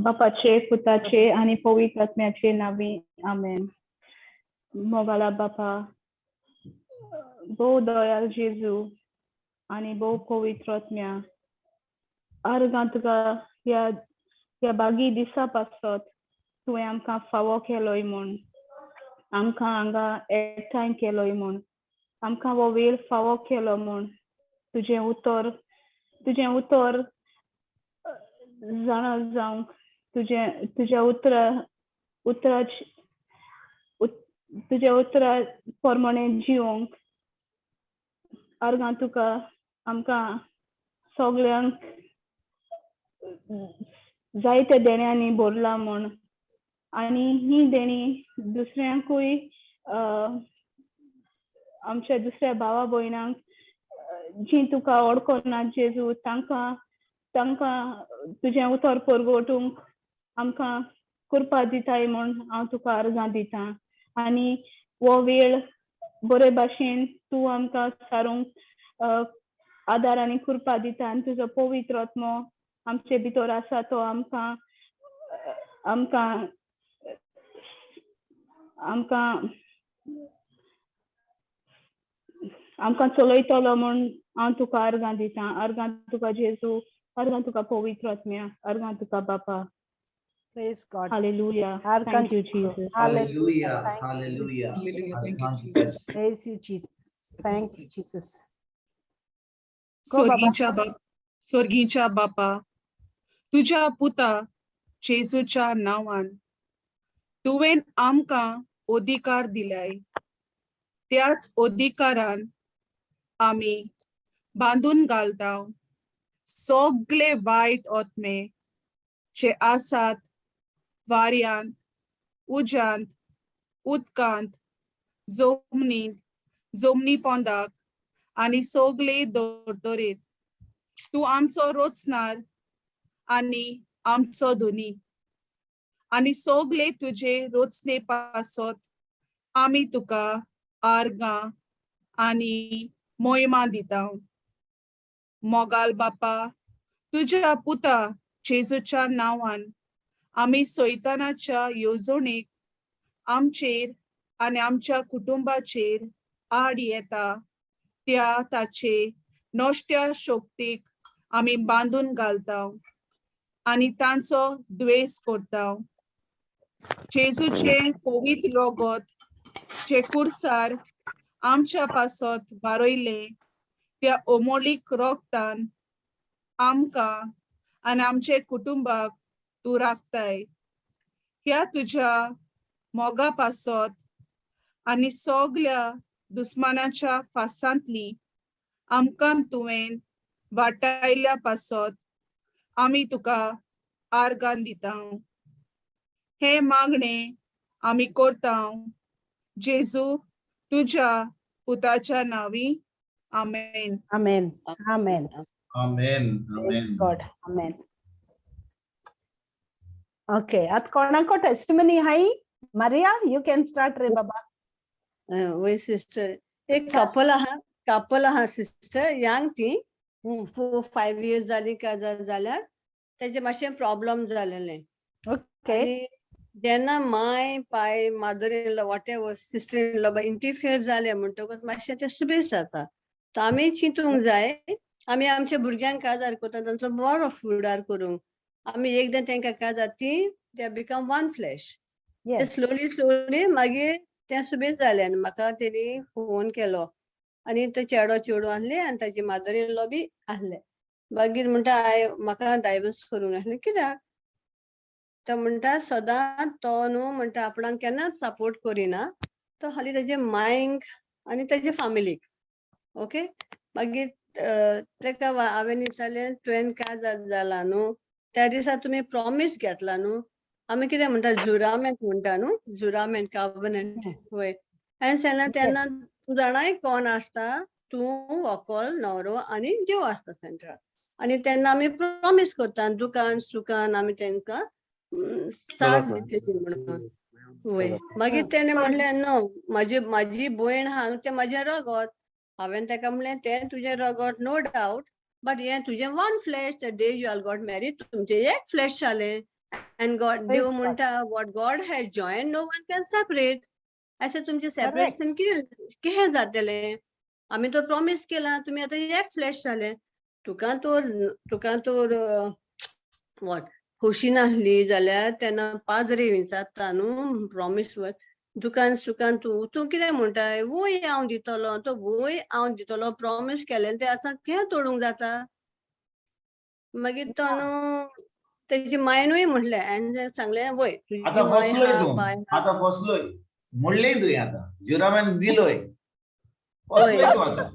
बापाचे, पुताचे आणि पवित्र आत्म्याचे नावे आमेन. मोगाला बापा, भोव दयाल जेजू आणि भोव पवित्र आत्म्या, अर्गां तुका ह्या बागी दिसा पासत तुवें आमकां फावो केलोय म्हूण, आमकां हांगा एकठांय केलोय म्हूण, आमकां हो वेळ फावो केलो म्हूण तुजें उतर जाणा जावंक, तुज्या उतरा प्रमाणे जिवंक अर्गां तुका आमकां सगळ्यांक जायत्या देण्यांनी भरला म्हूण, आनी ही देणी दुसऱ्यांकूय आमच्या दुसऱ्या भावा भयणांक जी तुका वळखनात जेजू तांकां तुजें उतर परगटूंक आमकां कृपा दिताय म्हूण हांव तुका अर्गां दितां. आनी हो वेळ बरे भाशेन तूं आमकां सारूंक आदार आनी कृपा दिता आनी तुजो पवित्र आत्मो आमचे भितर आसा तो आमकां चलयतलो म्हूण हांव तुका अर्गां दितां. अर्गां तुका जेजू, अर्गां तुका पवित्र आत्म्या, अर्गां तुका बापा. Praise God. Hallelujah. Argan Thank you, Jesus. Jesus. Hallelujah. Thank you. Hallelujah. Thank you, Jesus. Praise you, Jesus. Thank you, Jesus. Go, Baba. स्वर्गीच्या बापा, तुझ्या पुता जेजूच्या नावान तुवें आमकां अधिकार दिलाय, त्याच अधिकारान आमी बांधून घालता सगळे वायट आत्मे जे आसात वाऱ्यांत, उज्यांत, उदकांत, जमनी पोंदाक आनी सगळे दोतोरेर. तू आमचो रोचनार आनी आमचो धोनी, आनी सगळे तुजे रोचने पासत आमी तुका आर्गां आनी मोहिमा दिता. मोगाल बापा, तुझ्या पुता जेजूच्या नावान आमी सैतानाच्या येवजणेक आमचेर आनी आमच्या कुटुंबाचेर आड येता त्या ताचे नश्ट्या शक्तीक आमी बांधून घालता आनी तांचो द्वेष करता. जेजूचे पवित्र रगत जे कुर्सार आमच्या पासत वारोयले त्या अमोलीक रगतान आमकां आनी आमचे कुटुंबाक तू राखताय. ह्या तुज्या मोगा पासत आनी सगळ्या दुस्मानाच्या फासांतली आमकां तुवें वाटायल्या पासत आमी तुका आर्गां दिता. हे मागणे आमी करता जेजू तुझ्या पुताच्या नावी. आमेन. Amen. Amen. Amen. Praise Amen. God. Amen. Okay. At konako testimony hai. Maria, you can start, re Baba. वय सिस्टर एक कपल आहा सिस्टर यांग ती 4-5 years जाली का जाल्यार तेजे मातशें प्रॉब्लेम जालेले. Okay. जेन्ना माय पाय mother in law what ever sister in law interfere जाले म्हणटकच मातशें ते सुबेज जाता. तर आमी चिंतूंक जाय आमी आमच्या भुरग्यांक काजार करता तांचो बरो फुडार करूंक. आमी एकदां तांकां काजार ती दे बिकम वन फ्लॅश. ते Yes. स्लोली मागीर ते सुबेज जाले आनी म्हाका तेणी फोन केलो आनी तो चेडो आहले आनी ताची मदर इन लॉ बी आहले. मागीर म्हणटा म्हाका डायवर्स करूंक आहले. कित्याक तो म्हणटा सदां तो न्हू म्हणटा आपणाक केन्नाच सपोर्ट करिना, तो खाली तेजे मायंक आनी तेजे फॅमिलीक. ओके. मागीर तेका हांवें विचारलें तुवें काय जाला न्हू त्या दिसा तुमी प्रॉमिस घेतला न्हू. आमी कितें म्हणटा जुरामेंट म्हणटा न्हू, जुरामेंट कॉव्हनंट. वय हांवें सांगलें तेन्ना तूं जाणाय कोण आसता, तूं व्हंकल न्हवरो आनी देव आसता सेंटराक. आनी तेन्ना आमी प्रॉमिस करता दुखान सुखान आमी तांकां साथ दितली म्हणून. वय मागीर तेणें म्हणलें नो म्हाजी भयण आहा न्हू तें म्हाजें रगत. हांवें ताका म्हणलें तें तुजें रगत नो डावट, but yeah, तुझे one flesh, the day you all got married, तुमचे एक flesh झाले. And God, Praise Dev God. म्हणता, what God has joined, no one can separate. असे तुमचे separation केहे जातले. आम्ही तो promise केला, तुम्ही आता एक flesh झाले. तुका तर what खुशी नाहली जाल्यार त्यांना पाजरे विचारता न्हू प्रॉमिस वर दुकान सुकान तू कितें म्हणटाय वोय हांव दितलो तो वोय हांव दितलो प्रॉमिस केलें तें आसा कें तोडूंक जाता मागीर तो न्हू तेजी मायनूय म्हणलें आनी सांगलें वय तुजी माय आता फसलोय म्हणलें तुवें आता जुरामॅन दिलोय फसलोय तूं आता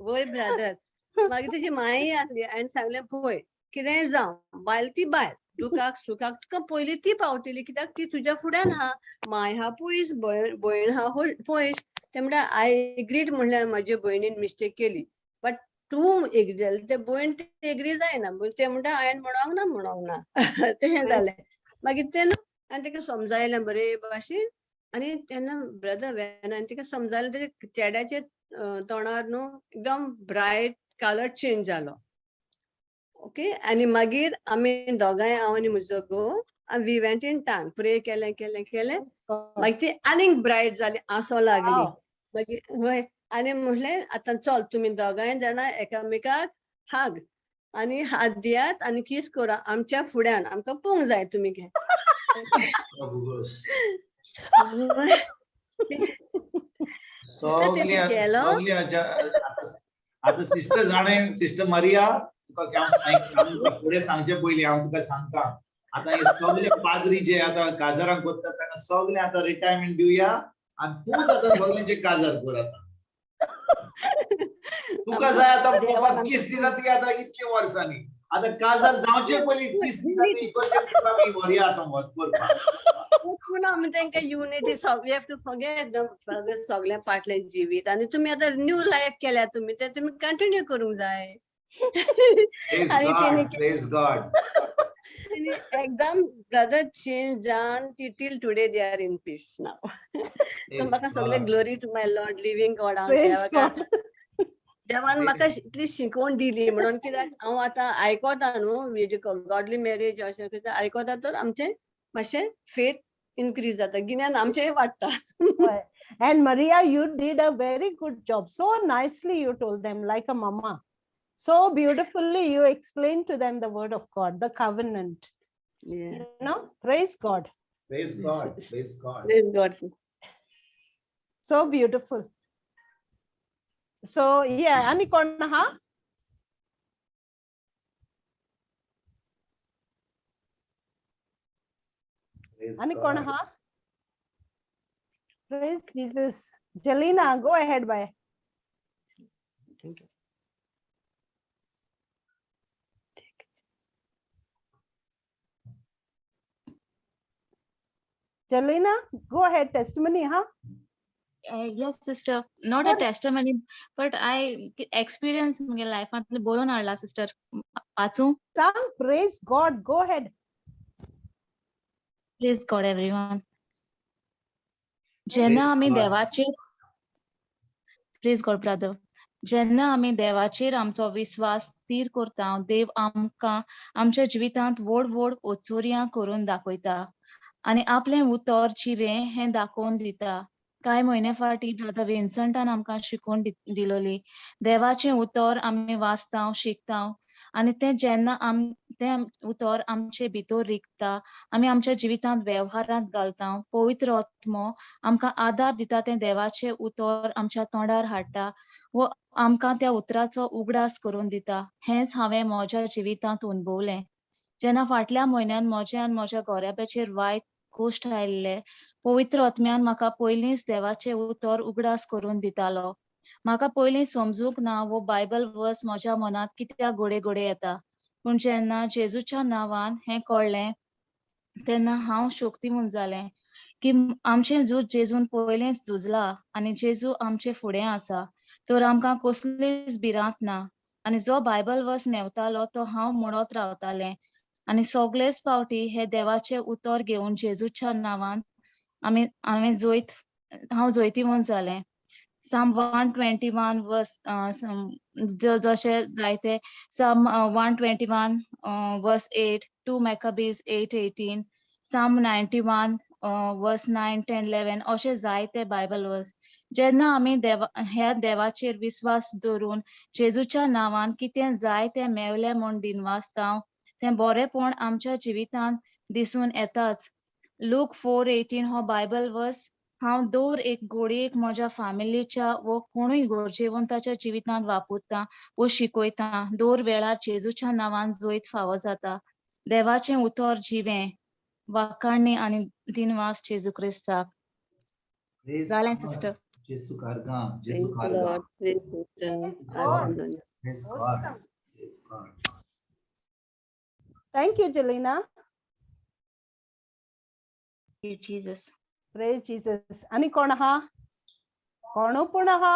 वय ब्रदर मागीर तेजी माय आसली आनी सांगलें पळय कितेंय जावं बायल ती बायल दुखाक सुखाक तुका पयली ती पावतली कित्याक ती तुज्या फुड्यान आहा माय हा पयस भयण हा पयस ते म्हणटा आय एग्रीड म्हणल्यार म्हाजे भयणीन मिस्टेक केली बट तूं एग्री जालें ते भयण ते एग्री जायना ते म्हणटा हांवें म्हणोंक ना तें जालें मागीर ते न्हू आनी तेका समजायलें बरे भाशेन आनी तेन्ना ब्रदर वेन हांवें तिका समजायलें तेजे चेड्याचे तोंडार न्हू एकदम ब्रायट कलर चेंज जालो ओके आनी मागीर आमी दोगांय हांव आनी म्हजो घोव वी वेंट इन टँक प्रे केलें मागीर ती आनीक ब्रायट जाली आसो लागली मागीर हय आनी म्हणलें आतां चल तुमी दोगांय जाणां एकामेकाक हाग आनी हात दियात आनी किस करा आमच्या फुड्यान आमकां पळोवंक जाय तुमी घे आता सिस्टर जाणे सिस्टर मारिया तुका हांव फुडें सांगचे पयलीं हांव तुका सांगता आता हे सगळे पाद्री जे आता काजारांक करतात तांकां सगळे आता रिटायरमेंट दिवया आनी तूंच आता सगळ्यांचे काजार कर आता तुका जाय आता पळोवपाक किस दिना ती आता इतके वर्सांनी आता काजार जावचे पयलीं 30 दिसांनी करचे तुका आमी व्हरया आता वच करपाक तांकां unity we have to forget सगळ्या फाटलें जिवीत आनी तुमी आतां न्यू लायफ केल्या तुमी ते तुमी कंटिन्यू करूंक जाय Praise God. एकदम ब्रदर चेंज जावन till today they are in peace now म्हाका सगळे glory to my Lord living God हांव देवान म्हाका इतली शिकवण दिली म्हणून कित्याक हांव आतां आयकोता न्हू गॉडली मॅरेज अशें कितें आयकोता तर आमचें मातशें फेथ इनक्रीज जाता गिन्यान आमचें वाडटा And Maria, you did a very good job. So nicely you told them like a mama. So beautifully you explained to them the word of God, the covenant. Yeah. You know, praise God. Praise God. Praise God. Praise God. So beautiful. So yeah, aikona ha? Aikona ha? Praise Jesus. Jelena, go ahead, bye. Thank you. Jelena, go ahead. Testimony, huh? Yes, sister. Not a testimony, but I experienced in my life. I'm बोलून हाडला, sister. Achu. Sang, praise God. Go ahead. Praise God, everyone. जेन्ना आमी देवाचेर praise God brother जेन्ना आमी देवाचेर आमचो विश्वास स्थिर करता देव आमकां आमच्या जिवितांत व्हड व्हड ओचोऱ्यां करून दाखयता आनी आपलें उतर जिवें हें दाखोवन दिता कांय म्हयने फाटीं ब्रदर विन्संटान आमकां शिकवण दिलोली देवाचें उतर आमी वाचता शिकता आनी तें जेन्ना तें उतर आमचे भितर रिगता आमी आमच्या जिवितांत वेव्हारांत घालता पवित्र आत्मो आमकां आदार दिता तें देवाचें उतर आमच्या तोंडार हाडटा व आमकां त्या उतराचो उगडास करून दिता हेंच हांवें म्हज्या जिवितांत अनुभवलें जेन्ना फाटल्या म्हयन्यान म्हज्या आनी म्हज्या घोराब्याचेर वायट गोश्ट आयिल्ले पवित्र आत्म्यान म्हाका पयलींच देवाचें उतर उगडास करून दितालो म्हाका पयलीं समजूंक ना वो बायबल वर्स म्हज्या मनांत कित्याक घोडे घोडे येता पूण जेन्ना जेजूच्या नांवान हें कळ्ळें तेन्ना हांव शोक्तिमूत जालें की आमचें झूज जेजून पयलेंच झुजलां आनी जेजू आमचे फुडें आसा तर आमकां कसलीच भिरांत ना आनी जो बायबल वर्स नेवतालो तो हांव म्हणत रावतालें आनी सगळेच फावटी हे देवाचें उतर घेवन जेजूच्या नांवान हांव जैतिमूत जालें Psalm 121 verse जसे जायते Psalm 121 verse 8, 2 Maccabees 8:18, Psalm 91 verse 9, 10, 11 अशे जायते बायबल वर्स. जेन्ना आमी ह्या देवाचेर विश्वास दवरून जेजूच्या नांवान कितें जाय तें मेवलें म्हूण दिनवासता तें बरेंपण आमच्या जिवितांत दिसून येताच. लूक 4:18 हो बायबल वर्स हांव दर एक घोडयेक म्हज्या फॅमिलीच्या व कोणूय गरजेवंताच्या जिवितांत वापरता व शिकयता. दर वेळार जेजूच्या नांवान जैत फावो जाता. देवाचें उतर जिवें वाखाणणी आनी दिनवास जेजू क्रिस्ताक. Praise जालें God. Sister. Jesu karga, Jesu Thank you, karga. Lord. Praise sister. Praise Adhan God. donya. Praise God. Praise God. Thank you, Jelena. Thank you, Jesus. Praise Jesus. आणि कोण आहा? कोण पूण आहा?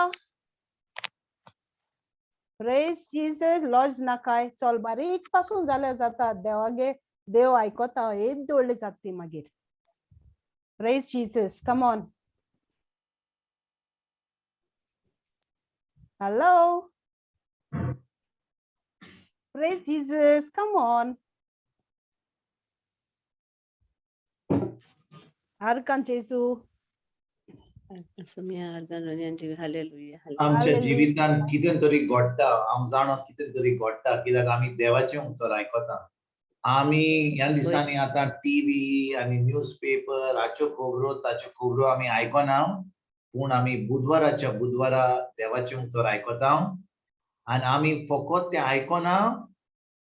Praise Jesus. लॉज नाकाय. चल बारीक पासून जाल्या जाता. देवागे देव आयकोता. हेच दवरली जाती मागीर. Praise Jesus. Come on. Hello. Praise Jesus. Come on. Arkan Jesu. Asmiya adhan donya. Hallelujah. आमच्या Hallelujah. जिवितांत कितें तरी घडटा आम जाणो कितें तरी घडटा कित्याक आमी देवाचें उतर आयकता. आमी ह्या दिसांनी आतां टीव्ही आनी न्यूजपेपर हाच्यो खबरो ताच्यो खबरो आमी आयकना पूण आमी बुधवाराच्या बुधवारा देवाचें उतर आयकता आनी आमी फकत तें आयकना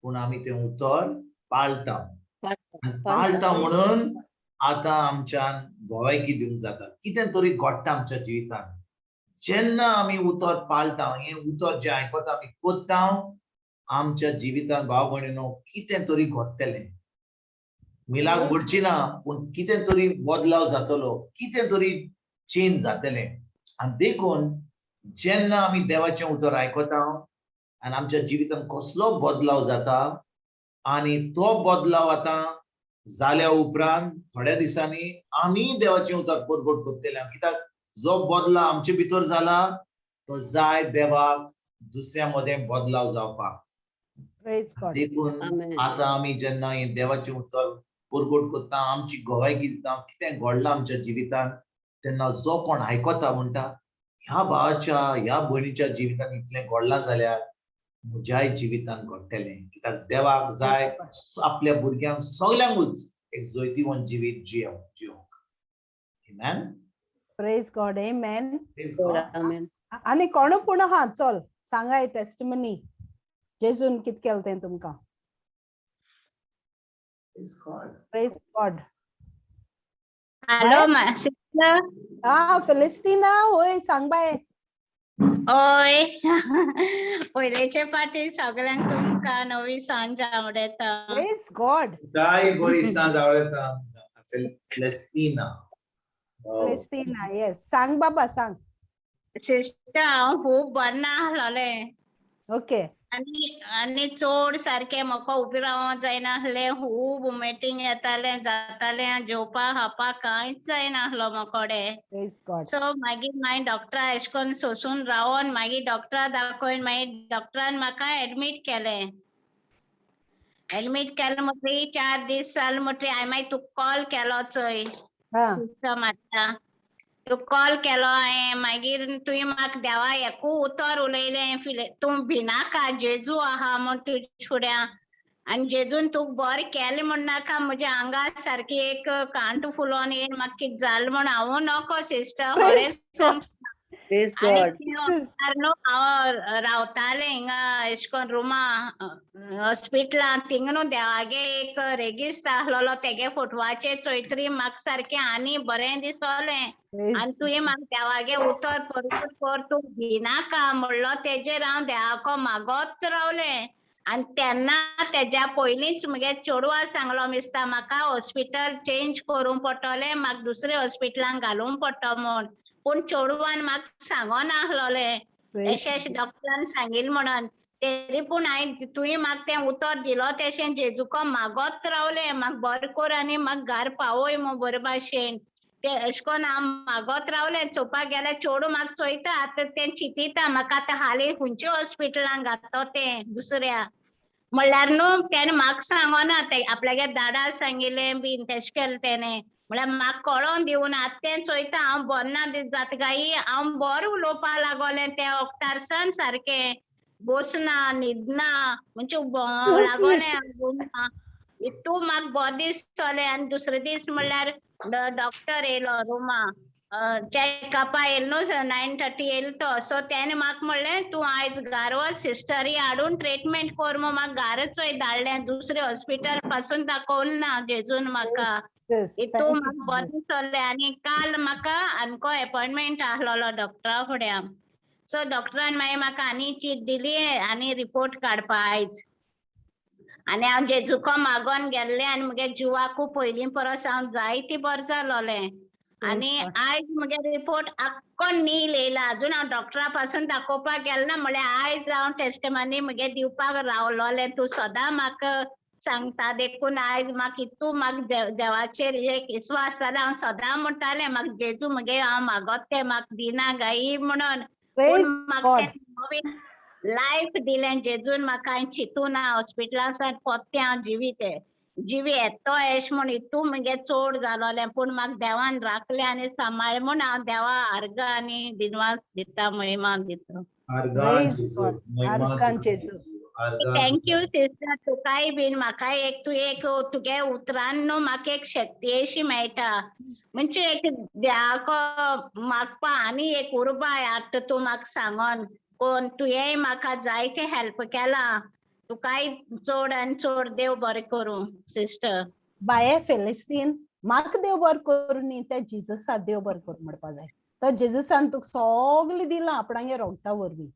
पूण आमी तें उतर पाळटा. आनी पाळटा म्हणून आतां आमच्यान गोवायकी दिवंक जाता. कितें तरी घडटा आमच्या जिवितांत. जेन्ना आमी उतर पाळटा हें उतर जें आयकता आमी कोत्ता आमच्या जिवितांत भाव भयणीनो कितें तरी घडटलें. मिलाक घडची ना पूण कितें तरी बदलाव जातलो कितें तरी चेंज जातलें. आनी देखून जेन्ना आमी देवाचें उतर आयकता आनी आमच्या जिवितांत कसलो बदलाव जाता आनी तो बदलाव आतां जाल्या उपरांत थोड्या दिसांनी आमी देवाचें उतर परगट कोत्तले. कित्याक जो बदलाव आमचे भितर जाला तो जाय देवाक दुसऱ्या मदें बदलाव जावपाक. Praise God. देखून Amen. आतां आमी जेन्ना हें देवाचें उतर परगट कोत्ता आमची गोवायकी दिता कितें घडलां आमच्या जिवितांत तेन्ना जो कोण आयकता म्हणटा ह्या भावाच्या ह्या भयणीच्या जिवितांत इतलें घडलां जाल्यार म्हज्याय जिवितांत घडटलें. कित्याक देवाक जाय आपल्या भुरग्यांक सगल्यांकूच एक जैतिवंत जिवीत जियोंक. Amen. Praise God. Amen. Praise Lord, God. amen. आणि कोण पूण आहा? चल सांगाय टेस्टिमनी. जेजून कित केलें तें तुमकां. Praise God. Praise God. Hello, sister. फिलिस्टिना होय सांग बाय. ओय पयलेचे फाटी सगळ्यांक तुमकां नवी सांज आवडटा. Praise God. काय बरी सांज आवडटा. Celestina. फिलिस्टिना येस सांग बाबा सांग. सिस्टर हांव खूब बरें नासलोलें ओके. आनी चड सारकें म्हाका उबी रावोंक जायनासलें. खूब उमेटींग येतालें जातालें जेवपाक खावपाक कांयच जायनासलो म्हाकोडे. Praise God. सो मागीर मागीर डॉक्टरा एश कोन्न सोंसून रावन मागीर डॉक्टरा दाखोवन मागीर डॉक्टरान म्हाका एडमीट केलें. एडमीट केलें म्हणटरी 4 दीस जाले म्हणटरी हांवें मागीर तुका कॉल केलो चोय. हा. तुका कॉल केलो हांवें मागीर तुवें म्हाका देवा एकू उतर उलयलें तूं भिनाका जेजू आहा म्हूण तुजे फुड्या आनी जेजून तुका बरें केलें म्हण नाका म्हज्या आंगार सारकी एक कांटो फुलोन येयन म्हाका कितें जालें म्हण हांव नोको सिस्टर खरें सांग. Praise God. हांव रावतालें हिंगा एश कोन्न रूमा हॉस्पिटलांत थिंगा न्हू देवागे एक रेगिस्त आसलोलो तेगे फोटवाचेर चोयतरी म्हाका सारकें आनी बरें दिसोलें. आनी तुवें म्हाका देवागे उतर परगट कर तूं भिनाका म्हणलो तेजेर हांव देवाको मागोत रावलें. आनी तेन्ना तेज्या पयलींच म्हगे चेडवा सांगलो मिस्ता म्हाका हॉस्पिटल चेंज करूंक पडटलें म्हाका दुसऱ्या हॉस्पिटलांत घालूंक पडटा म्हूण. पूण चेडवान म्हाका सांगो नासलोलें अशें अशें डॉक्टरान सांगिल्लें म्हणून. तरी पूण हांवें तुवें म्हाका तें उतर दिलो तेशें जेजूको मागोत रावलें म्हाका बरें कर आनी म्हाका घार पावय म्हूण बरे भाशेन. ते अशें करून हांव मागोत रावलें चोवपाक गेल्यार चेडूं म्हाका चोयता आतां तें चिंतिता म्हाका आतां हालीं खंयच्या हॉस्पिटलान घातो तें दुसऱ्या म्हणल्यार न्हू तेणें म्हाका सांगोना ते आपल्यागे दाडा सांगिल्लें बीन तेशें केलें तेणें म्हणल्यार म्हाका कळोन दिवना आतां तें चोयता हांव बरो ना जाता गाय हांव बरो उलोवपा लागोलें त्या वक्तारसान सारकें बसना न्हिदना म्हणजे लागोलें इतू म्हाका बरो दिसतोलें आनी दुसरे दीस म्हणल्यार डॉक्टर येयलो रुमा चॅकअपा येयलो न्हू 9:30 येयलो तो सो तेणें म्हाका म्हणलें तूं आयज घरा वच सिस्टरी हाडून ट्रिटमेंट कोर म्हूण म्हाका घरा चोय धाडलें दुसरें हॉस्पिटल पासून दाखोवलें ना जेजून म्हाका इतू म्हाका बरो दिसतोलें आनी काल म्हाका आनको अपॉयंटमेंट आसलोलो डॉक्टरा फुड्या सो डॉक्टरान मागीर म्हाका आनी चीट दिली आनी रिपोर्ट काडपा आयज आनी हांव जेजूको मागोन गेल्लें आनी म्हगे जिवाकू पयलीं परस हांव जायती बरो जालोलें आनी आयज म्हगे रिपोर्ट आख्खो नील येयला अजून हांव डॉक्टरा पासून दाखोवपाक गेलें ना म्हळ्यार आयज हांव टेस्टमनी म्हगे दिवपाक रावलोलें तूं सदां म्हाका सांगता देखून आयज म्हाका इतू म्हाका देवाचेर एक विस्वास जाल्यार हांव सदां म्हणटालें म्हाका जेजू म्हगे हांव मागोत तें म्हाका दिना गाय म्हणून पूण म्हाका तें लायफ दिलें जेजून म्हाका हांवें चिंतूना हॉस्पिटलांत पोत्तें हांव जिवी येतो एश म्हूण इतू म्हगे चोड जालोलें पूण म्हाका देवान राखलें आनी सांबाळ्ळें म्हूण हांव देवा अर्घ आनी दिनवास दिता महिमा दिता थँक्यू सिस्टर तुकाय बीन म्हाका एक तूं एक तुगे उतरान न्हू म्हाका एक शक्ती अशी मेळटा म्हणजे एक देवाको मागपा आनी एक उर्बाय हाडटा तूं म्हाका सांगोन कोण तुवें म्हाका जायते हेल्प केला तुकाय चड आनी चड देव बरें करूं सिस्टर बाये फेलिस्तीन म्हाका देव बरें करूं न्ही त्या जिजसा देव बरें करूं म्हणपा जाय तो जेजूसान तुका सगळें दिलां आपणागे रोगटा वरवीं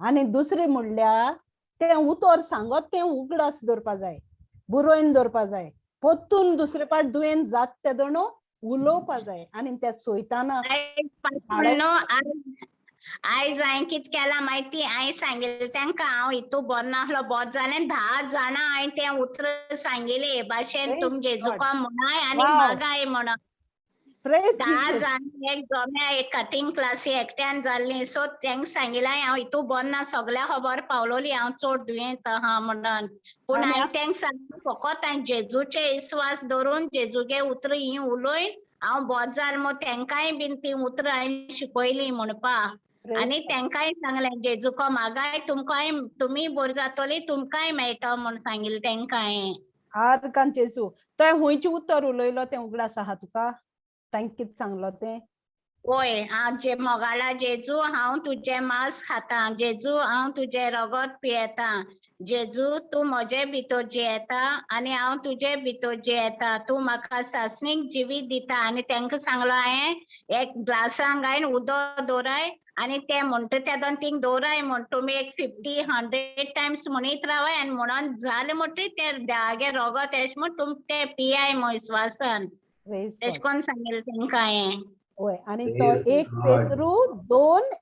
आनी दुसरें म्हणल्यार तें उतर सांगत तें उगडास दवरपा जाय बुरोयन दवरपा जाय पोत्तून दुसरे पाट दुयेंत जात ते दोणो उलोवपा जाय आनी त्या सोयताना आयज हांवें कितें केलां म्हायती हांवें सांगिल्लें तांकां हांव हितू बरो नासलो बोरो जालें 10 जाणां हांवें तें उतर सांगिल्लें हे भाशेन तुम जेजूको म्हणाय आनी मागाय म्हणोन 10 जाणां एक जोम्या एक कटींग क्लासी एकट्यान जाल्लीं सो तांकां सांगिल्लें हांव हितू बरो ना सगल्या खबर पावलोली हांव चड दुयेंत आहा म्हणोन पूण हांवें तांकां सांगलें फकत हांवें जेजूचे विस्वास दवरून जेजूगे उतर ही उलोयन हांव बरो जालें म्हूण तांकांय बीन ती उतर हांवें शिकयलीं म्हणपा आनी तांकांय सांगलें जेजूको मागाय तुमकांय तुमी बरी जातोली तुमकांय मेळटो म्हूण सांगिल्लें तांकां हांवें आर्कान जेजू तो हुंयचें उतर उलयलो तें उगडास आहा तुका तांकां कितें सांगलो तें ओय हांव जे मोगाळा जेजू हांव तुजें मांस खाता जेजू हांव तुजें रगत पियेता जेजू तूं म्हजे भितर जियेता आनी हांव तुजे भितर जियेता तूं म्हाका सासणीक जिवीत दिता आनी तांकां सांगलो हांवें एक ग्लासांक हांवें उदक दवराय आनी ते म्हणटा ते दोन थिंग दवराय म्हण तुमी एक 50-100 टायम्स म्हणीत रावाय आनी म्हणोन जालें म्हणटा ते देवागे रगत एश म्हूण तुम ते पियाय म्हूण विस्वासान तेश कोन्न सांगिल्लें तांकां हांवें ओय आनी तो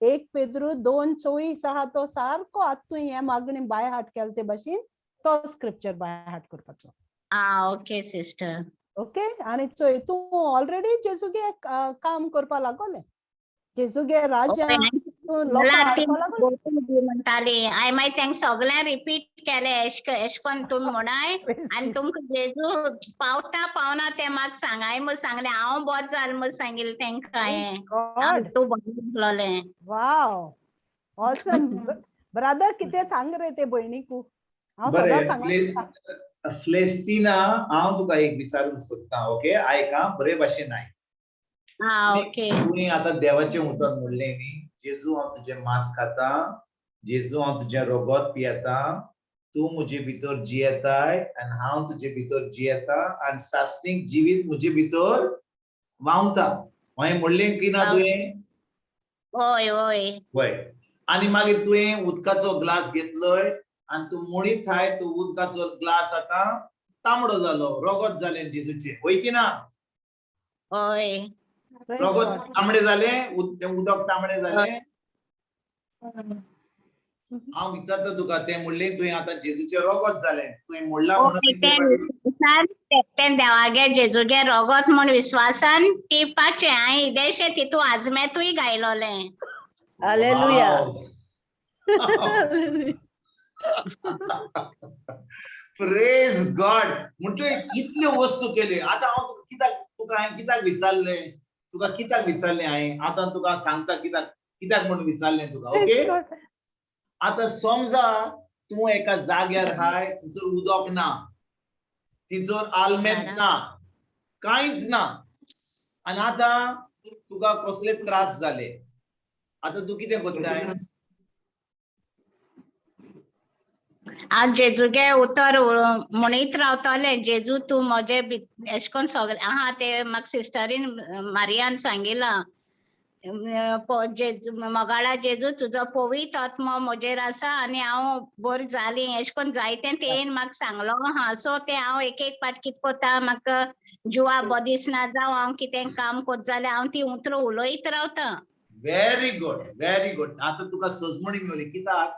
1 पेद्रू 2:24 आहा तो सारको आतां हे मागणी बाय हाट केला ते भाशेन तो स्क्रिप्चर बाय हाट करपाचो ओके सिस्टर ओके आनी चोय तूं ऑलरेडी जेजूगे काम करपा लागोलें जेजूगे राज्य म्हणटाली हांवें मागीर तांकां सगळ्यांक रिपीट केलें एश कोन्न तुमी म्हणाय आनी तुमकां जेजू पावता पावना तें म्हाका सांगाय म्हूण सांगलें हांव बरो जालें म्हूण सांगिल्लें तांकां हांवें तूं बरें जालोलें वाव ऑसम ब्रदर कितें सांग रे ते भयणीकू हांव सदां सांगता फ्लेस्तीना हांव तुका एक विचारूंक सोदतां ओके आयक आं बरे भाशेन आयक ओके तुवें आतां देवाचें उतर म्हणलें न्ही जेजू हांव तुजें मांस खाता जेजू हांव तुजें रगत पियेता तूं म्हजे भितर जियेताय आनी हांव तुजे भितर जियेता आनी सासणीक जिवीत म्हजे भितर व्हांवता हांवें म्हणलें की ना तुवें ओय ओय वय आनी मागीर तुवें उदकाचो ग्लास घेतलोय आनी तूं म्हणीत हाय तूं उदकाचो ग्लास आतां तांबडो जालो रगत जालें जेजूचें वय की ना ओय रगत तांबडे जालें उदक तांबडें जालें हांव विचारता तुका तें म्हणलें तुवें आतां जेजूचें रगत जालें तुवें म्हणलां म्हणून तें देवागे जेजूगे रगत म्हूण विश्वासान पिवपाचें हांवें इदेशें तितू आजमेतूय गायलोलें. हालेलुया. Praise God. म्हणजे इतल्यो वस्तू केले. आता हांव तुका कित्याक विचारलें, तुका कित्याक विचारलें हांवें, आतां तुका सांगता कित्याक म्हणून विचारलें तुका. ओके, आता समजा तूं एका जाग्यार हाय, थंयसर उदक ना, थंयसर आलमेत ना, कांयच ना, आनी आतां तुका कसले त्रास जाले. आतां तूं कितें करताय? हांव जेजूगे उतर म्हणीत रावतलें, जेजू तूं म्हजे एश कोन्न सगळे आहा ते म्हाका सिस्टरीन मारियान सांगिलां, मोगाळा जेजू तुजो पवित्र आत्मो म्हजेर आसा आनी हांव बरी जाली एश कोन्न जायतें तेन म्हाका सांगलो आहा. सो ते हांव एक एक पाट कितें कोत्ता, म्हाका जिवा बरो दिसना जावं हांव कितें काम कोत्ता जाल्यार हांव ती उतरां उलयत रावता. Very good, very good. आतां तुका सजमणी मेवली. कित्याक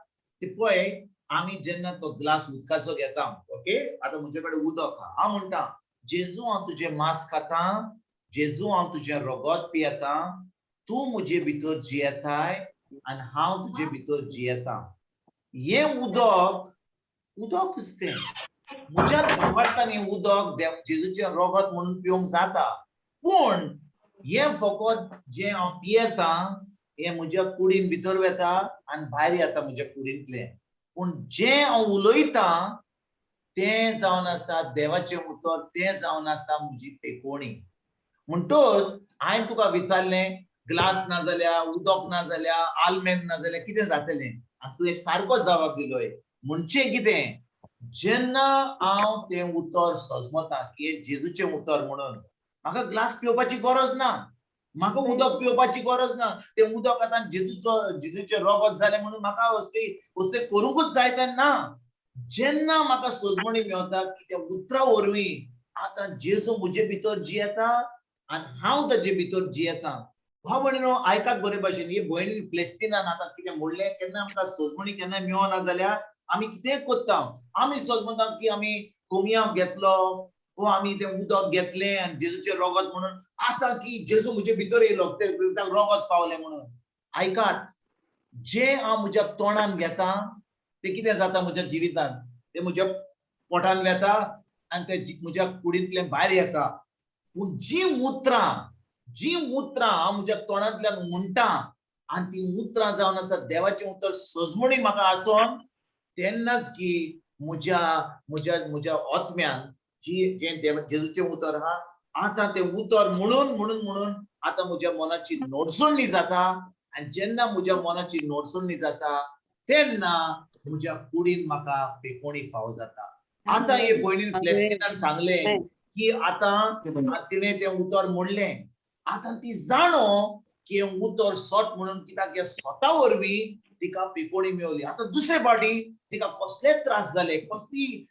ते पळय, आमी जेन्ना तो ग्लास उदकाचो घेता, ओके, आतां म्हजे कडेन उदक आहा, हांव म्हणटा जेजू हांव तुजें मांस खातां, जेजू हांव तुजें रगत पियेतां, तूं म्हजे भितर जियेताय आनी हांव तुजे भितर जियेतां. हें उदकूच तें. म्हज्या भावार्थान हें उदक जेजूचें रगत म्हणून पिवंक जाता, पूण हें फकत जें हांव पियेतां हें म्हज्या कुडीन भितर वता आनी भायर येता म्हज्या कुडींतलें. पूण जें हांव उलयतां तें जावन आसा देवाचें उतर, तें जावन आसा म्हजी पेकोणी. म्हणटोच हांवें तुका विचारलें, ग्लास ना जाल्यार, उदक ना जाल्यार, आलमेन ना जाल्यार कितें जातलें, आनी तुवें सारको जवाब दिलोय. म्हणचें कितें, जेन्ना हांव तें उतर सजमतां की हें जेजूचें उतर म्हणून, म्हाका ग्लास पिवपाची गरज ना, म्हाका उदक पिवपाची गरज ना. तें उदक आतां जेजूचें रगत जालें म्हणून म्हाका असलें करूंकूच जाय तें ना. जेन्ना म्हाका सजमणी मेवता की त्या उतरा वरवीं आतां जेजू म्हजे भितर जियेता आनी हांव ताजे भितर जियेतां. भाव भयणीनो, आयकात बरे भाशेन. ही भयणी फ्लेस्तिनान आतां कितें म्हणलें, केन्ना आमकां सजमणी केन्ना मेळना जाल्यार आमी कितें कोत्ता, आमी सजमता की आमी कोमयाक घेतलो, वो आमी तें उदक घेतलें आनी जेजूचें रगत म्हणून, आतां की जेजू म्हजे भितर येयलो, तें रगत पावलें म्हणून. आयकात, जें हांव म्हज्या तोंडान घेतां तें कितें जाता म्हज्या जिवितान, तें म्हज्या पोटान वेता आनी तें म्हज्या कुडींतल्यान भायर येता. पूण जीं उतरां हांव म्हज्या तोंडांतल्यान म्हणटा आनी ती उतरां जावन आसा देवाचें उतर सजमणी म्हाका आसोन, तेन्नाच की म्हज्या आत्म्यान जें जेजूचें उतर आहा, आतां तें उतर म्हणून आतां म्हज्या मनाची नोडसुणणी जाता. आनी जेन्ना म्हज्या मनाची नोडसुणणी जाता तेन्ना म्हज्या कुडीन म्हाका पेकोणी फाव जाता. आतां हे भयणीन फ्लेस्तिनान सांगलें की आतां तिणें तें उतर म्हणलें, आतां ती जाणो की हें उतर सott म्हणून, कित्याक ह्या सत्ता वरवीं तिका पेकोणी मेवली. आतां दुसरे फावटी तिका कसले त्रास जाले, कसली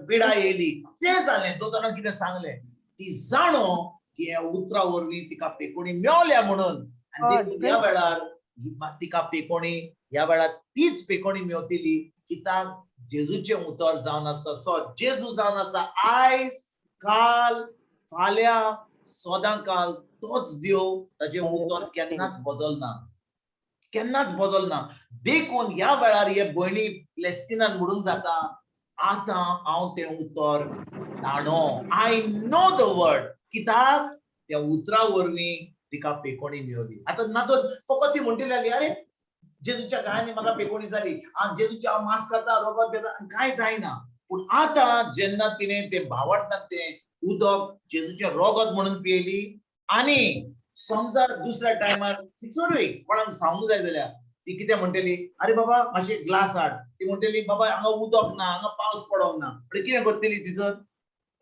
पिडा येयली, तें जालें, दोतोरान कितें सांगलें, ती जाणो की ह्या उतरा वरवीं तिका पेकोणी मेवल्या म्हणून. आनी ह्या वेळार तिका पेकोणी, ह्या वेळार तीच पेकोणी मेवतली, कित्याक जेजूचें उतर जावन आसा सott. जेजू जावन आसा आयज, काल, फाल्यां, सदांकाल तोच देव. ताजें उतर केन्नाच बदलना. देखून ह्या वेळार हे भयणी फ्लेस्तिनान म्हणूंक जाता, आतां हांव तें उतर जाणो, आय नो द वर्ड, कित्याक त्या उतरा वरवीं तिका पेकोणी मेवली. आतां ना तर फकत ती म्हणटली जाली, अरे जेजूच्या गायांनी म्हाका पेकोणी जाली, जेजूच्या हांव मांस खाता, रगत घेता आनी कांय जायना. पूण आतां जेन्ना तिणें तें भावार्थान तें उदक जेजूचें रगत म्हणून पियेली, आनी समजा दुसऱ्या टायमार खंयसरूय कोणाक सांगूंक जाय जाल्यार ती कितें म्हणटली, अरे बाबा मातशे ग्लास हाड. ती म्हणटली, बाबा हांगा उदक ना, हांगा पावस पडोंक ना. म्हणजे कितें करतली तिजर,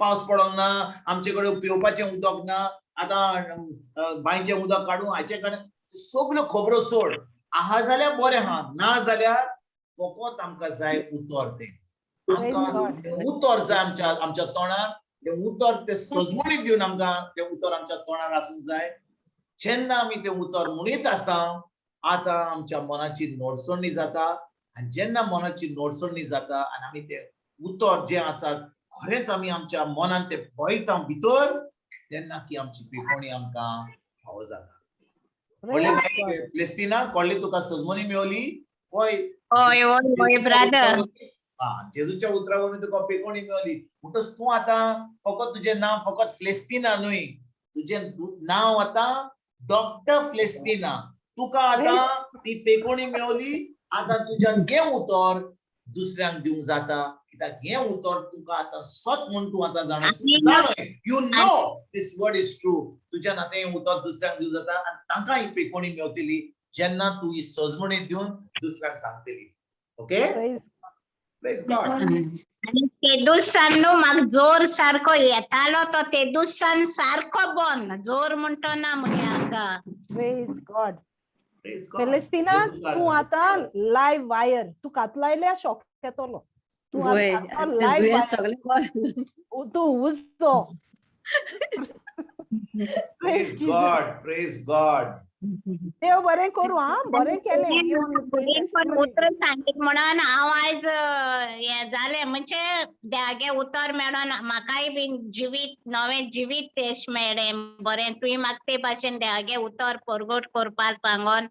पावस पडोंक ना, आमचे कडेन पिवपाचें उदक ना, आतां बांयचें उदक काडूं, हाचे कडेन सगल्यो खबरो सोड. आहा जाल्यार बरें आहा, ना जाल्यार फकत आमकां जाय उतर. तें आमकां उतर जाय आमच्या तोंडार. तें उतर तें सजमणीक दिवन आमकां तें उतर आमच्या तोंडार आसूंक जाय. जेन्ना आमी तें उतर म्हणीत आसा, आतां आमच्या मनाची नोडसुणणी जाता. आनी जेन्ना मनाची नोडसुणणी जाता आनी आमी तें उतर जें आसा खरेंच आमी आमच्या मनान ते पळयता भितर तेन्ना की आमची पेकोणी आमकां फावो जाता. फिलिस्तिना कळ्ळी तुका सजमोनी मेवली पळय. होय होय होय ब्रदर. जेजूच्या उतरावरून तुका पेकोणी मेवली म्हणटच तूं आतां फकत तुजें नांव फकत फिलिस्तिना न्हय, तुजें नांव आतां डॉक्टर फिलिस्तिना. तुका आतां ती पेकोणी मेवली, आतां तुज्यान हें उतर दुसऱ्यांक दिवंक जाता, कित्याक हें उतर तुका आतां सत म्हूण तूं आतां जाणा. You know this word is true. तुज्यान आतां हें उतर दुसऱ्यांक दिवंक जाता आनी तांकां ही पेकोणी मेवतली जेन्ना तूं ही सजमणी दिवन दुसऱ्यांक सांगतली. Okay, praise God. आणि ते दुसान न्हू म्हाका जोर सारको येतालो तो ते दुसान सारको बंद जोर म्हणतो ना मगे हाका. Praise God. फिलिस्तिना तू आता लाईव्ह वायर तू कात लायल्या शॉक येतलो. तू आता लाईव्ह वायर तू उजो. Praise God, praise God. देव बरें करू. हा बरें केलें. उतर सांगीत म्हणून हांव आयज हें जालें म्हणजे देवागे उतर मेळोन म्हाकाय बीन जिवीत नवें जिवीत तेश मेळ्ळें बरें. तुवें म्हाका ते भाशेन देवागे उतर परगट करपा सांगोन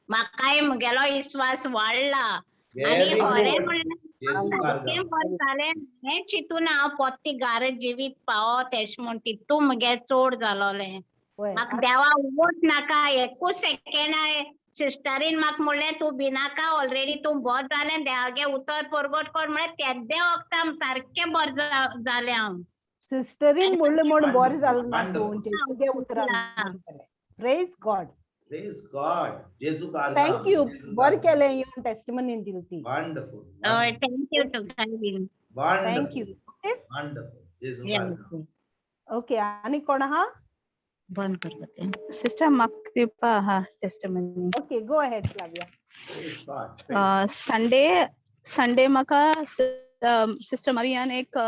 म्हाकाय म्हगेलो विश्वास वाडला. आनी खरें म्हणल्यार बरें जालें हें चिंतून हांव पोत्ती गार जिवीत पावो तेश म्हूण तितू म्हगे चड जालोलें. म्हाका देवा उगोच नाका एकूच सेकेंड सिस्टरीन म्हाका म्हणलें तूं भिनाका ऑलरेडी तूं बोर जालें देवागे उतर परगट कर म्हळ्यार तेद्या वखदां सारकें बरें जालें हांव. सिस्टरीन म्हणलें म्हूण बरें जालें ना तूं जेजूगे उतरान. Praise God. Praise God. जेजू का थँक यू. बरें केलें येवन टेस्टिमनी दिली ती. वंडरफुल. हय थँक यू तुका बीन. Thank you. वंडरफुल. जेजू का. ओके आनी कोण आहा? बंद करता ते. सिस्टर म्हाका दिवपा आहा testimony. Okay go ahead Flavia. Praise God. Sunday म्हाका सिस्टर मारियान एक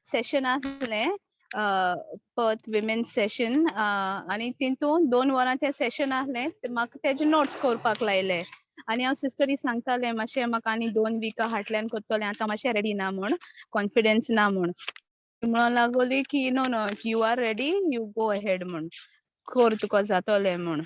सेशन आसलें पर्थ विमेन सेशन आनी तितून 2 वरां तें सेशन आहलें. म्हाका तेजे नोट्स करपाक लायले आनी हांव सिस्टरी सांगतालें मातशें म्हाका आनी 2 विका फाटल्यान करतलें आतां मातशें रेडी ना म्हूण कॉन्फिडन्स ना म्हूण म्हणून लागोली की no you are ready you go ahead म्हूण कर तुका जातोलें म्हूण.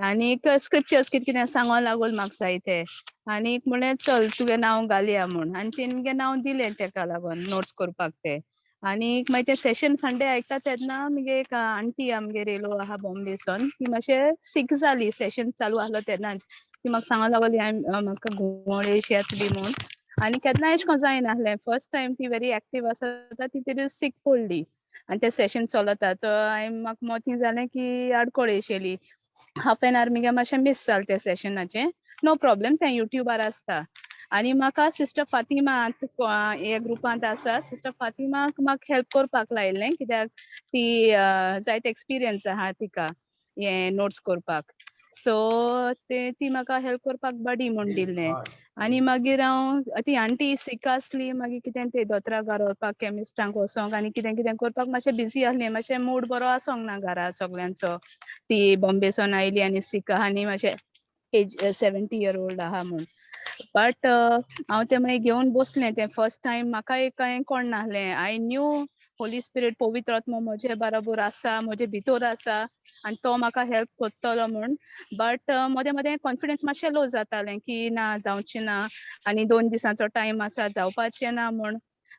आनीक स्क्रिप्चर्स कितें सांगों लागोल म्हाका जायते आनीक म्हणलें चल तुगे नांव घालया म्हूण आनी तेणी मुगे नांव दिलें तेका लागोन नोट्स करपाक ते. आनीक मागीर तें सेशन संडे आयकता तेन्ना मुगे एक आंटी आमगेर येयलो आहा बॉम्बेसून ती मातशें सीक जाली सेशन चालू आहलो तेन्नाच. ती म्हाका सांगो लागोली म्हाका घुंवळ येशी येतली म्हूण आनी केन्ना एशें कोन्न जायनाहलें. फर्स्ट टायम ती वेरी एक्टीव आसा ती तेदीस सीक पडली आनी तें सेशन चलता तो म्हाका मोती जालें की आडकोळ येशेली. हाफ एन आवर मुगे मातशें मिस जालें त्या सेशनाचें. नो प्रॉब्लेम तें युट्यूबार आसता. आनी म्हाका सिस्टर फातिमा हे ग्रुपांत आसा सिस्टर फातिमाक म्हाका हेल्प करपाक लायलें कित्याक ती जायत एक्सपिरियन्स आहा तिका हे नोट्स करपाक. सो ती म्हाका हेल्प करपाक बडी म्हूण दिल्लें. आनी मागीर हांव ती आंटी सीक आसली मागीर कितें ते दोतोराक गारोवपाक कॅमिस्टांक वसोंक आनी कितें करपाक मातशें बिजी आहलें. मातशें मूड बरो आसोंक ना घरा सगल्यांचो. ती बॉम्बेसून आयली आनी सीक आहा आनी मातशें एज 70 year old आहा म्हूण. बट हांव तें मागीर घेवन बसलें. तें फर्स्ट टायम म्हाका कांय कोण नाहलें. आय न्यू होली स्पिरीट पवित्र आत्मो म्हजे बराबर आसा म्हजे भितर आसा आनी तो म्हाका हेल्प कोत्तलो म्हूण. बट मोदें कॉन्फिडन्स मातशें लो जातालें की ना जावचें ना आनी 2 दिसांचो टायम आसा जावपाचें ना म्हूण.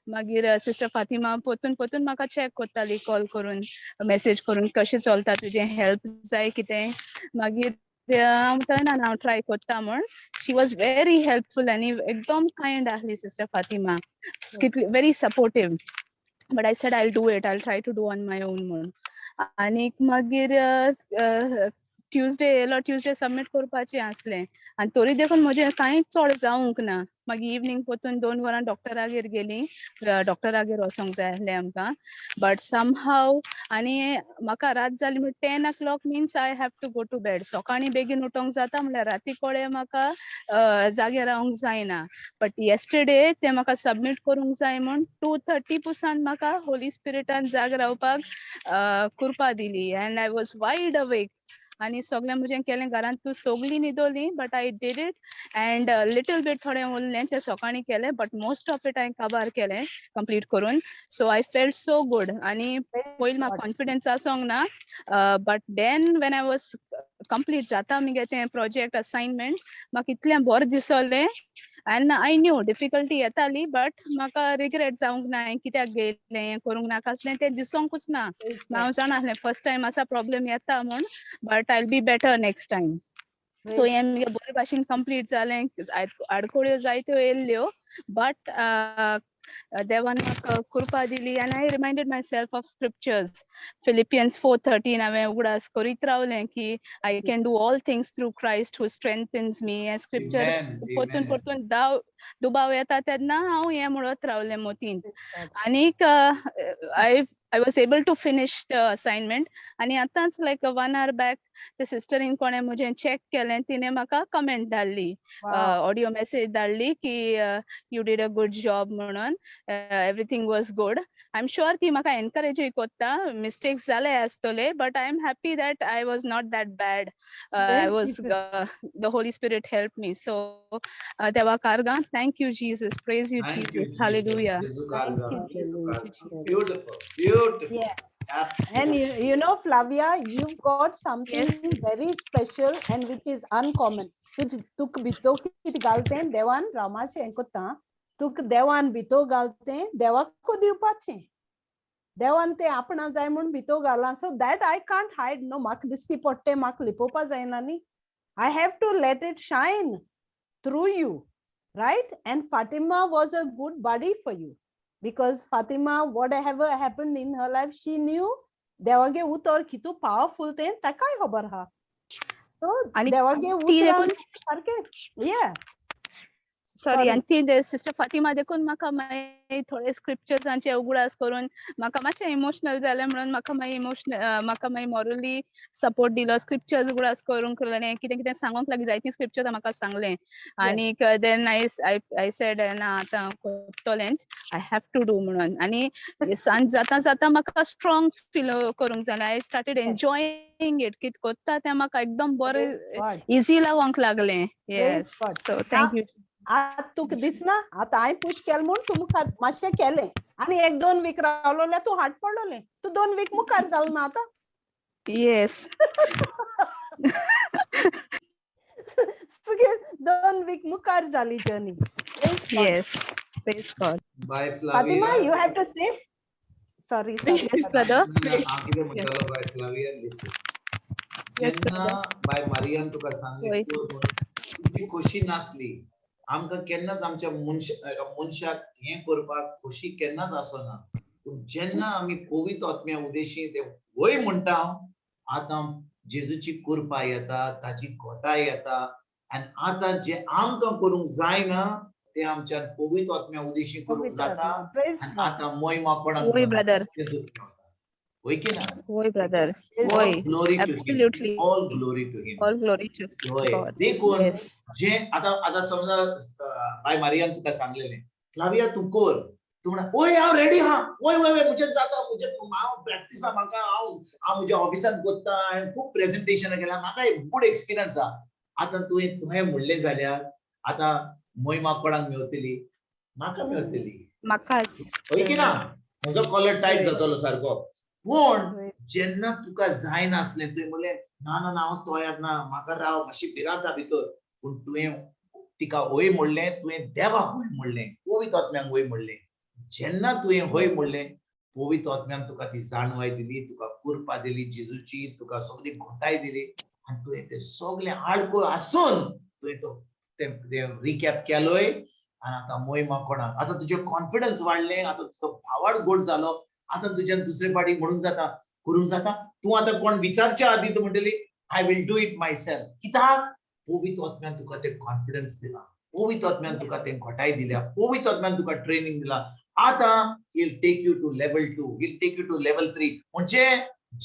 मागीर सिस्टर फातिमा पोतून म्हाका चॅक कोत्ताली कॉल करून मेसेज करून कशें चलता तुजें हेल्प जाय कितें. मागीर हांव म्हणटालें ना हांव ट्राय कोत्ता म्हूण. शी वॉज वेरी हेल्पफूल आनी एकदम कायंड आहली sister Fatima. Very supportive. But I said I'll do it I'll try to do on my own म्हूण. आनीक मागीर ट्युजडे येयलो. ट्युजडे सबमीट करपाचें आसलें आनी तोरी देखून म्हजें कांयच चड जावंक ना. मागीर इवनींग पोतून 2 वरां डॉक्टरागेर गेलीं. डॉक्टरागेर वसोंक जाय आहलें आमकां. बट समहाव आनी म्हाका रात जाली म्हण 10 o'clock means I have to go to bed. सकाळीं बेगीन उठोंक जाता म्हणल्यार राती कोळे म्हाका जागे रावंक जायना. बट येस्टरडे तें म्हाका सबमीट करूंक जाय म्हूण 2:30 पुसान म्हाका होली स्पिरिटान जाग रावपाक कृपा दिली and I was wide awake. आनी सगळें म्हजें केलें घरांत तूं सगळीं न्हिदोलीं but I did it and little bit थोडें उरलें तें सकाळीं केलें बट मोस्ट ऑफ इट हांवें काबार केलें कंप्लीट करून so I felt so good आनी पयलीं म्हाका कॉन्फिडन्स आसोंक ना but then when I was complete जाता मगे तें प्रोजेक्ट असायनमेंट म्हाका इतलें बरें दिसोलें एंड आय न्यू डिफिकल्टी येताली बट म्हाका रिग्रेट जावंक ना हांवें कित्याक गेलें हें करूंक नाका आसलें तें दिसोंकूच ना हांव जाणा आसलें फर्स्ट टायम असा प्रॉब्लेम येता म्हूण but I will be better next time so हें मगे बरे भाशेन कंप्लीट जालें आडखळ्यो जायत्यो येयल्ल्यो बट देवान म्हाका कृपा दिली and I reminded myself of scriptures Philippians 4:13 हांवें उगडास करीत रावलें की I can do all things through Christ who strengthens me हें स्क्रिप्चर परतून परतून दुबाव येता तेन्ना हांव हें म्हणत रावलें मोतींत आनीक I was able to finish the assignment आणि आतांच like 1 hour back the sisterin कोणे म्हजें चेक केलें तिणें म्हाका कमेंट धाडली ऑडियो मेसेज धाडली की you did a good job म्हणून everything was good I'm sure ती म्हाका एनकरेजूय कोत्ता मिस्टेक्स जाले आसतले but I am happy that I was not that bad I was the Holy Spirit helped me so देवा कारगा thank you Jesus praise you Jesus hallelujah Beautiful. Yeah. And you know, Flavia, you've got something very special and which is uncommon. Tuk bhitôr kit galten devan ramache aikota. Tuk devan bhitôr galten deva ko diupache. Devan te apna jay mun bhitôr gala. So that I can't hide. No mak disti potte mak lipopa jaynani. I have to let it shine through you, right? And Fatima was a good buddy for you. Because Fatima, whatever happened in her life, she knew devage utor kitu powerful ten takai hobar ha. So devage utor sarke, yeah. Sorry, and ती sister Fatima देखून म्हाका मागीर थोडे स्क्रिप्चर्सांचे उगडास करून म्हाका मातशें emotional जालें म्हणून म्हाका मागीर मॉरली सपोर्ट दिलो स्क्रिप्चर्स उगडास करूंक लागलें कितें कितें सांगूंक लागीं जायती स्क्रिप्चर्स म्हाका सांगलें आनीक देन आय सेड ना आतां कोत्तोलेंच आय हॅव टू डू म्हणून आनी सांज जाता जाता म्हाका स्ट्रॉंग फील करूंक जालें आय स्टार्टेड एन्जॉयिंग इट कितें कोत्ता तें म्हाका एकदम बरें इजी लागोंक लागलें येस सो थँक यू आज तुक दिसना आता हांवें पुश केलें म्हूण तूं मुखार मातशें केलें आनी 1-2 वीक रावलोलें तूं हाट पडलोलें तूं 2 वीक मुखार जालो ना आतां येस तुगे 2 वीक मुखार जाली journey yes praise God bye Fatima, you have to say sorry yes brother आकिदे म्हणटालो बाय फ्लाविया लिसन जेन्ना बाय मारियान तुका सांगलें ती खोशी नासली आमकां केन्नाच आमच्या मनशाक हें करपाक खोशी केन्नाच आसना पूण जेन्ना आमी पवित्र आत्म्या उदेशी ते वय म्हणटा आतां जेजूची कृपा येता ताची घोटाय येता आनी आतां जे आमकां करूंक जायना ते आमच्या पवित्र आत्म्या उदेशी करूंक जाता आनी आतां महिमा कोणाक ब्रदर वय की ना वय ब्रदर वय absolutely all glory to him all glory to God देखून जे आतां समजा बाय मारियान तुका सांगलेलें फ्लाविया तूं कर तूं म्हणा ओय हांव रेडी हा वय म्हजें जाता हांव प्रॅक्टिसा म्हाका हांव म्हज्या ऑफिसान करता हांवें खूब प्रेजेंटेशनां केल्या म्हाका एक गूड एक्सपिरियन्स आहा आतां तुवें म्हणलें जाल्यार आतां महिमा कोणाक मेवतली म्हाका मेवतली म्हाका वय की ना म्हजो कॉलर टायट जातलो सारको पूण जेन्ना तुका जायनासलें तुवें म्हणलें ना ना हांव तयार ना म्हाका राव मातशी भिरांता भितर पूण तुवें तिका वय म्हणलें तुवें देवाक वय म्हणलें पवित्र आत्म्याक वय म्हणलें जेन्ना तुवें वय म्हणलें पवित्र आत्म्यान तुका ती जाणवाय दिली तुका कृपा दिली जेजूची तुका सगळी घोटाय दिली आनी तुवें तें सगळें आडको आसून तुवें तो रिकॅप केलोय आनी आतां महिमा कोणाक आतां तुजें कॉन्फिडन्स वाडलें आतां तुजो भावाड गोड जालो आतां तुज्यान दुसरे फाटी म्हणूंक जाता करूंक जाता तूं आतां कोण विचारच्या आदी तूं म्हणटली I will do it my self कित्याक पवित्र आत्म्यान तुका तें कॉन्फिडन्स दिला पवित्र आत्म्यान तुका तें घोटाय दिल्या पवित्र आत्म्यान तुका ट्रेनिंग दिला आतां he'll take you to level 2 he'll take you to level 3 म्हणजे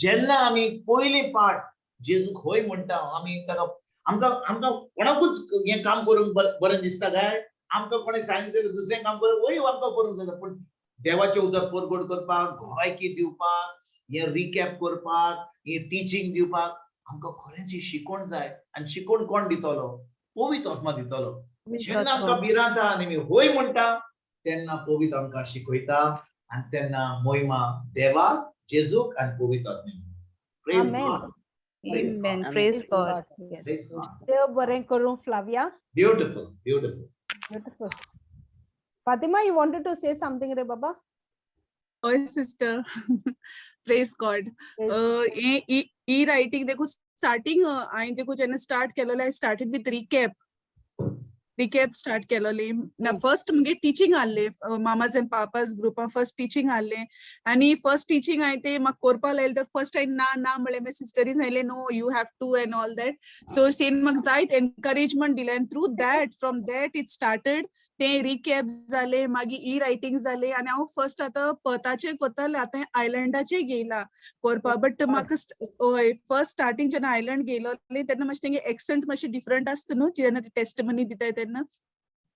जेन्ना आमी पयली पाट जेजूक होय म्हणटा आमी ताका आमकां कोणाकूच हें काम करूंक बरें दिसता काय आमकां कोणें सांगितलें दुसरें काम करूंक वय आमकां करूंक जाता पूण देवाचें उदक परगोड करपाक घोवायकी दिवपाक हें रिकॅप करपाक हें टिचींग दिवपाक आमकां खरेंच ही शिकोवण जाय आनी शिकोवण कोण दितलो पवित्र आत्मा दितलो जेन्ना आमकां भिरांता आनी आमी होय म्हणटा तेन्ना पवित्र आमकां शिकयता आनी तेन्ना महिमा देवाक जेजूक आनी पवित्र आत्म्याक praise God Amen. Praise God. Yes. Praise God देव बरें करूं Flavia beautiful beautiful Beautiful. Fatima, you wanted to say something, Re Baba? Oh, sister. Praise God. Praise E-writing, देखो starting, I देखो जेने start केलेलं, I started with recap start केलेली. ना first मुगे teaching आले, mamas and papas group first teaching आले. आणि first teaching आहे ते मग कोरपा लायल तर first time ना म्हळे मी sisteries आले no you have to and all that. So शेन मग zait encouragement दिले and through that from that it started. ते रिकॅप झाले मागी ई रायटिंग झाले आणि हांव फर्स्ट आता पताचे कोताले आता आयलंडाचे गेला करपा बट म्हाका फर्स्ट स्टार्टिंग जेन्ना आयलंड गेलो तेन्ना मातशें तेंगे एक्सेंट मातशें डिफरंट आसता न्हू जेन्ना ते टेस्टमनी दिताय तेन्ना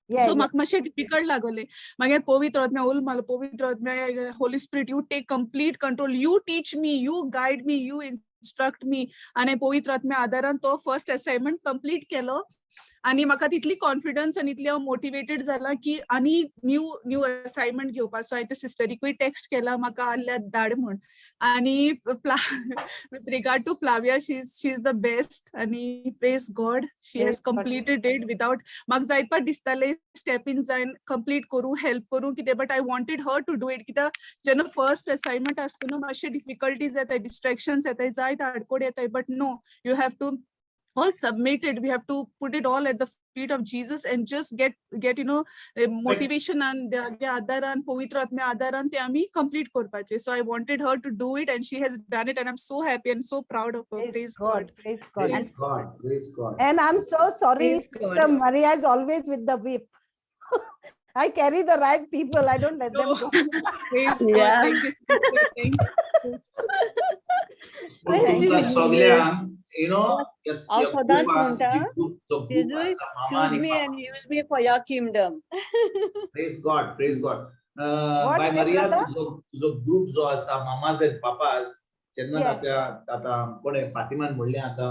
सो म्हाका मातशें डिफिकल्ट लागले मागीर पवित्र आत्म्या उलमालो पवित्र आत्म्या holy spirit you take complete control you teach me you guide me you instruct me आनी पवित्र आत्म्या आदारान तो फर्स्ट असाइनमेंट कंप्लीट केलो आणि म्हाका तितली कॉन्फिडन्स आनी इतली हांव मोटिवेटेड जाला की आनी न्यू असाइनमेंट घेवपाक सो हांवें ते सिस्टरीकूय टेक्स्ट केला म्हाका आल्या धाड म्हण आनी with regard to Flavia she is the best आनी praise God she has completed it without म्हाका जायत दिसताले स्टेप इन जायन कंप्लीट करूं हेल्प करूं कितें but I wanted her to do it कित्याक जेन्ना फर्स्ट असाइनमेंट आसता न्हू मातशे डिफिकल्टीज येताय डिस्ट्रॅक्शन्स येताय जायत आडकोड येताय but no you have to all submitted we have to put it all at the feet of Jesus and just get you know motivation and the adhan pavitra atmya adhan te ami complete korpache so I wanted her to do it and she has done it and I'm so happy and so proud of her. Praise God. Praise God. Praise God. Praise God. And I'm so sorry, Praise God. Sister Maria is always with the whip. I carry the right people. I don't let them go. Praise God. Yeah. Thank you sister. Thank you. तुमकां सगळ्यांक you know yes हांव सदांच म्हणटा choose choose me and use me for your kingdom. praise God What, by my Maria brother? तुझो group जो आसा mamas and papas जेन्ना आता कोणे फातिमान म्हणले आता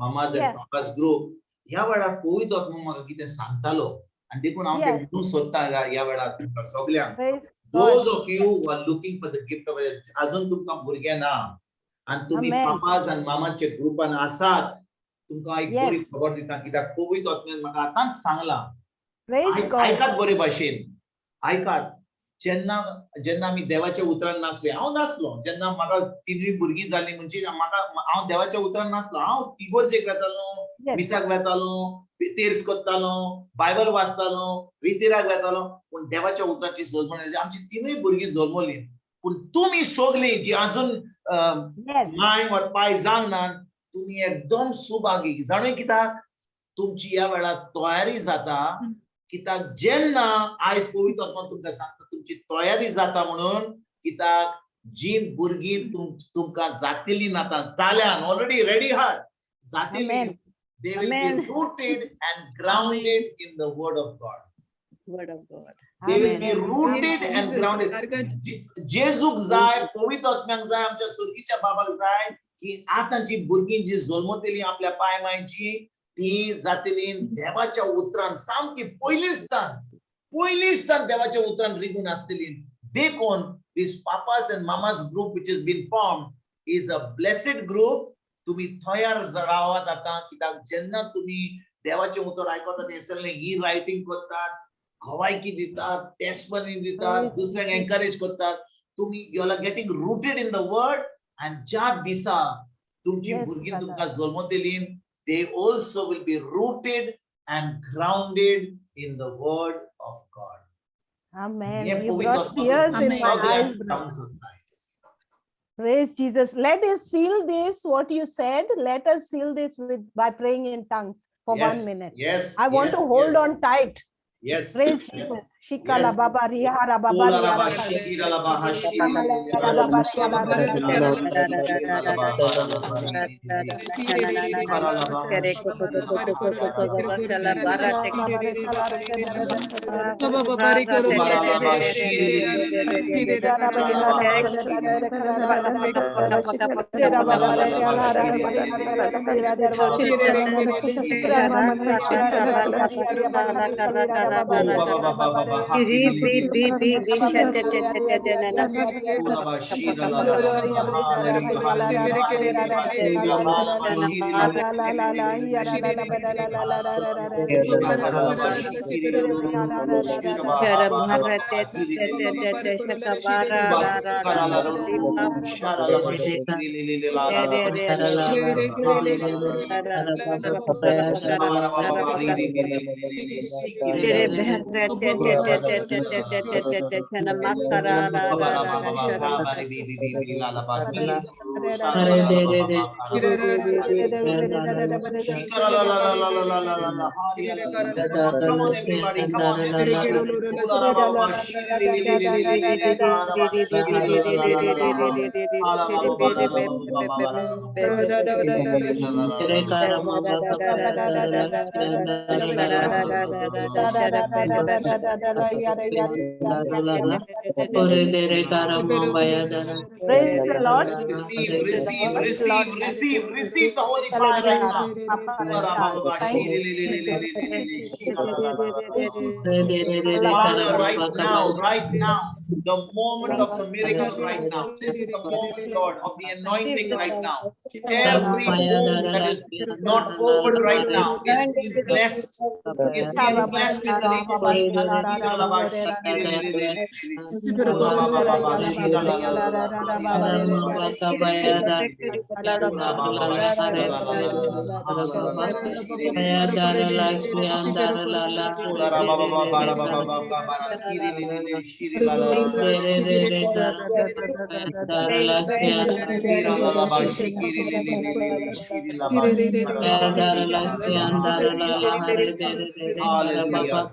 mamas and papas group ह्या वेळार पवित्र आत्मा म्हाका कितें सांगतालो आनी देखून हांव ते म्हणून सोदता ह्या वेळार तुमकां सगळ्यांक those of you who are looking for the gift of अजून तुमकां भुरगे ना आणि तुम्ही पापास आणि मामाचे ग्रुपान आसात तुमकां एक बरी खबर दिता कित्याक पवित्र आत्म्यान म्हाका आतांच सांगला आयकात बरे भाशेन आयकात जेन्ना आमी देवाच्या उतरान नासले हांव नासलो जेन्ना म्हाका तिनूय भुरगीं जालीं म्हणजे म्हाका हांव देवाच्या उतरान नासलो हांव तिगोरचेक वेतालो मिसाक वेतालो तेर्स कोत्तालो बायबल वाचतालो रितीराक वेतालो पूण देवाच्या उतराची सजमण आमची तिनूय भुरगीं जल्मली पूण तुमी सगळीं जी अजून माय और पाय जावंक ना तुमी एकदम सुभागी जाणूय कित्याक तुमची ह्या वेळार तयारी जाता कित्याक जेन्ना आयज पवित्र आत्मा तुमकां सांगता तुमची तयारी जाता म्हणून कित्याक जी भुरगीं तुमकां जातिल्लीं नाता जाल्यान ऑलरेडी रेडी आहात जातिल्लीं they will be rooted and grounded in the word of God. They will be rooted and grounded. जेजूक जाय पवित्र आत्म्याक जाय आमच्या स्वर्गीच्या बाबाक जाय की आतांची भुरगीं जी जल्मतलीं आपल्या पाय मायची ती जातलीं देवाच्या उतरान सामकी पयलींच देवाच्या उतरान रिगून आसतलीं देखून this papas and mamas group which has been formed is a blessed group. तुम्ही तयार रावात आता कित्याक जेन्ना तुम्ही देवाचे उतर आयकतात हेसरले ही रायटिंग करतात गवायकी दितात टेस्टमनी दितात दुसऱ्यांक एनकरेज करतात तुम्ही you are getting rooted in the word and ज्या दिसा तुमची भुरगीं तुमकां जल्मतलीं they also will be rooted and grounded in the word of God. Amen. You brought tears in my eyes. Praise Jesus. Let us seal this, what you said. Let us seal this by praying in tongues for 1 minute. Yes. I want to hold on tight. Yes. Praise Jesus. Shikala Yes. baba rihara baba Ola rihara raba baba. shikira laba hashiri Kamala laba baba shukara rihara laba baba. shikira laba hara laba shikara laba Come on, everybody, come on, everybody. Praise the Lord. Receive the holy fire right now. Thank you. Father, right now, the moment of the miracle right now. This is the moment, Lord, of the anointing right now. Every home that is not open right now is being blessed. Is being blessed in the name of Hallelujah.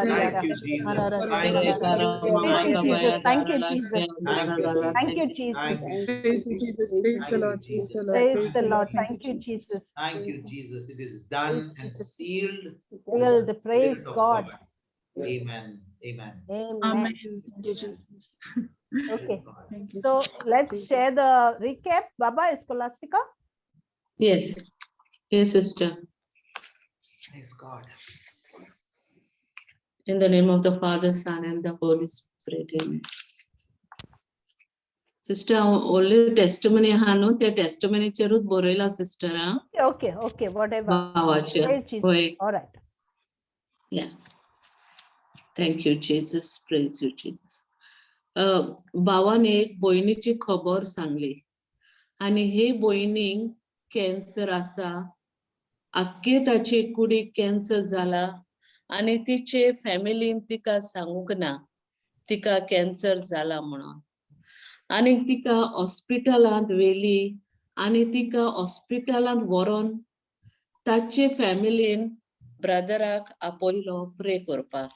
Thank you, Jesus. Thank you, Jesus. Thank you, Jesus. Thank you, Jesus. Thank you, Jesus. Praise you, Jesus. Praise the Lord. Praise the Lord. Praise the Lord. Thank Thank you, Jesus. Thank you, Jesus. It is done and sealed. Sealed. Praise Spirit of God. Amen. Amen. Amen. Amen. Thank you, Jesus. Okay. Thank you. So let's share the recap. Baba, Scholastica. Yes. Yes, sister. Praise God. In the name of the Father, Son, and the Holy Spirit. Amen. Sister, only testimony hanu te testimony cherut borela sister ha. Okay, whatever. Bhavacha. Hoy. All right. Yeah. Thank you, Jesus. Praise you, Jesus. भावाने एक बहिणीची खबर सांगली आणि हे बहिणीक cancer आसा आख्खे ताची कुडीक कॅन्सर जाला आणि तिचे फॅमिलीन तिका सांगूक ना तिका कॅन्सर जाला म्हणून आणि तिका हॉस्पिटलांत वेली आणि तिका हॉस्पिटलांत व्हरोन ताचे फॅमिलीन ब्रदराक आपयलो प्रे करपाक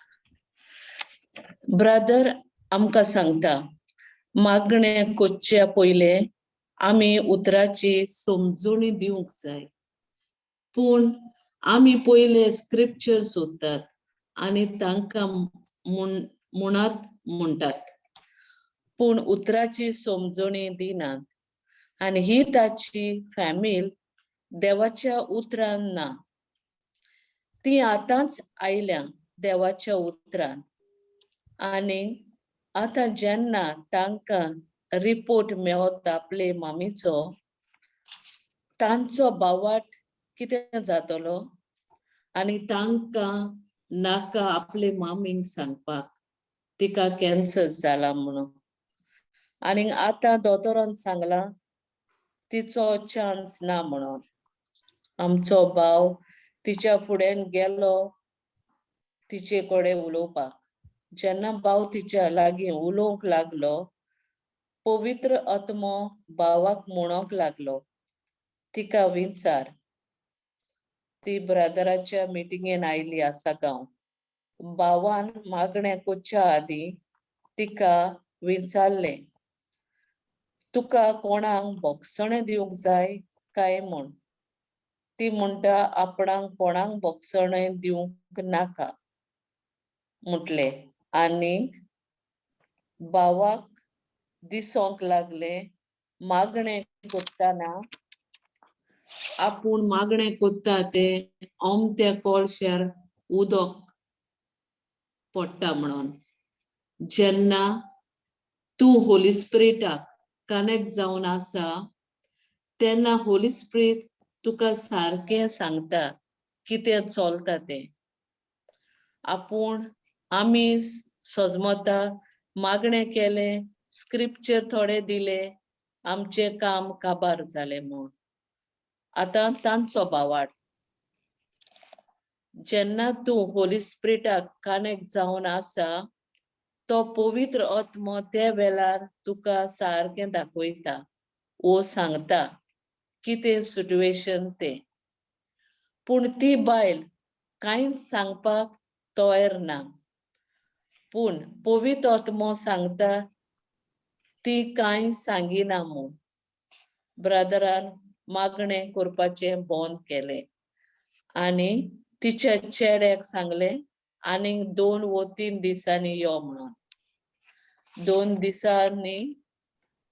ब्रदर आमकां सांगता मागणे कोच्च्या पयले आमी उतराची समजुणी दिवंक जाय पूण आमी पयले स्क्रिप्चर सोदतात आणि तांकां मुणात म्हणटात पूण उतराची समजुणी दिनात आणि ही ताची फॅमिली देवाच्या उतरान ना ती आतांच आयल्या देवाच्या उतरान आणि आता जेन्ना तांकां रिपोर्ट मेळता आपले मामीचो तांचो भावाट कितें जातलो आणि तांकां नाका आपले मामीक सांगपाक तिका कॅन्सर जाला म्हणून आणि आता दोतोरान सांगला तिचो चान्स ना म्हणून आमचो भाव तिच्या फुड्यान गेलो तिचे कडेन उलोवपाक जेन्ना भाव तिच्या लागीं उलोवंक लागलो पवित्र आत्मो भावाक म्हणोंक लागलो तिका विचार ती ब्रदराच्या मिटिंगेन आयली आसा गांव भावान मागणें कोच्या आदी तिका विचारले, तुका कोणाक भोगसणें दिवंक जाय काय म्हूण. ती म्हणटा, आपणाक कोणाक भोगसणें दिवंक नाका म्हटले. आनी भावाक दिसोंक लागले मागणें कोत्ताना आपूण मागणें कोत्ता ते ओमत्या कोळशार उदक पडटा म्हणून. जेन्ना तूं होली स्पिरिटाक कनेक्ट जावन आसा तेन्ना होली स्पिरिट तुका सारकें सांगता कितें चलता तें. आमी सजमता मागणें केलें, स्क्रिप्चर थोडे दिले, आमचें काम काबार जालें म्हूण. आतां तांचो भावार्थ. जेन्ना तूं होली स्पिरिटाक कनेक्ट जावन आसा तो पवित्र आत्मो त्या वेळार तुका सारकें दाखयता वो सांगता कितें सिट्युएशन तें. पूण ती बायल कांयच सांगपाक तयार ना. पूण पवित्र आत्मो सांगता ती कांय सांगिना म्हूण. ब्रदरान मागणें करपाचें बंद केलें आनी तिच्या चेड्याक सांगलें आनीक 2 वा 3 दिसांनी यो म्हणून. 2 दिसांनी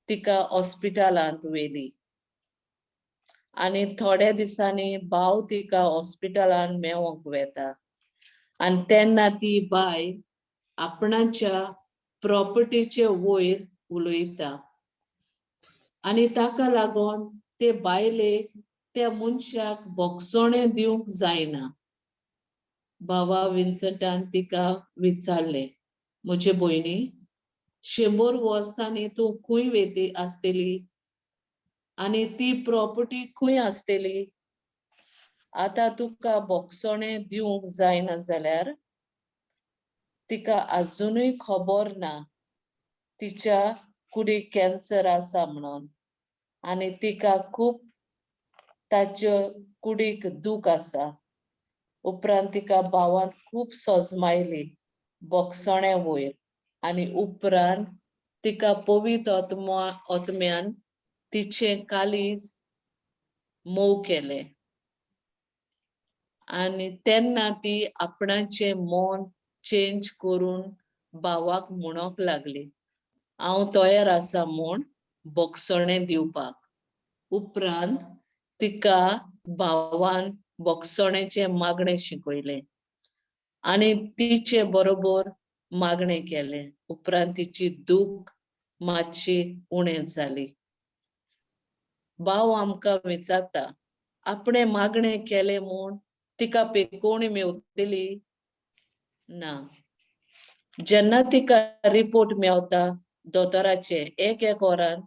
तिका हॉस्पिटलांत व्हेली. आनी थोड्या दिसांनी भाव तिका हॉस्पिटलांत मेळोंक वेता. आनी तेन्ना ती बाय आपणाच्या प्रॉपर्टीचे वयर उलयता. आनी ताका लागून ते बायलेक त्या मनशाक भोगसणें दिवंक जायना. भावा विन्संटान तिका विचारलें, म्हजे भयणी, 100 वर्सांनी तूं खंय वेती आसतली आनी ती प्रॉपर्टी खंय आसतली. आतां तुका भोगसणें दिवंक जायना जाल्यार तिका अजुनूय खबर ना तिच्या कुडीक कॅन्सर आसा म्हणून. आनी तिका खूब ताच्या कुडीक दूख आसा. उपरांत तिका भावान खूब सजमायली भोगसण्या वयर. आनी उपरांत तिका पवित्र आत्म्यान तिचें काळीज मोव केलें. आनी तेन्ना ती आपणाचें मन चेंज करून भावाक म्हणोंक लागली, हांव तयार आसा म्हूण भोगसणें दिवपाक. उपरांत तिका भावान भोगसणेचें मागणें शिकयलें आनी तिचे बरोबर मागणें केलें. उपरांत तिची दूख मातशी उणें जाली. भाव आमकां विचारता, आपणें मागणें केलें म्हूण तिका पेकोवणी मेवतली ना. जेन्ना तिका रिपोर्ट मेवता दोतोराचे 1 वरान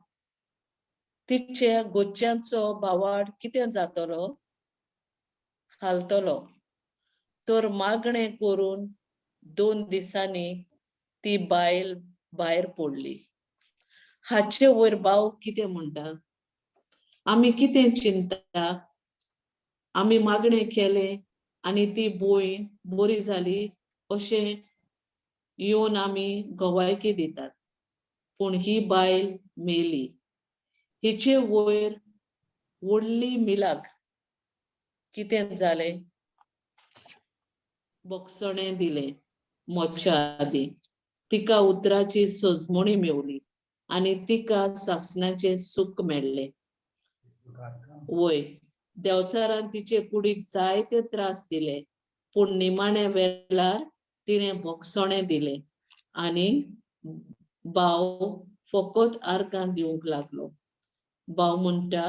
तिच्या गोच्च्यांचो भावार्थ कितें जातलो, हालतलो. तर मागणें करून 2 दिसांनी ती बायल भायर पडली. हाचे वयर भाव कितें म्हणटा, आमी कितें चिंतता, आमी मागणें केलें आनी ती भयण बरी जाली अशें येवन आमी गवायकी दितात. पूण ही बायल मेली. हिचे वयर व्हडली मिलाक कितें जालें, भोगसणें दिलें मोच्या आदी. तिका उतराची सजमणी मेवली आनी तिका सासणाचें सूख मेळ्ळें. वय देंवचारान तिचे कुडीक जायते त्रास दिले. पूण निमाण्या वेळार तिणें भोगसणें दिलें आनी भाव फकत आर्गां दिवंक लागलो. भाव म्हणटा,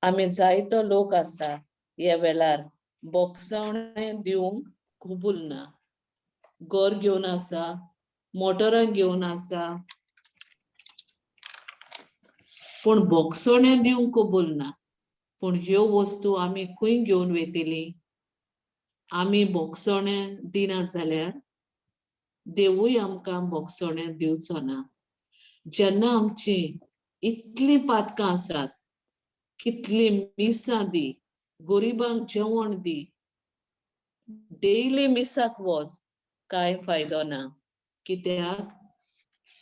आमी जायतो लोक आसा ह्या वेळार भोगसणें दिवंक कबूल ना. घर घेवन आसा, मोटरां घेवन आसा, पूण भोगसणें दिवंक कबूल ना. पूण ह्यो वस्तू आमी खंय घेवन वेतली. आमी भोगसणें दिना जाल्यार देवूय आमकां भोगसणें दिवचो ना. जेन्ना आमची इतली पातकां आसात, कितली मिसां दी, गरिबांक जेवण दी, डेली मिसाक वच, काय फायदो ना, कित्याक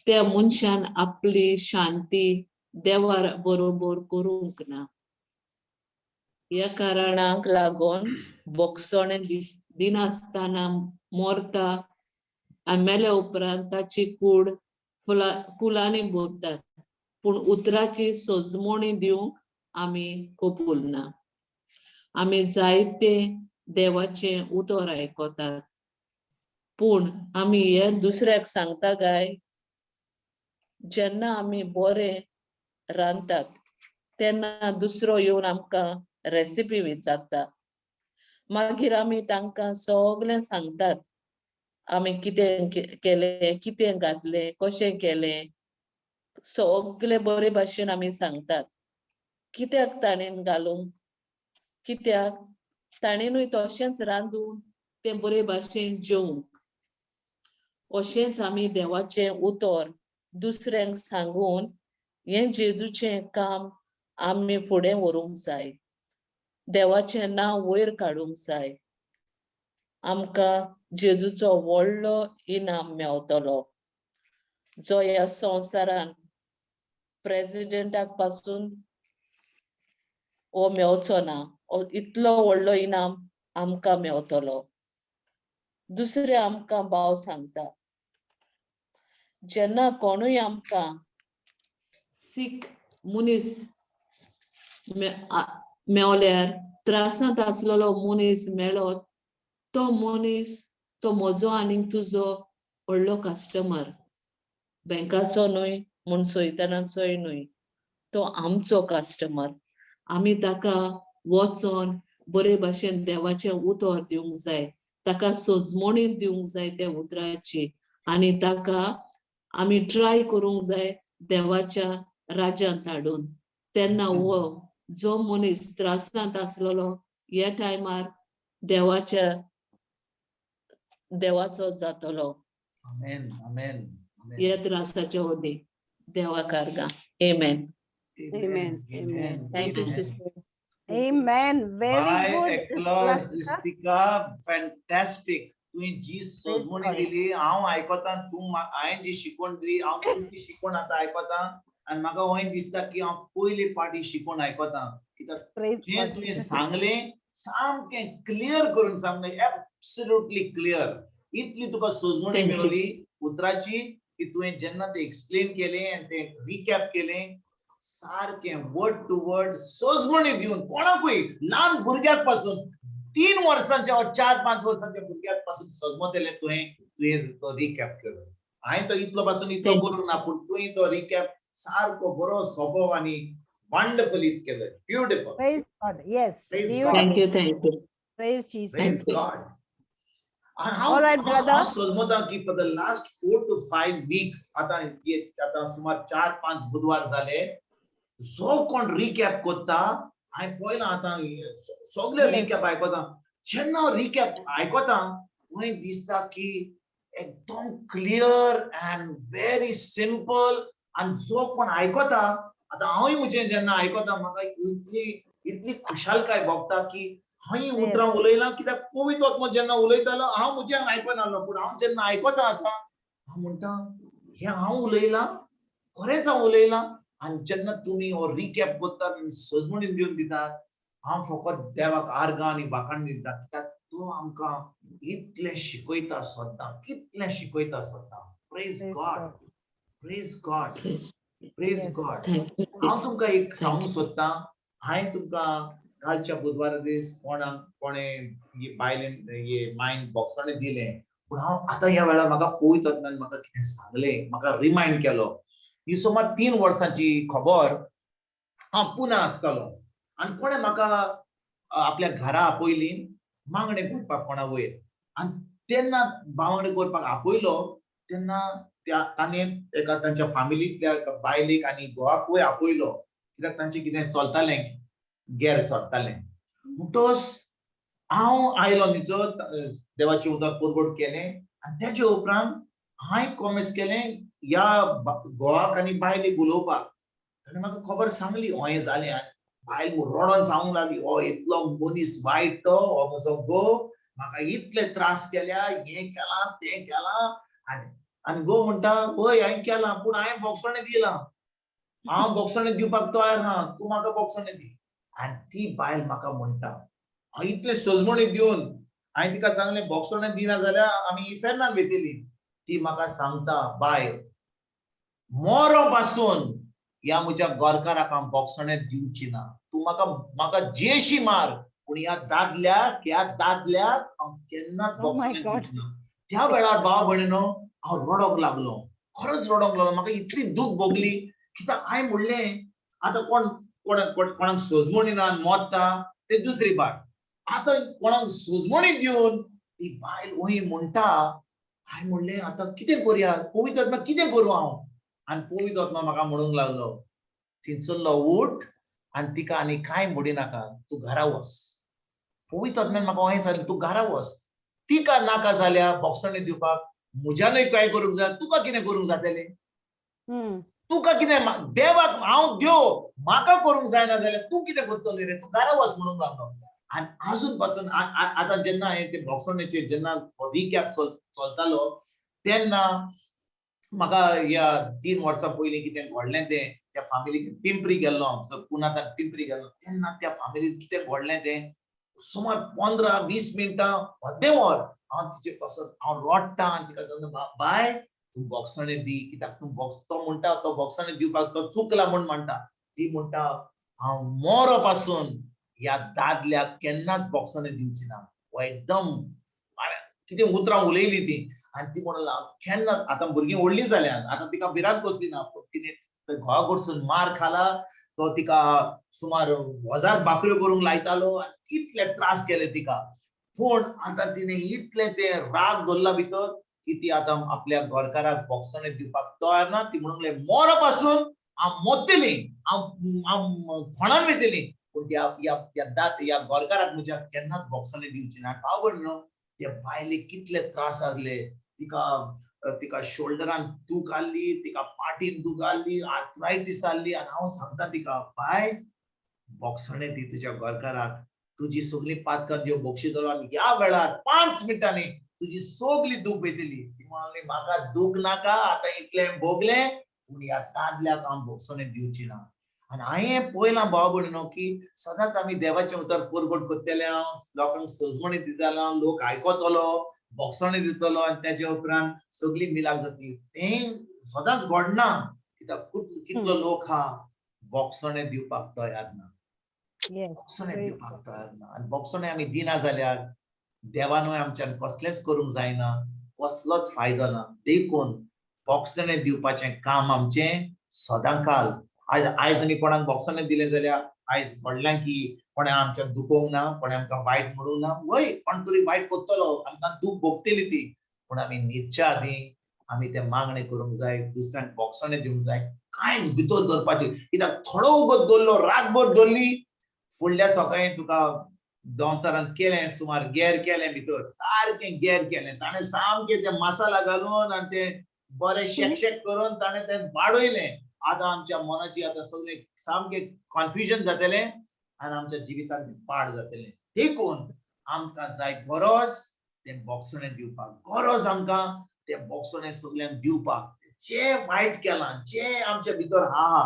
त्या मनशान आपली शांती देवा बरोबर करूंक ना. या कारणाक लागून बोगसोणे दिनासतना मोरता आनी मेल्या उपरांत ताची कूड फुलांनी भरतात, पूण उतराची सोजमणी दिवंक आमी कबूल ना. आमी जायते देवाचे उतर आयकतात, पूण आमी हे दुसऱ्याक सांगता काय, जेन्ना आमी बरें रांदतात तेन्ना दुसरो येवन आमकां रेसिपी विचारता. मागीर आमी तांकां सगळें सांगतात, आमी कितें केलें, कितें घातलें, कशें केलें, सगळे बरे भाशेन आमी सांगतात. कित्याक ताणेन घालूंक, कित्याक ताणेनूय तशेंच रांदून तें बरे भाशेन जेवंक. अशेंच आमी देवाचें उतर दुसऱ्यांक सांगून हें जेजूचें काम आमी फुडें व्हरूंक जाय. देवाचें नांव वयर काडूंक जाय. आमकां जेजूचो व्हडलो इनाम मेवतलो, जो ह्या संवसारान प्रेसिडेंटाक पासून हो मेवचो ना. इतलो व्हडलो इनाम आमकां मेवतलो. दुसरे आमकां भाव सांगता, जेन्ना कोणूय आमकां सीख मनीस मेवल्यार, त्रासांत आसलेलो मनीस मेळत, तो मनीस तो म्हजो आनी तुजो व्हडलो कस्टमर. बँकाचो न्हय, म्हणसोयतनाचोय न्हय, तो आमचो कस्टमर. आमी ताका वचोन बरे भाशेन देवाचें उतर दिवंक जाय, ताका सोजमणी दिवंक जाय त्या उतराची, आनी ताका आमी ट्राय करूंक जाय देवाच्या राज्यांत हाडून. तेन्ना हो जो मनीस त्रासांत आसलेलो ह्या टायमार देवाचो जातलो. आमेन, आमेन, ह्या त्रासाच्या वदी देवा कारगा. आमेन. Amen. Amen. Thank you, sister. Amen. Very By good. applause, Istika, fantastic. तुही जी सोजमणी दिली, हांव आयकोतां, हांवें जी शिकवण दिली, हांव तुमची शिकवण आतां आयकोतां, आनी म्हाका होय दिसता की हांव पयली पाटी शिकवण आयकोतां. कित्याक जें तुवें सांगलें सामकें क्लियर करून सांगलें, एब्सोल्युटली क्लियर. इतली तुका सोजमणी मेळ्ळी उतराची की तुवें जेन्ना तें एक्सप्लेन केलें आनी तें रिकॅप केलें, सारकें वर्ड टू वर्ड सोजमणी दिवन कोणाकूय ल्हान भुरग्याक पासून 3 वर्सांच्या 4-5 वर्सांच्या भुरग्याक पासून सोजमतलें तुवें तो रिकॅप केलो. हांवें तो इतलो पासून इतलो करूंक ना, पूण तुवें तो रिकॅप सारको बरो सोंपो आनी वंडरफुली केलो. Beautiful. Praise God. Yes. Praise God. Thank you, thank you. Praise Jesus. Praise God. And All right, brother. how सोजमता की for the last 4 to 5 weeks आता सुमार 4-5 बुधवार जाले, जो कोण रिकॅप करता, हांवें पळयलां आतां सगळे रिकॅप आयकोता. जेन्ना रिकॅप आयकोता थंय दिसता की एकदम क्लियर अँड व्हेरी सिंपल. आनी जो कोण आयकोता, आतां हांवूय म्हजें जेन्ना आयकोता म्हाका इतली खुशालकाय भोगता की हांव उतरां उलयलां. कित्याक पवित्र आत्मा जेन्ना उलयतालो हांव म्हजें आयकनासलो, पूण हांव जेन्ना आयकोता आतां हांव म्हणटा हें हांव उलयलां, खरेंच हांव उलयलां. आनी जेन्ना तुमी हो रिकॅप करतात आनी सोजमणी दिवन दितात, हांव फकत देवाक आर्गां आनी भाकाण दिता. कित्याक तो आमकां इतलें शिकयता सद्दां, कितलें शिकयता सद्दां. Praise God, praise God, praise God. हांव तुमकां एक सांगूंक सोदतां, हांवें तुमकां कालच्या बुधवारा दीस कोणें बायलेन मायन बॉक्सांनी दिलें, पूण हांव आतां ह्या वेळार म्हाका पळयत आसतना म्हाका कितें सांगलें, म्हाका रिमायंड केलो. ही सुमार 3 वर्सांची खबर हांव पुना आसतालो आनी कोणें म्हाका आपल्या घरा आपयलीं मागणें करपाक कोणा वयर. आनी तेन्ना बांगडे करपाक आपयलो तेन्ना ताणें एका तांच्या फॅमिलींतल्या बायलेक आनी घोवाक वयर आपयलो, कित्याक तांचें कितें चलतालें, गेर चलतालें. म्हणटोच हांव आयलो न्हिजो, देवाचें उतर पुरवट केलें आनी तेजे उपरांत हांवें कॉमेंट्स केलें ह्या घोवाक आनी बायलेक उलोवपाक. ताणें म्हाका खबर सांगली हें जालें. बायल रडोन सांगूंक लागली, हो इतलो मनीस वायट तो, हो म्हजो घोव, म्हाका इतले त्रास केल्या, हे केला ते केला, आणि गो म्हणटा होय हांवें केला पूण हांवें बोक्सोणे दिला, हांव बोक्सोणे दिवपाक तयार ना, तूं म्हाका बोक्सोणे दी. आनी ती बायल म्हाका म्हणटा, हांव इतले सजमणी दिवन हांवें तिका सांगलें बोक्सोणे दिना जाल्यार आमी फेर्नान वेतली. ती म्हाका सांगता बाय मोरो पासून ह्या म्हज्या गोरकाराक हांव बोक्सोणे दिवची ना, तूं म्हाका जेशी मार पूण ह्या दादल्याक हांव केन्नाच बोक्सोणे दिवची ना. त्या वेळार भाव भयणीनो हांव रडोंक लागलो, खरोच रडोंक लागलो. म्हाका इतली दूख भोगली कित्याक हांवें म्हणलें आतां कोणाक सजमणी ना मोडटा ते दुसरी बात, आतां कोणाक सजमणी दिवन ती बायल वही म्हणटा. हांवें म्हणलें आतां कितें करया, पवित्र आत्मा कितें करूं हांव. आनी पवित्र आत्मा म्हाका म्हणूंक लागलो थिंचरलो उठ आनी तिका आनी कांय म्हणिनाका, तूं घरा वच. पवित्र आत्म्यान म्हाका हें सांगलें तूं घरा वच. तिका नाका जाल्यार बोक्सोणे दिवपाक म्हज्यानूय काय करूंक जाय, तुका कितें करूंक जातलें. तुका कितें देवाक हांव देव म्हाका करूंक जायना जाल्यार तूं कितें करतली रे, तूं घरा वच म्हणूंक लागलो. आनी आजून पासून आतां जेन्ना हांवें ते बोक्सोणेचेर जेन्ना रिकॅप चलतालो तेन्ना म्हाका ह्या 3 वर्सां पयलीं कितें घडलें तें त्या फॅमिलीक पिंपरी गेल्लो हांव, पुनाताक पिंपरी गेल्लो तेन्ना त्या फॅमिलीक कितें घडलें तें सुमार 15-20 मिनटां अर्देवर हांव तिचे पासून हांव रडटां आनी तिका सांगता बाय तूं बोक्सोणे दी, कित्याक तो म्हणटा तो बोक्सोणे दिवपाक तो चुकला म्हूण म्हणटा. ती म्हणटा हांव मोरो पासून ह्या दादल्याक केन्नाच बोक्सोणे दिवची ना. हो एकदम कितें उतरां उलयली ती. आनी ती म्हणला केन्ना आतां भुरगीं व्हडलीं जाल्यात, आतां तिका भिरांत कसली ना, पूण तिणें घोवा कडसून मार खाला, तो तिका सुमार 1000 भाकऱ्यो करूंक लायतालो आनी कितले त्रास केले तिका. पूण आतां तिणें इतलें तें राग दवरला भितर की ती आतां आपल्या गोरकाराक बोक्सोणे दिवपाक तयार ना. ती म्हणूंक लागली मोरो पासून हांव मोडटलीं, हांव खोणान वयतलीं, पूण ह्या गोरकाराक म्हज्या केन्नाच बोक्सोणे दिवची ना. भाव भयणीनो त्या बायलेक कितले त्रास आसले. तिका शोल्डरान दूख आसली, तिका पाटीन दूख आसली, आर्थरायटीस आसली. आनी हांव सांगता तिका बाय बोक्सोणे दी तुज्या गोरकाराक, तुजी सगळी पातकां ज्यो बोक्षितलो आनी ह्या वेळार 5 मिनटांनी तुजी सगळी दूख वयतली. ती म्हणली म्हाका दूख नाका, आतां इतलें भोगलें पूण ह्या दादल्याक हांव बोक्सोणे दिवची ना. आनी हांवें पळयलां भाव भयणीनो की सदांच आमी देवाचें उतर परगट करतले, लोकांक सजमणी दितालो, लोक आयकोतलो, बोक्सोणे दितलो आनी तेजे उपरांत सगळी मिलाप जातली. तें सदांच घडना कित्याक कितलो लोक आहा बोक्सोणे दिवपाक तयार ना. बोक्सोणे दिवपाक तयार ना. आनी बोक्सोणे आमी दिना जाल्यार देवानूय आमच्यान कसलेंच करूंक जायना, कसलोच फायदो ना. देखून बोक्सोणे दिवपाचें काम आमचें सदांकाल. आयज आमी कोणाक बोक्सोणे दिलें जाल्यार आयज घडलें की कोणें आमच्यान दुखोवंक ना, कोणें आमकां वायट म्हणूंक ना. वय कोण तरी वायट करतलो, आमकां दूख भोगतली ती, पूण आमी न्हिदच्या आदीं आमी तें मागणें करूंक जाय, दुसऱ्यांक बोक्सोणे दिवंक जाय, कांयच भितर दवरपाचें. कित्याक थोडो वगत दवरलो, रातभर दवरली, फुडल्या सकाळीं तुका दोनचारान केलें, सुमार गॅर केलें, भितर सारकें गॅर केलें. ताणें सामकें तें मसाला घालून आनी तें बरें शेक करून ताणें तें वाडयलें. आतां आमच्या मनाची आतां सगळें सामकें कन्फ्युजन जातलें आनी आमच्या जिवितांत पाड जातलें. देखून आमकां जाय गरज तें बोक्सोणे दिवपाक, गरज आमकां तें बोक्सोणे सगळ्यांक दिवपाक. जें वायट केलां, जें आमच्या भितर आहा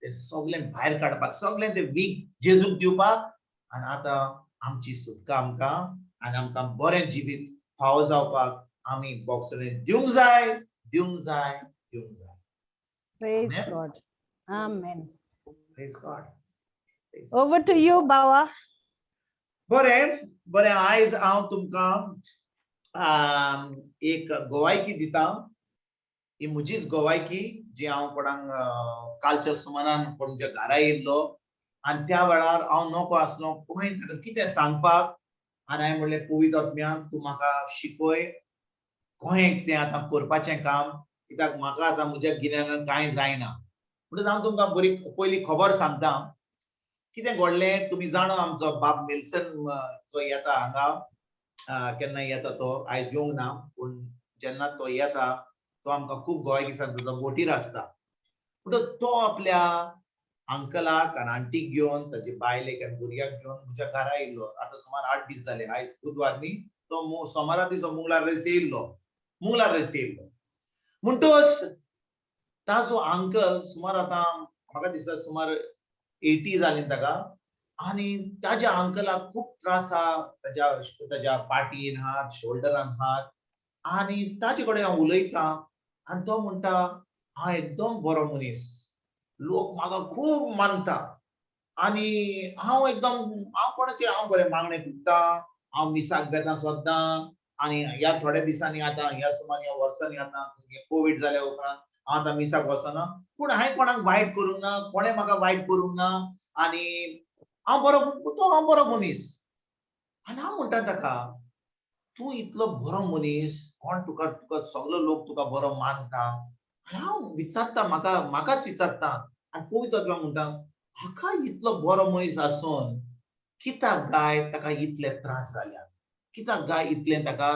तें सगळें भायर काडपाक, सगळें तें वीक जेजूक दिवपाक. आनी आतां आमची सुटका आमकां आनी आमकां बरें जिवीत फावो जावपाक आमी बोक्सोणे दिवंक जाय, दिवंक जाय, दिवंक जाय. Praise God. Amen. Praise God. Over to you, Baba. बरें आयज हांव तुमकां एक गोवायकी दिता. ही म्हजीच गोवायकी जी हांव कोणाक कालच्या सुमारान कोणच्या घरा येयल्लो आनी त्या वेळार हांव नोको आसलो, कोणें ताका कितें सांगपाक. आनी हांवें म्हणलें पवित्र आत्म्या तूं म्हाका शिकय कशें तें आतां करपाचें काम, कित्याक म्हाका आतां म्हज्या गिन्यानान कांय जायना. म्हणटच हांव तुमकां बरी पयली खबर सांगता कितें घडलें. तुमी जाणा आमचो बाब नेल्सन जो येता हांगा, केन्ना येता तो, आयज येवंक ना, पूण जेन्ना तो येता तो आमकां खूब गोवायकी सांगता. तो बोटीर आसता, म्हणटच तो आपल्या अंकलाक आनी आंटीक घेवन, ताचे बायलेक आनी भुरग्याक घेवन म्हज्या घरा येयल्लो. आतां सुमार 8 दीस जाले, आयज बुधवार न्ही, तो सोमारा दिसो मुंगलार येयल्लो म्हणटोच ताजो अंकल सुमार आता म्हाका दिसता सुमार 80 जाली ताका आणि ताज्या अंकलाक खूप त्रास आहा ताज्या पाठीन हात शोल्डरान हात आणि ताजे कडेन हांव उलयता आणि तो म्हणटा हांव एकदम बरो मनीस लोक म्हाका खूब मानता आणि हांव कोणाचे हांव बरें मागणे कुत्ता हांव मिसाक बेता सद्दां आणि ह्या थोड्या दिसांनी आता ह्या सुमार ह्या वर्सांनी आता कोविड जाल्या उपरांत हांव आतां मिसाक वचना पूण हांवें कोणाक वायट करूंक ना कोणें म्हाका वायट करूंक ना आणि हांव बरो मनीस आनी हांव म्हणटा ताका तूं इतलो बरो मनीस कोण तुका सगळो लोक तुका बरो मानता आनी हांव विचारता म्हाकाच विचारता आनी पवित्र आत्मा म्हणटा हाका इतलो बरो मनीस आसून कित्याक गाय ताका इतले त्रास जाल्या कित्याक गाय इतलें ताका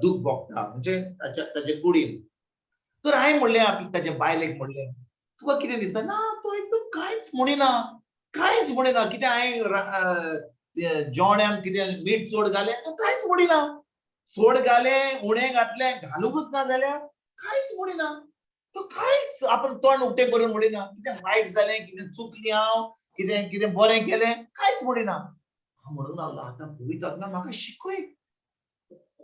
दूख भोगता म्हणजे ताचे कुडीन तर हांवें म्हणलें ताचे बायलेक म्हणलें तुका कितें दिसता ना तो एकदम कांयच म्हणिना कितें हांवें जेवण्याक कितें मीठ चड घालें तो कांयच म्हणिना चड घालें उणें घातलें घालूंकच ना जाल्यार कांयच म्हणिना तो कांयच आपण तोंड उक्तें करून म्हणिना कितें वायट जालें कितें चुकलीं हांव कितें बरें केलें कांयच म्हणिना हांव म्हणूंक लागलो आतां पवित्र आत्मा म्हाका शिकय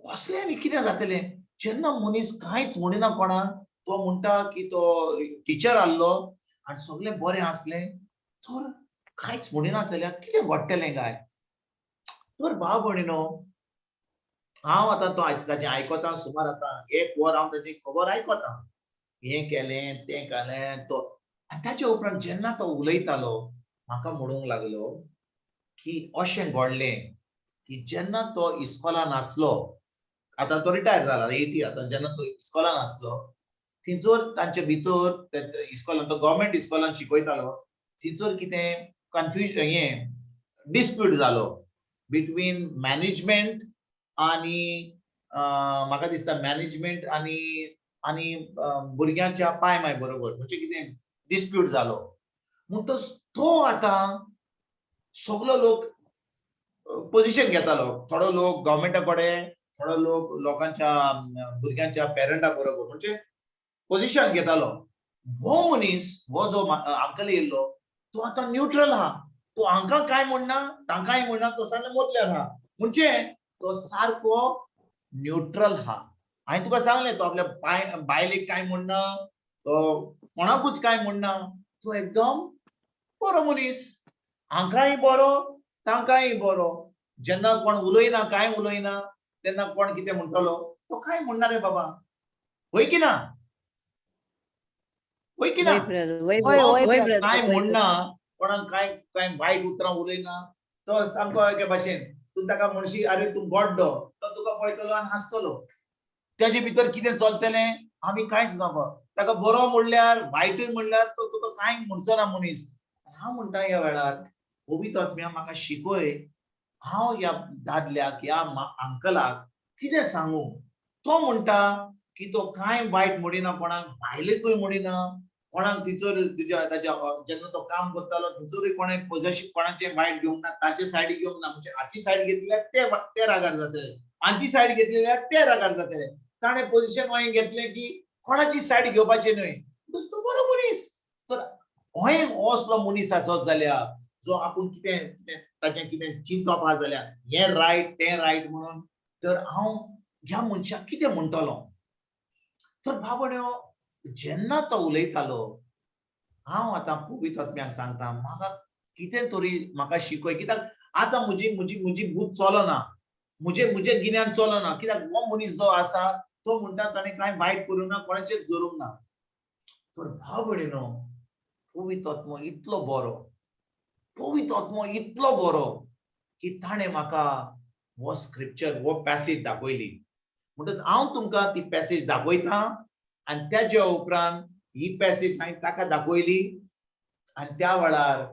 कसलें आनी कितें जातलें जेन्ना मनीस कांयच म्हणिना कोणाक तो म्हणटा की तो टिचर आहलो आनी सगळें बरें आसलें तर कांयच म्हणिना जाल्यार कितें घडटलें काय तर भाव भयणीनो हांव आतां ताचें आयकोता सुमार आतां 1 वर हांव ताची खबर आयकोता हें केलें तें केलें तो ताचे उपरांत जेन्ना तो उलयतालो म्हाका म्हणूंक लागलो की अशें घडलें की जेन्ना तो इस्कॉलान आसलो आतां तो रिटायर जाला 80 आतां जेन्ना तो इस्कॉलान आसलो थंयसर तांचे भितर इस्कॉलान तो गव्हर्मेंट इस्कॉलान शिकयतालो थंयसर कितें कन्फ्युजन डिस्प्यूट जालो बिटवीन मॅनेजमेंट आणि म्हाका दिसता मॅनेजमेंट आणि भुरग्यांच्या पायमाय बरोबर म्हणजे कितें डिस्प्यूट जालो म्हणटच तो आतां सगळो लोक पोजिशन घेतालो थोडो लोक गव्हर्मेंटा कडेन थोडो लोक लोकांच्या भुरग्यांच्या पेरंटा बरोबर म्हणजे पोजिशन घेतालो हो मनीस हो जो अंकल येयल्लो तो आतां न्यूट्रल आहा तो हांकां कांय म्हणना तांकांय म्हणना तो सारको मोदल्यार आहा म्हणजे तो सारको न्यूट्रल आहा हांवें तुका सांगलें तो आपल्या बायलेक कांय म्हणना तो कोणाकूच कांय म्हणना तो एकदम बरो मनीस हांकांय बरो तांकांय बरो जेन्ना कोण उलयना कांय उलयना तेन्ना कोण कितें म्हणटलो तो कांय म्हणना रे बाबा होय की ना कांय म्हणना कोणाक कांय वायट उतरां उलयना तो सामको एके भाशेन तूं ताका म्हणशी अरे तूं गड्डो तो तुका पळयतलो आनी हांसतलो तेजे भितर कितें चलतलें आमी कांयच नाका ताका बरो म्हणल्यार वायटूय म्हणल्यार तो तुका कांय म्हणचो ना मनीस हांव म्हणटा ह्या वेळार पवित्र आत्म्या म्हाका शिकय हांव ह्या दादल्याक ह्या अंकलाक कितें सांगू तो म्हणटा की तो कांय वायट म्हणिना कोणाक बायलेकूय म्हणिना कोणाक थंयसर ताच्या जेन्ना तो काम करतालो थंयसरूय कोणें पोजेसीव कोणाचें वायट घेवंक ना ताचे सायडी घेवंक ना म्हणजे हाची सायड घेतल्यार ते रागार जातले हाची सायड घेतल्यार ते रागार जातले ताणें पोजिशन हांवें घेतलें की कोणाची सायड घेवपाची न्हय तो बरो मनीस तर हो असलो मनीस आसत जाल्यार जो आपूण कितें ताचें कितें चिंतप आहा जाल्यार हें रायट तें रायट म्हणून तर हांव ह्या मनशाक कितें म्हणटलो तर भावण्यो जेन्ना तो उलयतालो हांव आतां पवित्र आत्म्याक सांगता म्हाका कितें तरी म्हाका शिकय कित्याक आतां म्हजी बूक चलना म्हजें गिन्यान चलना कित्याक हो मनीस जो आसा तो म्हणटा ताणें कांय वायट करूंक ना कोणाचेंच धरूंक ना तर भाव भयणीनो पवित्र आत्मो इतलो बरो की ताणें म्हाका हो स्क्रिप्चर हो पॅसेज दाखयली म्हणटच हांव तुमकां ती पॅसेज दाखयतां आनी त्याच्या उपरांत ही पॅसेज हांवें ताका दाखयली आनी त्या वेळार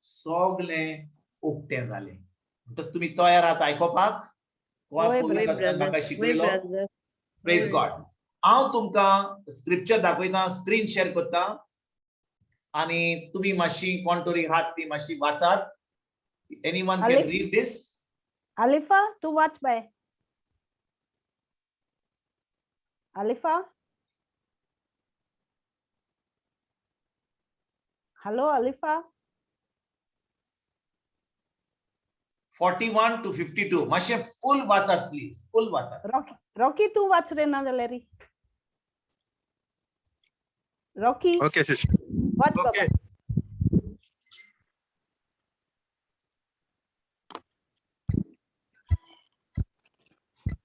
सगळें उक्तें जालें म्हणटच तुमी तयार आहात आयकोपाक म्हाका शिकयलो प्रेज गॉड हांव तुमकां स्क्रिप्चर दाखयतां स्क्रीन शेअर करता आणि तुम्ही मातशी कोण तरी आहात ती मातशी वाचात anyone can read this Alifa तू वाच bye Alifa, hello Alifa. 41 to 52 मातशें फुल वाचात प्लीज, फुल वाचात. रॉकी तू वाच रे ना जाल्यार. Rocky okay sister. वाच बाबा. ओके.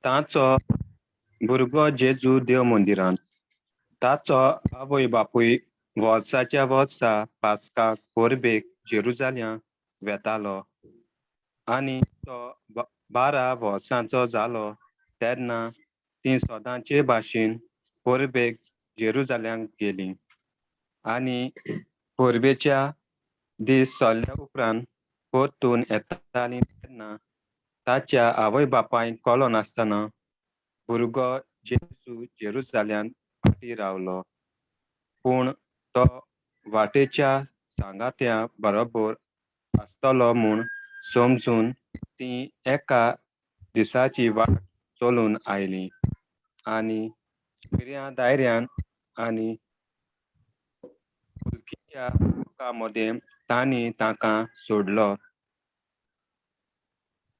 ताचो भुरगो जेजू देव मंदिरांत. ताचो आवय बापूय वर्साच्या वर्सा पास्काक कोरबेक जेरुजालेम वेतालो आनी तो 12 वर्सांचो जालो तेन्ना ती सदांचे भाशेन कोरबेक जेरुजालेम गेली आनी कोरबेच्या दीस सोल्ल्या उपरांत परतून येताली तेन्ना ताच्या आवय बापायक कळो नासतना भुरगो जेजू जेरुजालेम फाटीं रावलो. पूण तो वाटेच्या सांगात्या बरोबर आसतलो म्हूण समजून ती एका दिसाची वाट चलून आयली आनी शिर्या दायऱ्यान आनी वळखीच्या लोकां मदें तांणी ताका सोडलो.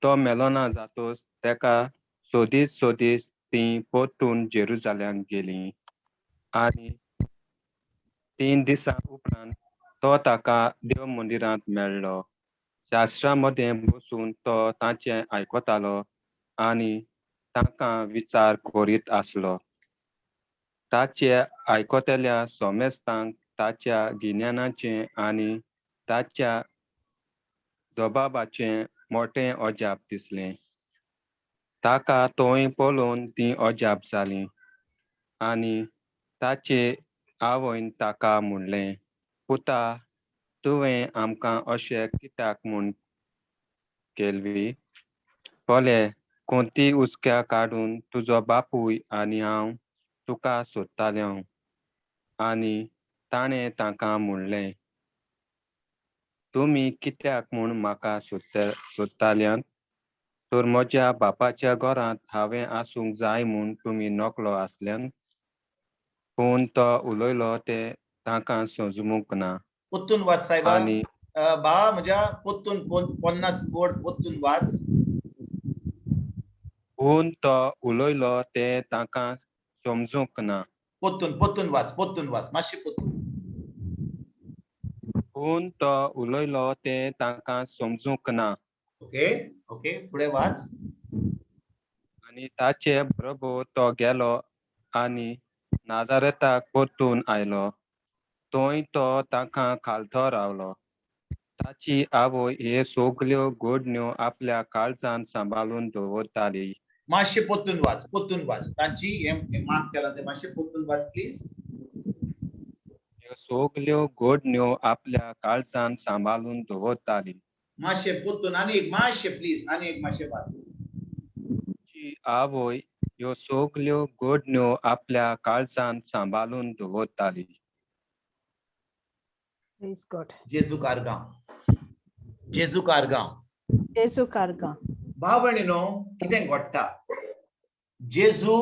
तो मेलो ना जातूच तेका सोदीत सोदीत ती परतून जेरुजालेम गेली आनी 3 दिसां उपरांत तो ताका देव मंदिरांत मेळ्ळो. शास्त्रां मदें बसून तो तांचें आयकतालो आनी तांकां विचार करीत आसलो. ताचे आयकतल्या सोमेस्तांक ताच्या गिन्यानाचें आनी ताच्या जबाबाचें मोठें अजाप दिसलें. ताका थंय पळोवन ती अजाप जाली आनी ताचे आवयन ताका म्हणलें, पुता, तुवें आमकां अशें कित्याक म्हूण केलवी? पोले, कोणती उचक्या काडून तुजो बापूय आनी हांव तुका सोदताल्यो. आनी ताणें तांकां म्हणलें, तुमी कित्याक म्हूण म्हाका सोदताल्यात? तर म्हज्या बापाच्या घरांत हांवें आसूंक जाय म्हूण तुमी नकलो आसल्यान? पूण तो उलयलो तें तांकां समजूंक ना. पोत्तून वाच सायबा. आनी बा म्हज्या पोत्तून 50 बोर्ड पोत्तून वाच. पूण तो उलयलो तें तांकां समजूंक ना. पोत्तून वाच मातशें पोत्तून. पूण तो उलयलो तें तांकां समजूंक ना. ओके ओके फुडें वाच. आनी ताचे बरोबर तो गेलो आनी नाजारेताक परतून आयलो. थंय तो तांकां खालतो रावलो. ताची आवय हे सगल्यो घडण्यो आपल्या काळजांत सांबाळून दवरताली. मातशें पोत्तून वाच. तांची हें मार्क केलां तें मातशें पोत्तून वाच प्लीज. ह्यो सगल्यो घडण्यो आपल्या काळजांत सांबाळून दवरताली. मातशें पोत्तून आनी एक मातशें प्लीज, आनी एक मातशें वाच. ताची आवय ह्यो सगल्यो घडण्यो आपल्या काळजांत सांबाळून दवरताली. Please God. जेजू कारगांव. भाव भयणीनो, कितें घडटा? जेजू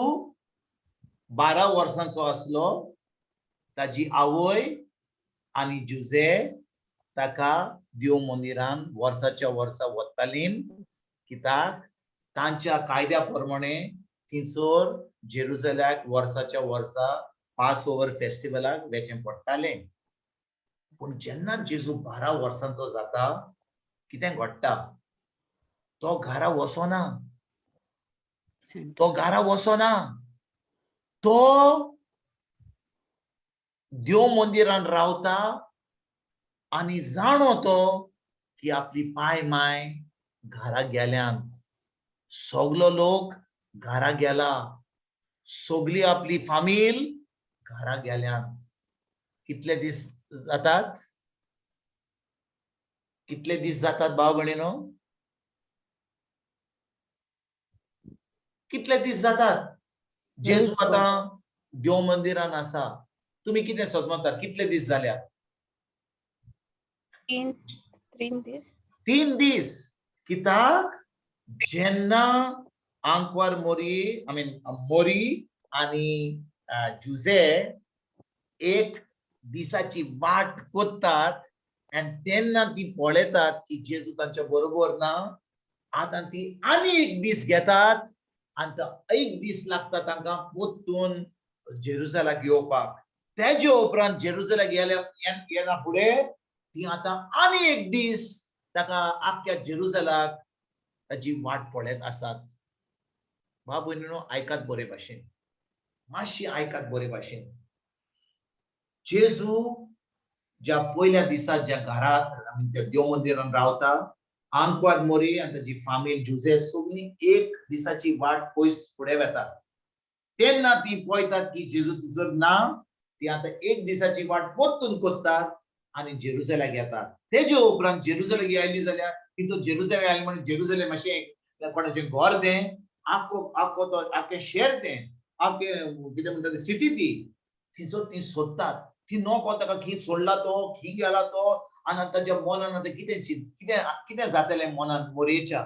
12 वर्सांचो आसलो. ताजी आवय आनी जुजे ताका देव मंदिरान वर्साच्या वर्सा वतालीं. कित्याक तांच्या कायद्या प्रमाणे थिंसोर जेरुसलेमाक वर्साच्या वर्सा पास ओवर फेस्टिवलाक वचचें पडटालें. पूण जेन्ना जेजू 12 वर्सांचो जाता, कितें घडटा? तो घरा वचना. तो देव मंदिरान रावता आनी जाणो तो की आपली पाय माय घरा गेल्यान. सगलो लोक घरा गेला. सगली आपली फामील घरा गेल्यान. कितले दीस जातात भाव भयणीनो? कितले दीस जातात? जेजू आतां देव मंदिरान आसा. तुमी कितें समजता? कितले दीस जाल्या? 3 दीस. 3 दीस. कित्याक जेन्ना आंकवार मोरी आणि जुजे एक दिसाची वाट कोत्तात आणि तेन्ना ती पळयतात की जेजू तांच्या बरोबर ना. आता ती आनी एक दीस घेतात आणि तो एक दीस लागता तांकां पोत्तून जेरुसलाक येवपाक. तेजे उपरांत जेरुसलाक येना फुडें ती आता आनी एक दीस ताका आख्ख्या जेरुसलाक ताची वाट पळयत आसात. भाव भयणीनो, आयकात बरे भाशेन, मातशी आयकात बरे भाशेन. जेजू ज्या पयल्या दिसा ज्या घरात आमी त्या देव मंदिरान रावता, आंकवार मोरी आनी ताची फामील जुजे सगळीं एक दिसाची वाट पयस फुडें वेता. तेन्ना ती पळयतात की जेजू थंयसर ना. ती आता एक दिसाची वाट पोत्तून कोत्तात आनी जेरुसलाक येतात. तेजे उपरांत जेरुसलाक आयली जाल्यार तिचो जेरुसलेम आयली म्हणजे जेरुसलेम अशें कोणाचें घर तें, आख्खो तो आख्खें शहर तें, आख्खें कितें म्हणटा सिटी ती, तिचो ती सोदतात. ती नको ताका खी सोडला तो, खी गेला तो, आनी ताच्या मनान आतां कितें जातलें मनान मोरयेच्या.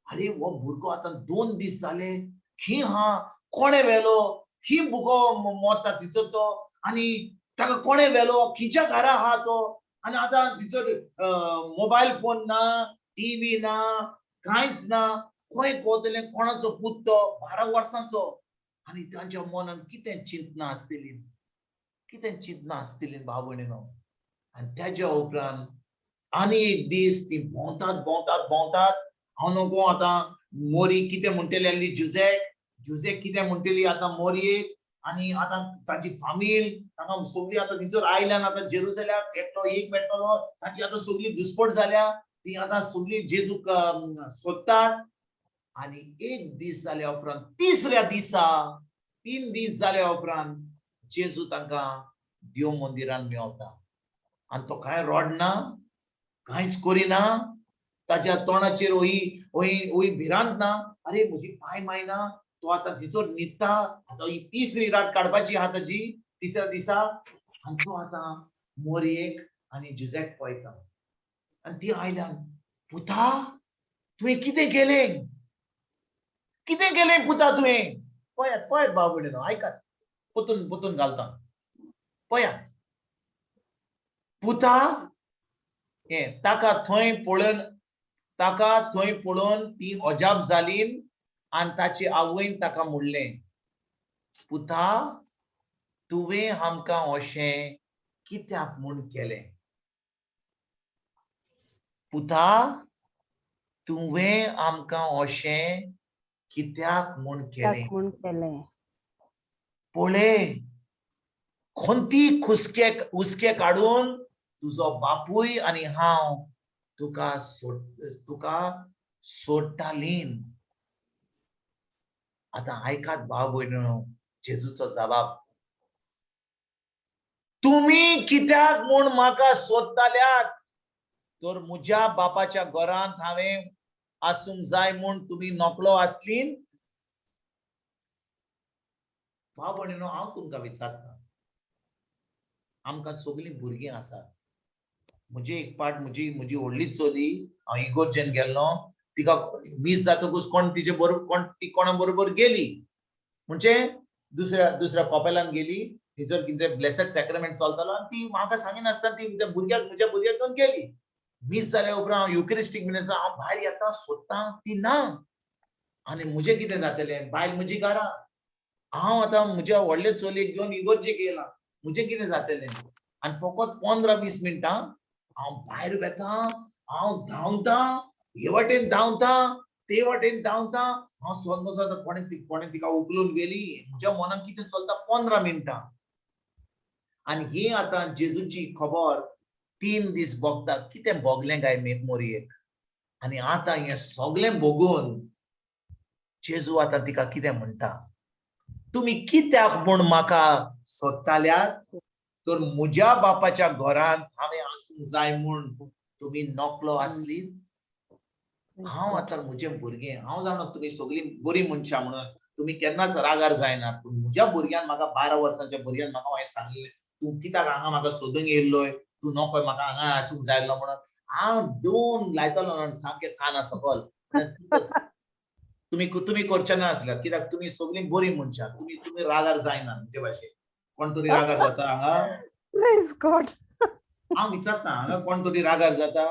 अरे हो भुरगो आतां 2 दीस जाले खी हा, कोणे व्हेलो, खी भुरगो मोता तिचो तो, आनी ताका कोणे व्हेलो, खिच्या घरा आहा तो, आनी आतां तिचो मोबायल फोन ना, टीव्ही ना, कांयच ना. खंय कोतलें कोणाचो पूत तो 12 वर्सांचो. आनी तांच्या मनान कितें चिंतना आसतलीं भाव भयणीनो. आनी तेज्या उपरांत आनी एक दीस ती भोंवतात. हांव नको आतां मोरी कितें म्हणटली आसली जुजे कितें म्हणटली आतां मोरयेक, आनी आतां ताची फामील तांकां सगळीं आतां थंयसर आयल्यान आतां जेरुसलाक गॅटलो एक मेळटलो. ताची आतां सगळीं दुस्पट जाल्या. ती आतां सगळीं जेजूक सोदतात. आनी एक दीस जाल्या उपरांत तिसऱ्या दिसा 3 दीस जाल्या उपरांत जेजू तांकां देव मंदिरान मेवता. आनी तो कांय रडना, कांयच करिना. ताच्या तोंडाचेर होई भिरांत ना. अरे म्हजी पांय मायना. तो आतां थंयसर न्हिदता. आतां ही तिसरी रात काडपाची आहा ताजी तिसऱ्या दिसा. आनी तो आतां मोरयेक आनी जुजेक पळयता. आनी ती आयल्यान, पुता तुवें कितें केलें? कितें केलें पुता तुवें? पळयात भाव भयणीनो, आयकात, पोतून घालता. पळयात पुता ताका थंय पळोवन ती अजाप जाली. आनी ताची आवयन ताका म्हणलें, पुता तुवें आमकां अशें कित्याक म्हूण केलें? पुता तुवें आमकां अशें कित्याक म्हूण केलें? पळय, खंती हुस्के काडून तुजो बापूय आनी हांव तुका सोडटालीं. आतां आयकात भाव भयणीनो जेजूचो जबाब. तुमी कित्याक म्हूण म्हाका सोदताल्यात? तर म्हज्या बापाच्या घरांत हांवें आसूंक जाय म्हूण तुमी नकळो आसलीं? भाव भयणीनो, हांव तुमकां विचारता, आमकां सगळीं भुरगीं आसात. म्हजी एक पाट म्हजी व्हडली चली, हांव इगोर्जेन गेल्लो. तिका मीस जातकूच कोण ती कोणा बरोबर गेली, म्हणजे दुसऱ्या कॉपेलान गेली. थंयसर कितें ब्लेसड सॅक्रमेंट चलतालो आनी ती म्हाका सांगिनासतना ती म्हज्या भुरग्याक घेवन गेली. मीस जाल्या उपरांत हांव युकरिस्टीक मिनिस्टर हांव भायर येता सोदतां, ती ना. आनी म्हजें कितें जातलें? बायल म्हजी घरा. हांव आतां म्हज्या व्हडले चलयेक घेवन इगोर्जेक येयला. म्हजें कितें जातलें? आनी फकत 15-20 मिनटां हांव भायर वेता. हांव धांवता, हे वाटेन धांवता, ते वाटेन धांवता. हांव सोदता कोणें तिका उखलून गेली. म्हज्या मनान कितें चलता 15 मिनटां. आनी ही आतां जेजूची खबर 3 दीस भोगता. कितें भोगलें काय मोरयेक. आनी आतां हें सगळें भोगून जेजू आतां तिका कितें म्हणटा? तुमी कित्याक म्हूण म्हाका सोदताल्यात? तर म्हज्या बापाच्या घरांत हांवें आसूंक जाय म्हूण तुमी नकळो आसली. हांव आतां म्हजें भुरगें, हांव जाणा तुमी सगळीं बरीं मनशां म्हणून तुमी केन्नाच रागार जायना. पूण म्हज्या भुरग्यान म्हाका 12 वर्सांच्या भुरग्यान म्हाका हांवें सांगलें, तूं कित्याक हांगा म्हाका सोदूंक येयल्लोय? तूं नकोय म्हाका हांगा आसूंक जाय आसलो म्हणून. हांव 2 लायतलो सामकें काना सकल. तुम्ही करचे नासल्यात कित्याक तुम्ही सगळी बरी मनशां तुम्ही रागार जायना म्हणजे भाशेन कोण तरी रागार जाता हांगा प्रेज गॉड हांव विचारता हांगा कोण तरी रागार जाता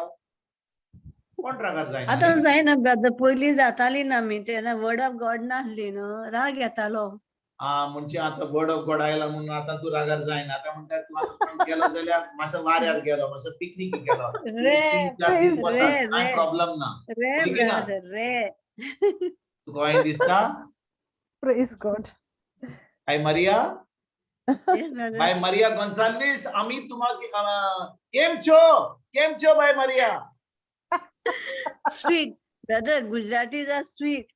कोण रागार जायना आता जायना ब्रदर पयलीं जाताली ना आमी तेन्ना वर्ड ऑफ गॉड नासली न्हू राग येतालो म्हणजे आता वर्ड ऑफ गॉड आयला म्हणून आता तू रागार जायना आता म्हणटा तू आता कोण गेलो जाल्यार मातसो वाऱ्यार गेलो मातसो पिकनिकेक गेलो रे 3-4 दीस रे बसात रे कांय प्रॉब्लेम ना रे होय की ना ब्रदर रे तुका हांवें दिसता praise God hi Maria Yes, brother. Bye Maria Gonsalves आमी तुमाक केम छो bye Maria Sweet. Brother, Gujaratis are sweet.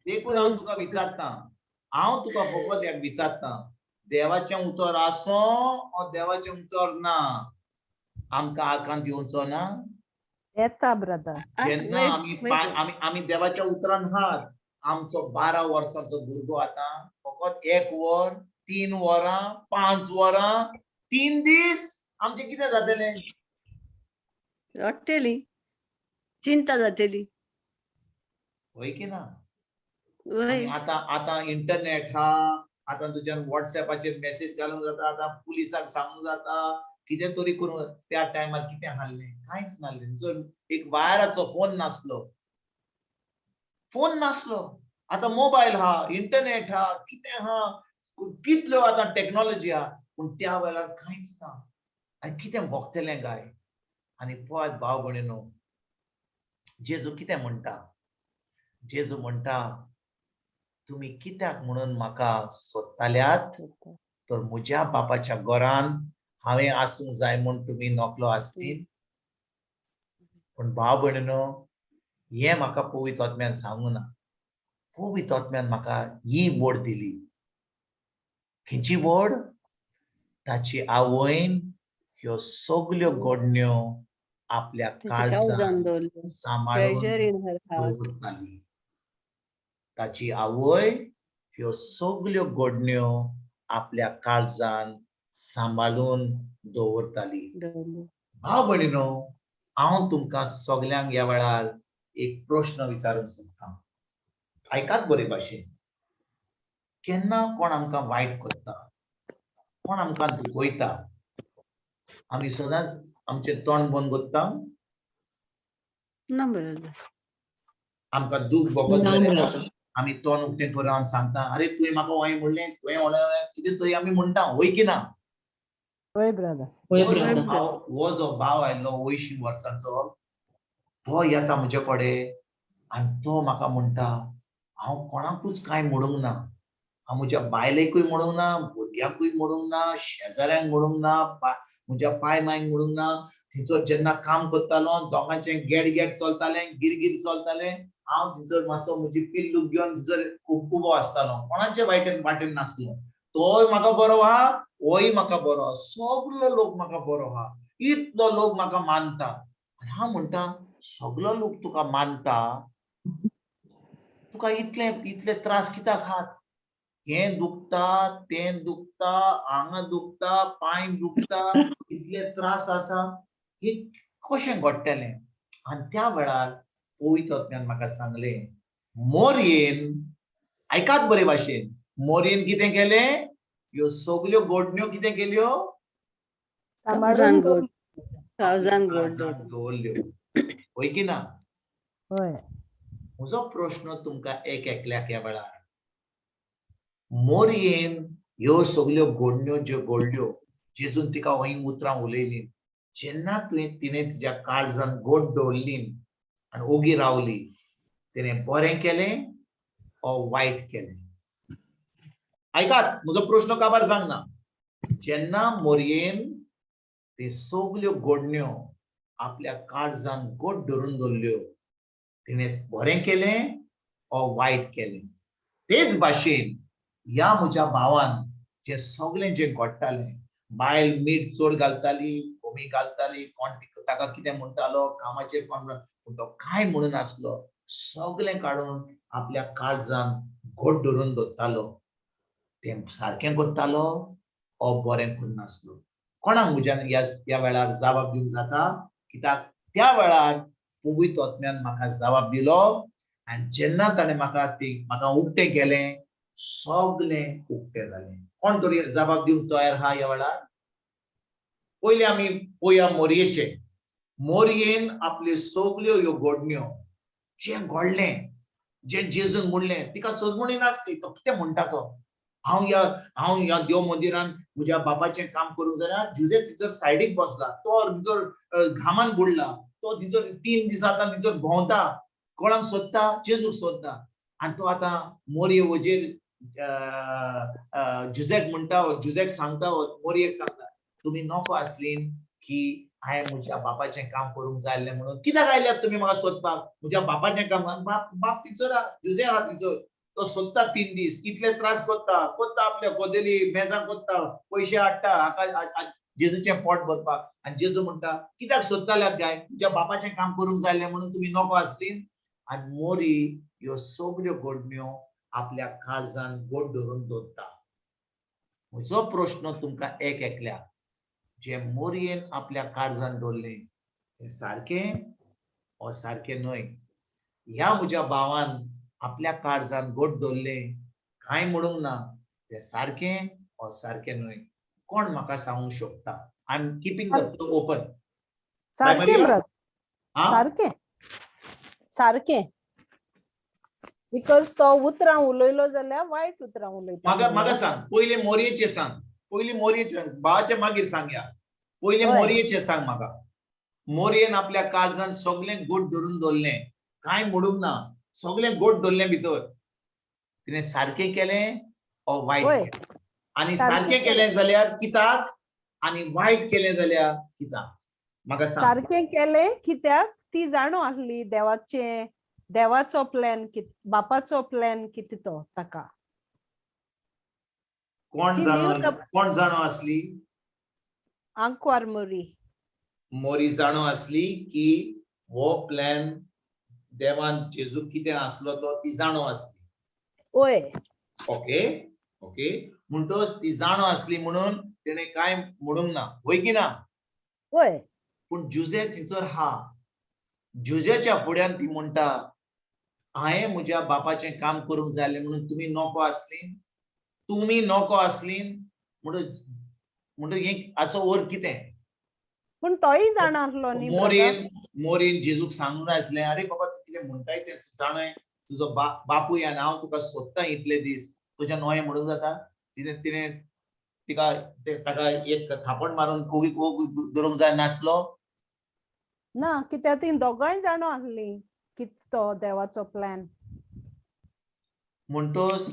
देखून हांव तुका विचारता हांव तुका फकत एक विचारता देवाचें उतर आसो ओ देवाचें उतर ना आमकां आकांत येवचो ना येता ब्रदर जेन्ना wait. आमी देवाच्या उतरान आहात आमचो 12 वर्सांचो भुरगो आतां फकत 1 वर 3 वरां 5 वरां 3 दीस आमचें कितें जातलें रडटली चिंता जातली होय की ना वय आनी आतां इंटरनेट हा आतां तुज्यान व्हॉट्सएपाचेर मेसेज घालूंक जाता आतां पुलिसाक सांगूंक जाता कितें तरी करून त्या टायमार कितें हाल्लें कांयच नासलें जर एक वायराचो फोन नासलो आतां मोबायल हा इंटरनेट हा कितें हा कितल्यो आतां टेक्नॉलॉजी हा पूण त्या वेळार कांयच ना आनी कितें भोगतलें गाय आनी पळय भाव भयणीनो जेजू कितें म्हणटा जेजू म्हणटा तुम्ही कित्याक म्हणून म्हाका सोदताल्यात तर म्हज्या बापाच्या घरान हांवें आसूंक जाय म्हूण तुमी नकलो आसलीं पूण भाव भयणीनो हें म्हाका पवित्र आत्म्यान सांगूं ना पवित्र आत्म्यान म्हाका ही वड दिली खंयची वड ताची आवयन ह्यो सगल्यो घडण्यो आपल्या काळजान सांबाळून प्रेशर इन हर हार्ट दवरताली ताची आवय ह्यो सगल्यो घडण्यो आपल्या काळजान सांबाळून दवरताली भाव भयणीनो हांव तुमकां सगल्यांक ह्या वेळार एक प्रश्न विचारूंक सोदतां आयकात बरे भाशेन केन्ना कोण आमकां वायट करता कोण आमकां दुखयता आमी सदांच आमचें तोंड बंद करता ना ब्रदर आमकां दूख भोगत जाल्यार आमी तोंड उक्तें करून सांगता अरे तुवें म्हाका हें म्हणलें तुवें म्हणलें कितें तरी आमी म्हणटा होय की ना होय ब्रदर हो जो भाव आयलो 80 वर्सांचो तो येता म्हजे कडेन आनी तो म्हाका म्हणटा हांव कोणाकूच कांय म्हणूंक ना हांव म्हज्या बायलेकूय म्हणूंक ना भुरग्याकूय म्हणूंक ना शेजाऱ्यांक म्हणूंक ना म्हज्या पाय मांयक म्हणूंक ना थंयसर जेन्ना काम करतालो दोगांचें गेट चलतालें गिरगीर चलतालें हांव थंयसर मातसो म्हजी पिल्लू घेवन थंयसर उबो आसतालो कोणाचे वाटेन नासलो तोय म्हाका बरो आहा होय म्हाका बरो आहा सगलो लोक म्हाका बरो आहा इतलो लोक म्हाका मानता आनी हांव म्हणटा सगलो लोक तुका मानता तुका इतले त्रास कित्याक आहात हें दुखता तें दुखता हांगा दुखता पांय दुखता इतले त्रास आसा हे कशें घडटलें आनी त्या वेळार पवित्र आत्म्यान म्हाका सांगलें मोरयेन आयकात बरे भाशेन मोरयेन कितें केलें ह्यो सगल्यो घडण्यो कितें केल्यो काळजान दवरल्यो होय की ना होय म्हजो प्रश्न तुमकां एकल्याक ह्या वेळार मोरयेन ह्यो सगल्यो घडण्यो ज्यो घडल्यो जेजून तिका हय उतरां उलयलीं जेन्ना तिणें तिच्या काळजान घट दवरली आनी ओगी रावली तिणें बरें केलें ओ वायट केलें आयकात म्हजो प्रश्न काबार सांगना जेन्ना मोरयेन ती सगल्यो घडण्यो आपल्या काळजान घट धरून दवरल्यो तिणें बरें केलें ओ वायट केलें तेच भाशेन ह्या म्हज्या भावान जे सगळें जे घडटालें बायल मीठ चड घालताली कमी घालताली कोण ताका कितें म्हणटालो कामाचेर कोण पूण तो कांय म्हणनासलो सगळें काडून आपल्या काळजान घट धरून दवरतालो तें सारकें करतालो ओ बरें करनासलो कोणाक म्हज्यान ह्या वेळार जबाब दिवंक जाता कित्याक त्या वेळार पवित्र आत्म्यान म्हाका जबाब दिलो आणि जेन्ना ताणें म्हाका उक्तें केलें सगळें उक्तें जालें. कोण तरी जबाब दिवंक तयार आहा ह्या वेळार? पयलीं आमी पळोवया मोरयेचें. मोरयेन आपल्यो सगळ्यो ह्यो घडण्यो जें घडलें, जें जेजून म्हणलें, तिका सजमणी नासली. तो कितें म्हणटा तो, हांव ह्या देव मंदिरान म्हज्या बापाचें काम करूंक जाय. जुजे थंयसर सायडीक बसला, तो थंयसर घामान बुडला, तो थंयसर 3 दीस आतां थंयसर भोंवता, कोणाक सोदता? जेजूक सोदता. आनी तो आतां मोरये वजेर जुजेक म्हणटा, जुजेक सांगता, मोरयेक सांगता, तुमी नोको आसली की हांवें म्हज्या बापाचें काम करूंक जाय आसलें म्हणून. कित्याक आयल्यात तुमी म्हाका सोदपाक? म्हज्या बापाचें काम. बाप थंयसर आहा, जुजे आहा थंयसर. तो सोदता 3 दीस, कितले त्रास कोत्ता आपल्या कोदेली मेजां कोत्ता, पयशे हाडटा जेजूचें पोट भरपाक. आनी जेजू म्हणटा कित्याक सोदताल्यात काय? तुज्या बापाचें काम करूंक जाय आसलें म्हणून तुमी नोको आसली. आनी मोरी ह्यो सगळ्यो घडण्यो आपल्या काळजान गोड धरून दवरता. म्हजो प्रश्न तुमकां एक एकल्या, जे मोरयेन आपल्या काळजान दवरलें तें सारकें वा सारकें न्हय? ह्या म्हज्या भावान आपल्या काळजान गोड दवरलें, कांय म्हणूंक ना, तें सारकें वा सारकें न्हय? कोण म्हाका सांगूंक शकता? I am keeping the floor open. सारकें ब्रदर, सारकें सारकें. बिकॉज तो उतरां उलयलो जाल्यार वायट उतरां उलयता. म्हाका सांग, पयलीं मोरयेचें सांग. पयलीं मोरयेचें, भावाचें मागीर सांगया. पयलीं मोरयेचें सांग म्हाका. मोरयेन आपल्या काळजान सगळें गोड धरून दवरलें, कांय म्हणूंक ना, सगळें गोड दवरलें भितर. तिणें सारकें केलें ओ वायट केलें? आनी सारकें केलें जाल्यार कित्याक, आनी वायट केलें जाल्यार कित्याक? म्हाका सांग. सारकें केलें कित्याक ती जाणो आसली देवाचो प्लॅन, बापाचो प्लॅन कितें तो ताका. कोण जाणो आसली? आंकवार मोरी जाणो आसली की हो प्लॅन देवान जेजू कितें आसलो तो ती जाणो आसली. ओय ओके ओके. म्हणटोच ती जाणो आसली म्हणून तिणें कांय म्हणूंक ना, होय की ना? ओय. पूण जुजे थंयसर हा. जुजेच्या फुड्यान ती म्हणटा, हांवें म्हज्या बापाचें काम करूंक जाय आसलें म्हणून तुमी नोको आसली. म्हणटच हाचो अर्थ कितें? पूण तोय जाणारलो न्ही. मोरेन जेजूक सांगूंक जाय आसलें, अरे बाबा तूं कितें म्हणटाय तें जाणय, तुजो बापूय आनी हांव तुका सोदता इतले दीस, तुज्या न्हय म्हणूंक जाता? तिणें ताका एक थापड मारून कुडीक दवरूंक जाय नासलो? ना, कित्याक ती दोगांय जाणो आसली की तो देवाचो प्लॅन. म्हणटोच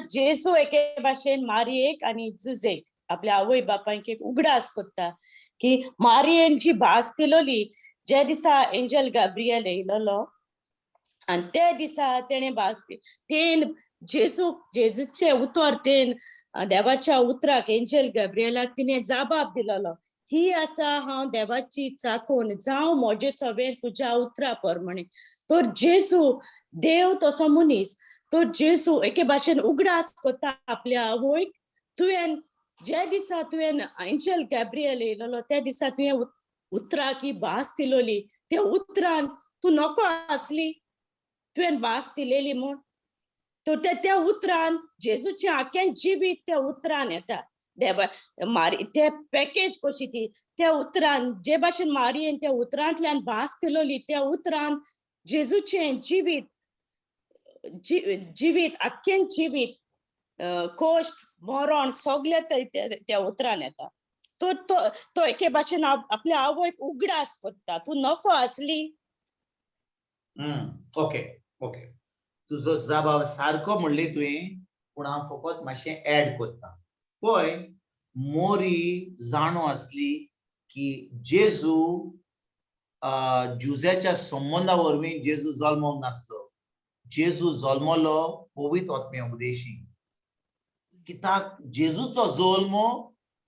जेजू एके भाशेन मारयेक आनी जुजेक आपल्या आवय बापायक एक उगडास कोत्ता की मारयेन जी भास दिलोली, जे दिसा एंजल गॅब्रियल येयलोलो आनी ते दिसा तेणे भास तेन जेजूचे उतर तेन देवाच्या उतराक एंजल गॅब्रियलाक तिणें जबाब दिलोलो, ही आसा हांव देवाची चाकोन, जावं म्हजे सवें तुज्या उतरा प्रमाणे. तर जेजू देव तसो मनीस, तो जेजू एके भाशेन उगडास कोत्ता आपल्या आवयक, तुवें जे दिसा तुवें एंजल गॅब्रियल येयलोलो त्या दिसा तुवें उतराक ही भास दिलोली, त्या उतरान तूं नोको आसली, तुवें भास दिलेली म्हूण. तो त्या उतरान जेजूचें आख्खें जिवीत त्या उतरान येता. ते पॅकेज कशी ती त्या उतरान जे भाशेन मारयेन त्या उतरांतल्यान भास दिलोली, त्या उतरान जेजूचें जिवीत आख्खें जिवीत, कोश्ट मरण सगळे त्या उतरान येता. तो एके भाशेन आपल्या आवयक उगडास कोत्ता, तूं नोको आसली. Okay okay. तुजो जबाब सारको म्हणली तुवें, पूण हांव फकत मातशें ऍड कोत्ता. पळय, मोरी जाणो आसली की जेजू जुजेच्या संबंधा वरवीं जेजू जल्मोंक नासलो. जेजू जल्मलो पवित्र आत्म्या उदेशी. कित्याक जेजूचो जल्म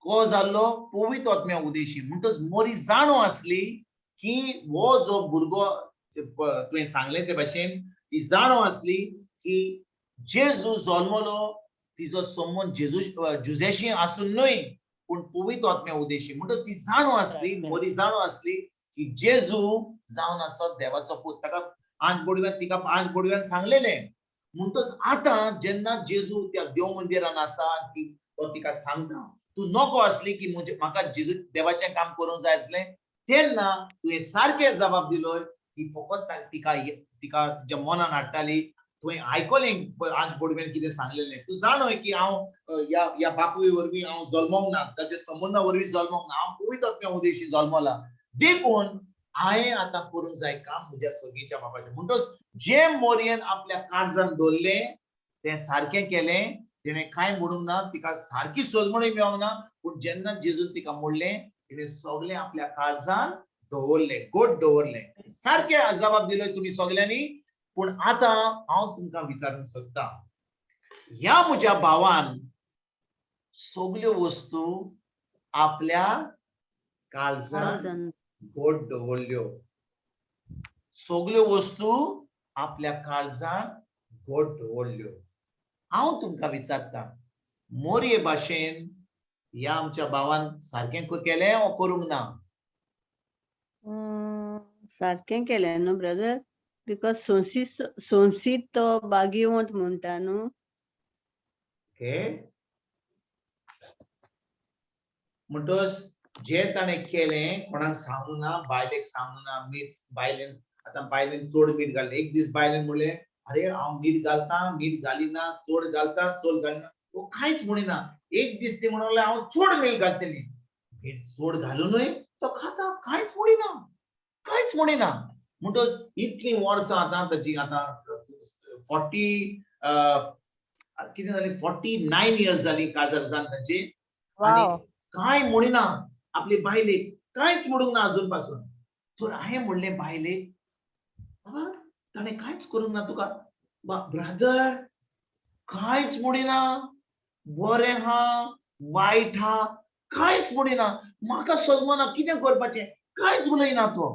को जाल्लो पवित्र आत्म्या उदेशी. म्हणटच मोरी जाणो आसली की हो जो भुरगो तुवें सांगलें ते भाशेन ती जाणो आसली की जेजू जल्मलो तिजो संबंध जुजेशी आसून न्हय, पूण पवित्र आत्म्या उदेशी. म्हणटच ती जाणो आसली, मोरी जाणो आसली की जेजू जावन आसत देवाचो पूत, ताका आंज बोडव्यान तिका आंज बोडव्यान सांगलेले. म्हणटच आता जेन्ना जेजू त्या देव मंदिरान आसा तो तिका सांगता तू नको असली की म्हाका जेजू देवाचें काम करूंक जाय आसलें, तेन्ना तुवें सारके जबाब दिलोय. ती फकत तिका तिच्या मनान हाडटाली. तुवें आयकलें आज बोडव्यान कितें सांगलेलें. तूं जाणय की हांव या बापूय वरवीं हांव जल्मोंक ना, ताच्या संबंधा वरवीं जल्मोंक ना, हांव पवित्र आत्म्या उदेशी जल्मला. देखून हांवें आतां करूंक जाय काम म्हज्या सगळीच्या बापाचें. म्हणटच जे मोरयेन आपल्या काळजान दवरलें तें सारकें केलें. तिणें कांय म्हणूंक ना, तिका सारकी सोजमणी मेळोंक ना, पूण जेन्ना जेजून तिका म्हणलें तिणें सगळें आपल्या काळजान दवरलें, गोट दवरलें. सारकें जबाब दिलोय तुमी सगळ्यांनी. पूण आतां हांव तुमकां विचारूंक सोदतां, ह्या म्हज्या भावान सगळ्यो वस्तू आपल्या काळजान गोट दवरल्यो. सगळ्यो वस्तू आपल्या काळजान गोट दवरल्यो. हांव तुमकां विचारतां, मोरये भाशेन ह्या आमच्या भावान सारकें केलें ओ करूंक ना? सारकें केलें न्हू ब्रदर, बिकॉज सोंसीत तो बागिवंत म्हणटा न्हू. ओके, म्हणटच जे ताणें केलें कोणाक सांगूंक ना, बायलेक सांगूंक ना. मीठ बायलेन आतां बायलेन चड मीठ घालें. एक दीस बायलेन म्हणलें अरे हांव मीठ घालतां, मीठ घालिना, चड घालतां, चड घालिना. तो कांयच म्हणिना. एक दीस ती म्हणलें हांव चड मीठ घालतली. मीठ चड घालूनय तो खाता, कांयच म्हणिना, कांयच म्हणिना. म्हणटच इतलीं वर्सां आतां ताची आतां 49 इयर्स जालीं काजार जावन ताची, आनी कांय म्हणिना. आपली बायलेक कांयच म्हणूंक ना अजून पासून. तर हांवें म्हणलें बायलेक, बाबा ताणें कांयच करूंक ना तुका. ब्रदर कांयच म्हणिना, बरें हा वायट हा कांयच म्हणिना. म्हाका समजना कितें करपाचें, कांयच उलयना तो.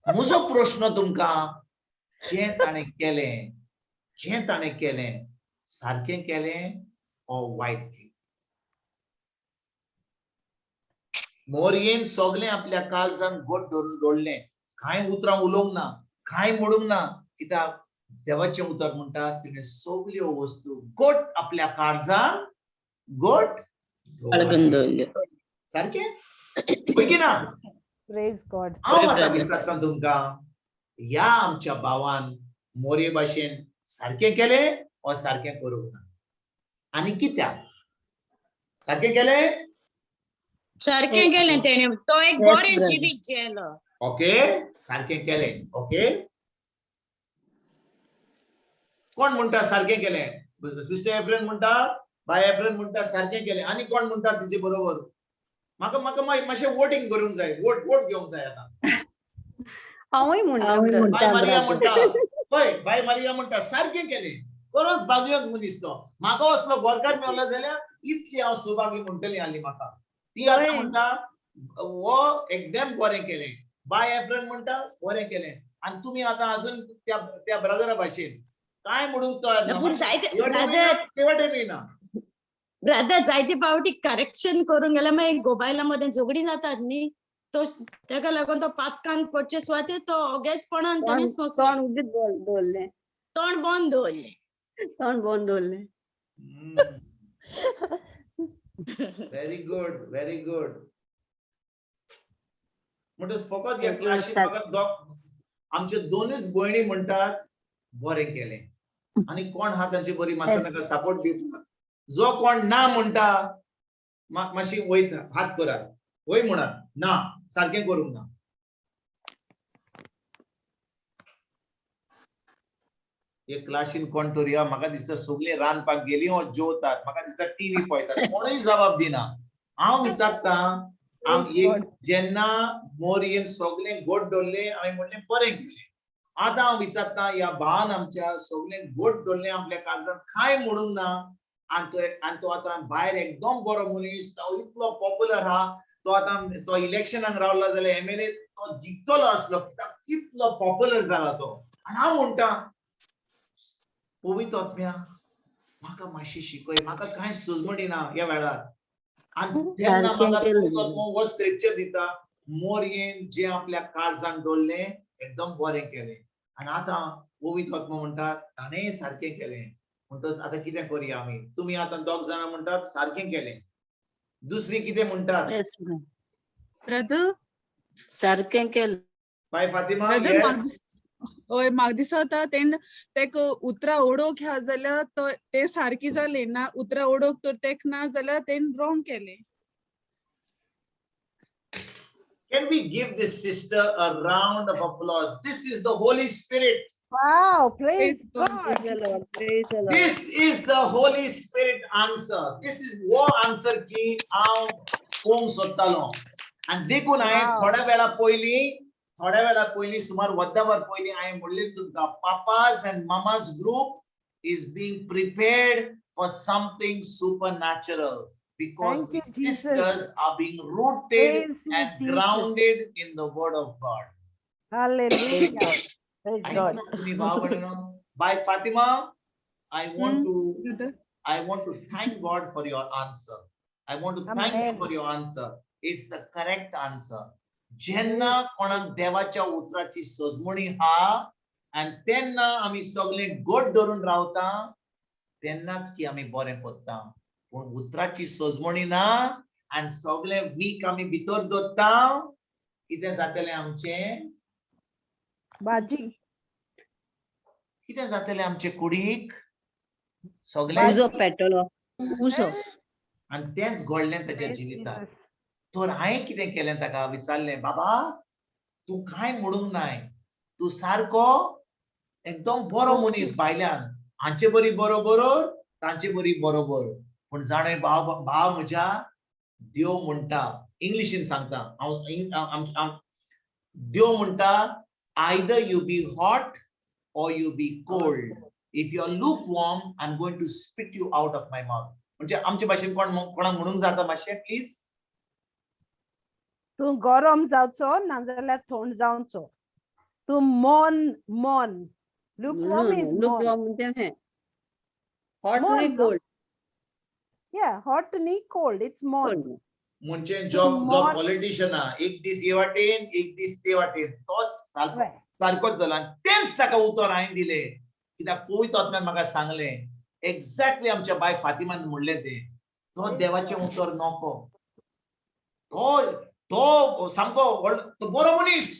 म्हजो प्रश्न तुमकां, जें ताणें केलें सारकें केलें ओ वायट केलें? मोरयेन सगळें आपल्या काळजान गोट दवरलें. कांय उतरां उलोवंक ना, कांय म्हणूंक ना. कित्याक देवाचें उतर म्हणटा तिणें सगळ्यो वस्तू गोट आपल्या काळजान गोट दवरल्यो. सारकें पळय की ना? Praise God. हांव आतां विचारतां तुमकां, ह्या आमच्या भावान मोरये भाशेन सारकें केलें ओ सारकें करूंक ना? आनी कित्याक सारकें केलें? सारकें केलें तेणें. तो एक बरें जिवीत जियेलो. ओके, सारकें केलें. ओके, कोण म्हणटा सारकें केलें? सिस्टर एफ्रेन म्हणटा, बाय एफ्रेन म्हणटा सारकें केलें. आनी कोण म्हणटा तिचे बरोबर? म्हाका मातशें वोटिंग करूंक जाय, वोट घेवंक जाय आतां. हांवूय म्हणटा. बाय मारिया म्हणटा, पळय बाय मारिया म्हणटा सारकें केलें. खरोच भाग्यवान मनीस तो. म्हाका असलो गोरकार मेळलो जाल्यार इतली हांव सौभागी म्हणटली आसली म्हाका. ती आतां म्हणटा हो एकदम बरें केलें. बाय एफ्रेन म्हणटा बरें केलें. आनी तुमी आतां अजून त्या ब्रदरा भाशेन कांय म्हणूंक तयार ना. ब्रदर जायते फावटी करेक्शन करूंक गेल्यार मागीर मोबायला मदें झगडी जातात न्ही. तो ताका लागून तो पातकान पडचे सुवातेर तो ओगेचपणान ताणें दवरलें. तोंड बंद दवरलें. Very good, very good. म्हणटच फकत ह्या क्लासीन म्हाका आमचे दोनूच भयणी म्हणटात बरें केलें. आनी कोण हा तांची बरी मातसो ताका सपोर्ट दिवपाक. जो कोण ना म्हणटा मातशी वयता हात करात, वय म्हणात ना सारकें करूंक ना. एक क्लासीन कोण तरी म्हाका दिसता सगळीं रांदपाक गेलीं ओ जेवतात. म्हाका दिसता टीव्ही पळयतात, कोणूय जबाब दिना. हांव विचारतां, जेन्ना मोरयेन सगळें गोट दवरलें हांवें म्हणलें बरें केलें. आतां हांव विचारतां, ह्या भावान आमच्या सगळें गोट दवरलें आपल्या काळजान, कांय म्हणूंक ना. आनी तो आतां भायर एकदम बरो मनीस, तो इतलो पॉप्युलर आहा. तो आतां तो इलेक्शनाक रावलो जाल्यार MLA तो जिखतलो आसलो, कित्याक कितलो पॉप्युलर जाला तो. आनी हांव म्हणटा पवित्र आत्म्या म्हाका मातशी शिकय, म्हाका कांय सुजमणी ना ह्या वेळार. आनी तेन्ना म्हाका पवित्र आत्मो हो स्क्रिप्चर दिता, मोरयेन जे आपल्या काळजान दवरले एकदम बरें केलें आनी आतां पवित्र आत्मा म्हणटा ताणें सारकें केलें म्हणटच आतां कितें करुया आमी तुमी आतां दोग जाणां म्हणटात सारकें केलें दुसरी कितें म्हणटात ब्रदर सारकें केलें बाय फातिमा ब्रदर येस हय म्हाका दिसता तेका उतरां ओडोवंक ह्या जाल्यार ते सारकी जाली ना उतरां ओडोवंक तर तेक ना जाल्यार तेणें रॉंग केलें. Can we give this sister a round of applause? This is the Holy Spirit. Wow, praise Praise God. God. Praise the Lord. Praise the Lord. This is the Holy Spirit answer. This is what answer की हांव पोंग सोदतालो आनी देखून हांवें थोड्या वेळा पयलीं सुमार वद्दावर पयलीं हांवें म्हणलें तुमकां papas and mamas group is being prepared for something supernatural because Thank you, the Jesus. sisters are being rooted Praise you, and Jesus. grounded in the word of God. Hallelujah. Praise I God. want to be by Fatima. I want to thank God for your answer. I want to thank you Amen. for your answer. It's the correct answer. जेन्ना कोणाक देवाच्या उतराची सजमणी हा आणि तेन्ना आमी सगळे गोड धरून रावता तेन्नाच की आमी बरें पडटा पूण उतराची सजमणी ना आणि सगळे वीक आमी भितर दवरता कितें जातलें आमचें बाजी कितें जातलें आमचे कुडीक सगळे उजो पेटलो उजो आणि तेंच घडलें ताच्या जिवितांत तर हांवें कितें केलें ताका विचारलें बाबा तूं कांय म्हणूंक नाय तूं सारको एकदम बरो मनीस भायल्यान हांचे बरी बरोबर तांचे बरी बरोबर पूण जाणय भाव म्हज्या देव म्हणटा इंग्लिशीन सांगता हांव देव म्हणटा either you be hot or you be cold. If you are lukewarm, I'm going to spit you out of my mouth. म्हणजे आमच्या भाशेन कोणाक म्हणूंक जाता मातशें प्लीज तू गरम जावचो नाजाल्यार थंड जावचो तू मन lukewarm is lukewarm म्हणजे hot नी cold yeah hot नी cold it's mon म्हणजे जो पॉलिटिशियन एक दीस हे वाटेन एक दीस ते वाटेन तोच सारकोच जाला तेच ताका उतर हांवें दिलें कित्याक पवित्र आत्म्यान म्हाका सांगलें एक्झॅक्टली आमच्या बाय फातिमान म्हणलें तें तो देवाचें उतर नको तो सामको तो बरो मनीस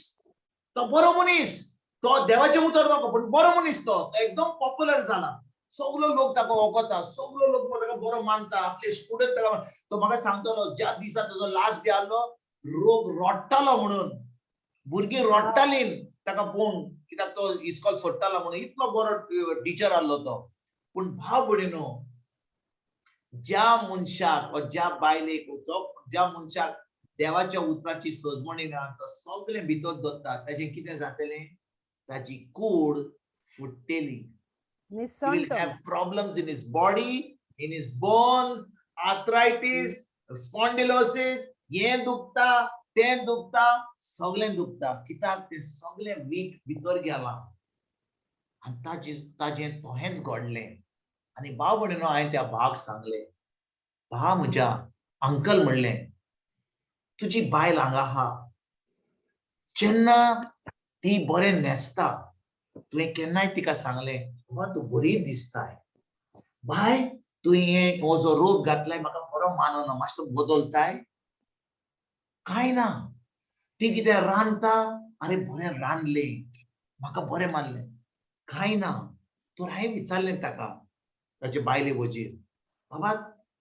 तो देवाचें उतर नको पूण बरो मनीस तो एकदम पॉप्युलर जाला सगळो लोक ताका वळखता सगळो लोक ताका बरो मानता आपले स्टुडंट ताका तो म्हाका सांगतलो ज्या दिसा ताजो लास्ट डे आसलो रोग रडटालो म्हणून भुरगीं रडटालीं ताका पळोवन कित्याक तो इस्कॉल सोडटालो म्हणून इतलो बरो टिचर आसलो तो पूण भाव भयणीनो ज्या मनशाक ज्या बायलेक ज्या मनशाक देवाच्या उतराची सजमणी ना तो सगळें भितर दवरता ताचें कितें जातलें ताची कूड फुट्टेली. He will have problems in his body, in his bones, arthritis, spondylosis, ये दुखता, ते दुखता, सगळें दुखता. कित्याक ते सगळें वीक भितर गेला. आनी ताजें तोहेंच घडलें. आनी भाव भयणीनो हांवें त्या भावाक सांगलें, भाव म्हज्या अंकल म्हणलें, तुजी बायल हांगा आहा. जेन्ना ती बरें न्हेसता, तुवें केन्नाय तिका सांगलें तू बरी दिसताय बाय तुवें हो जो रोग घातलाय म्हाका बरो मानना मातसो बदलताय काय ना ती कितें रांदता अरे बरें रांदलें म्हाका बरें मानलें काय ना तर हांवें विचारलें ताका ताचे बायले वजीर बाबा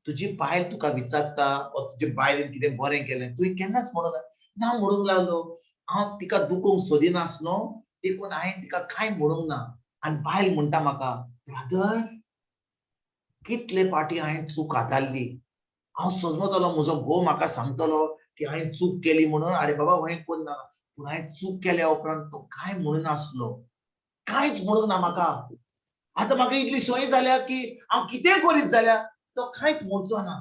तुजी बायल तुका विचारता तुजे बायलेन कितें बरें केलें तुवें केन्नाच म्हणूंक ना म्हणूंक लागलो हांव तिका दुखोवंक सोदिनासलो देखून हांवें तिका कांय म्हणूंक ना आनी बायल म्हणटा म्हाका ब्रदर कितले पाटी हांवें चूक आदारली हांव समजतलो म्हजो घोव म्हाका सांगतलो की हांवें चूक केली म्हणून अरे बाबा हांवें कोन्ना पूण हांवें चूक केल्या उपरांत तो कांय म्हणनासलो कांयच म्हणूंक ना म्हाका आतां म्हाका इतली संय जाल्या की हांव कितें करीत जाल्यार तो कांयच म्हणचो ना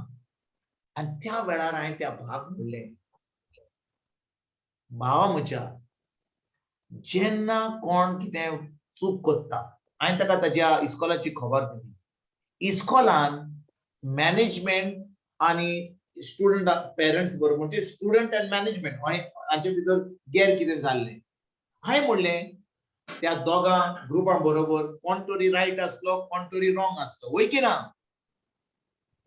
आनी त्या वेळार हांवें त्या भावाक म्हणलें भावा म्हज्या जेन्ना कोण कितें चूक करता हांवें ताका ताच्या इस्कॉलाची खबर दिली इस्कॉलान मॅनेजमेंट आनी स्टुडंट पेरंट्स बरोबर म्हणजे स्टुडंट एंड मॅनेजमेंट हाचे भितर गैर कितें जाल्लें हांवें म्हणलें त्या दोगा ग्रुपां बरोबर कोण तरी रायट आसलो कोण तरी रॉंग आसलो वय की ना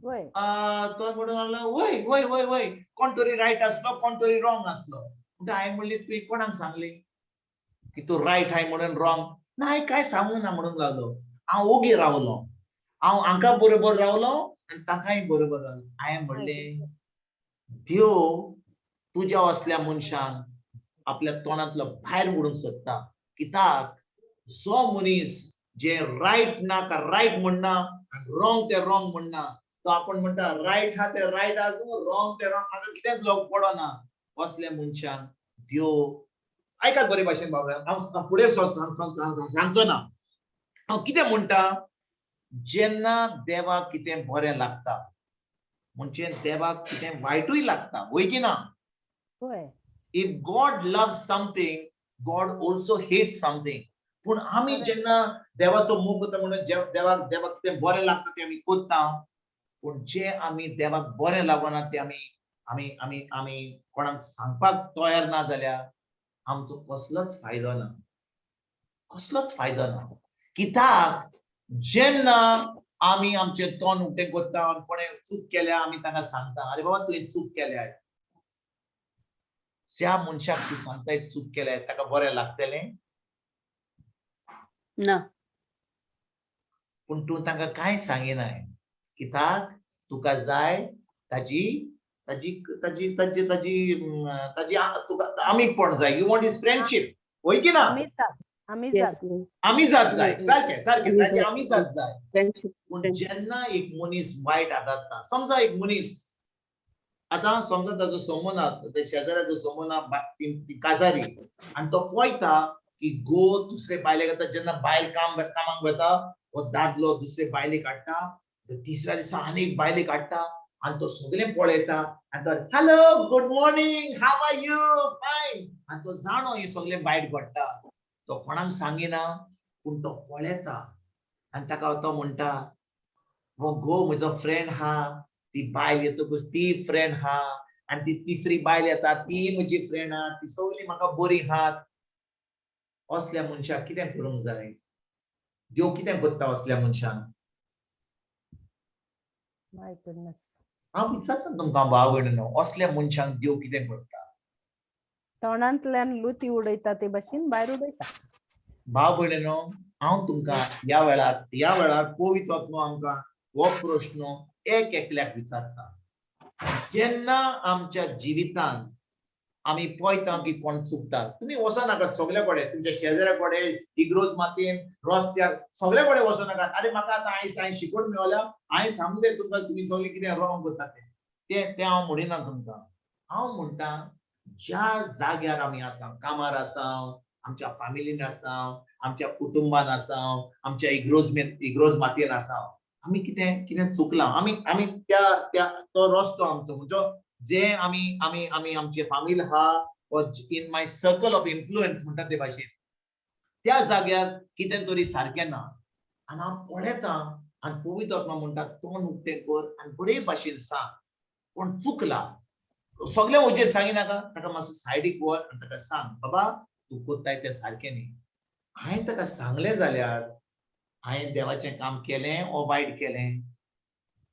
तो म्हणून लागलो वय वय वय वय कोण तरी रायट आसलो कोण तरी रॉंग आसलो हांवें म्हणलें तुवें कोणाक सांगलें की तू रायट हाय म्हणून रॉंग ना हांवें कांय सांगूंक ना म्हणून लागलो हांव ओगी रावलो हांव हांकां बरोबर रावलो आनी ताकाय बरोबर रावलो हांवें म्हणलें देव तुज्या असल्या मनशांक आपल्या तोंडांतलो भायर मोडूंक सोदता कित्याक जो मनीस जे रायट नाका रायट म्हणना आनी रॉंग ते रॉंग म्हणना तो आपण म्हणटा रायट हा ते रायट आसूं रॉंग ते रॉंग म्हाका कितेंच लोक पडना असल्या मनशांक देव ऐकात बरे भाशेन बाबा हांव फुडें सांगचो ना हांव कितें म्हणटा जेन्ना देवाक कितें बरें लागता म्हणजे देवाक कितें वायटूय लागता वय की ना if God loves something God also hates something पूण आमी जेन्ना देवाचो मोग करता म्हणून देवाक कितें बरें लागता तें आमी कोत्ता पूण जे आमी देवाक बरें लागना तें आमी कोणाक सांगपाक तयार ना जाल्यार आमचो कसलोच फायदो ना कित्याक जेन्ना आमी आमचे तोंड उक्तें करता आनी कोणें चूक केल्या आमी ताका सांगता अरे बाबा तुवें चूक केल्या त्या मनशाक तूं सांगता चूक केल्या ताका बरें लागतलें ना पूण तूं ताका कांय सांगिनाय कित्याक तुका जाय ताजी ताजी ताजी ताजी ताजी ताजी तुका आमीकपण जाय यू वॉन्ट हिज फ्रेंडशीप वय की ना आमी जात जाय सारकें सारकें ताजी आमी जात जाय पूण जेन्ना एक मनीस वायट आदारता समजा एक मनीस आतां समजा ताजो समोना शेजाऱ्याचो समोना ती काजारी आनी तो पळयता की गो दुसरे बायलेक आतां जेन्ना बायल कामाक वता हो दादलो दुसरे बायलेक हाडटा तिसऱ्या दिसा आनी एक बायलेक हाडटा आनी तो सगळें पळयता आनी तो hello good morning how are you fine आनी तो जाणो हे सगळें वायट घडटा तो कोणाक सांगिना पूण तो पळयता आनी ताका तो म्हणटा हो गो म्हजो फ्रेंड हा ती बायल येतकच ती फ्रेंड हा आनी ती तिसरी बायल येता ती म्हजी फ्रेंड हा ती सगळी म्हाका बरी हात असल्या मनशाक कितें करूंक जाय देव कितें करता असल्या मनशाक हांव विचारता तुमकां भाव भयणीनो असल्या मनशाक देव कितें करता तोंडांतल्यान लुती उडयता ते भाशेन भायर उडयता भाव भयणीनो हांव तुमकां ह्या वेळार पवित्र आत्मा आमकां हो प्रश्न एक एकल्याक विचारता जेन्ना आमच्या जिवितांत आमी पळयता की कोण चुकता तुमी वचनाकात सगळे कडेन तुमच्या शेजाऱ्या कडेन इग्रोज मातयेन रस्त्यार सगळे कडेन वचनाकात अरे म्हाका आतां हांवें शिकून मेळ्ळा हांवें सांगूं जाय तुमकां तुमी सगळे कितें रॉंग करता तें हांव म्हणिना तुमकां हांव म्हणटा ज्या जाग्यार आमी आसा कामार आसा आमच्या फॅमिलीन आसा आमच्या कुटुंबान आसा आमच्या इग्रोज मातयेन आसा आमी कितें कितें चुकलां आमी त्या तो रस्तो आमचो म्हणजे जे आमी आमचे फामील हा in my circle of influence म्हणटा ते भाशेन त्या जाग्यार कितें तरी सारकें ना आनी हांव पळयता आनी पवित्र आत्मा म्हणटा तोंड उक्तें कर आनी बरे भाशेन सांग कोण चुकला सगळे वजेर सांगिनाका ताका मातसो सायडीक व्हर आनी ताका सांग बाबा तूं कोत्ताय तें सारकें न्ही हांवें ताका सांगलें जाल्यार हांवें देवाचें काम केलें ओ वायट केलें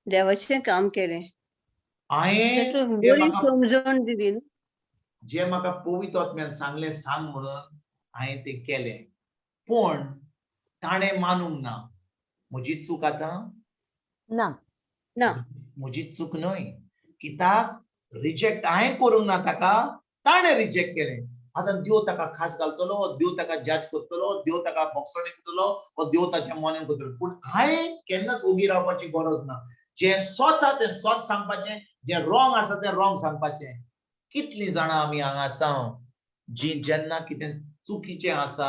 देवाचें काम केलें हांवें समजून दिली जे म्हाका पवित्र आत्म्यान सांगलें सांग म्हणून हांवें तें केलें पूण ताणें मानूंक ना म्हजी चूक आतां ना म्हजी चूक न्हय कित्याक रिजेक्ट हांवें करूंक ना ताका ताणें रिजेक्ट केलें आतां देव ताका खास घालतलो देव ताका जज करतलो देव ताका बोगसणे करतलो वा देव ताच्या मनान करतलो पूण हांवें केन्नाच उबी रावपाची गरज ना जे सott हा तें सott सांगपाचें जे रॉंग आसा तें रॉंग सांगपाचें कितलीं जाणां आमी हांगा आसा जी जेन्ना कितें चुकीचें आसा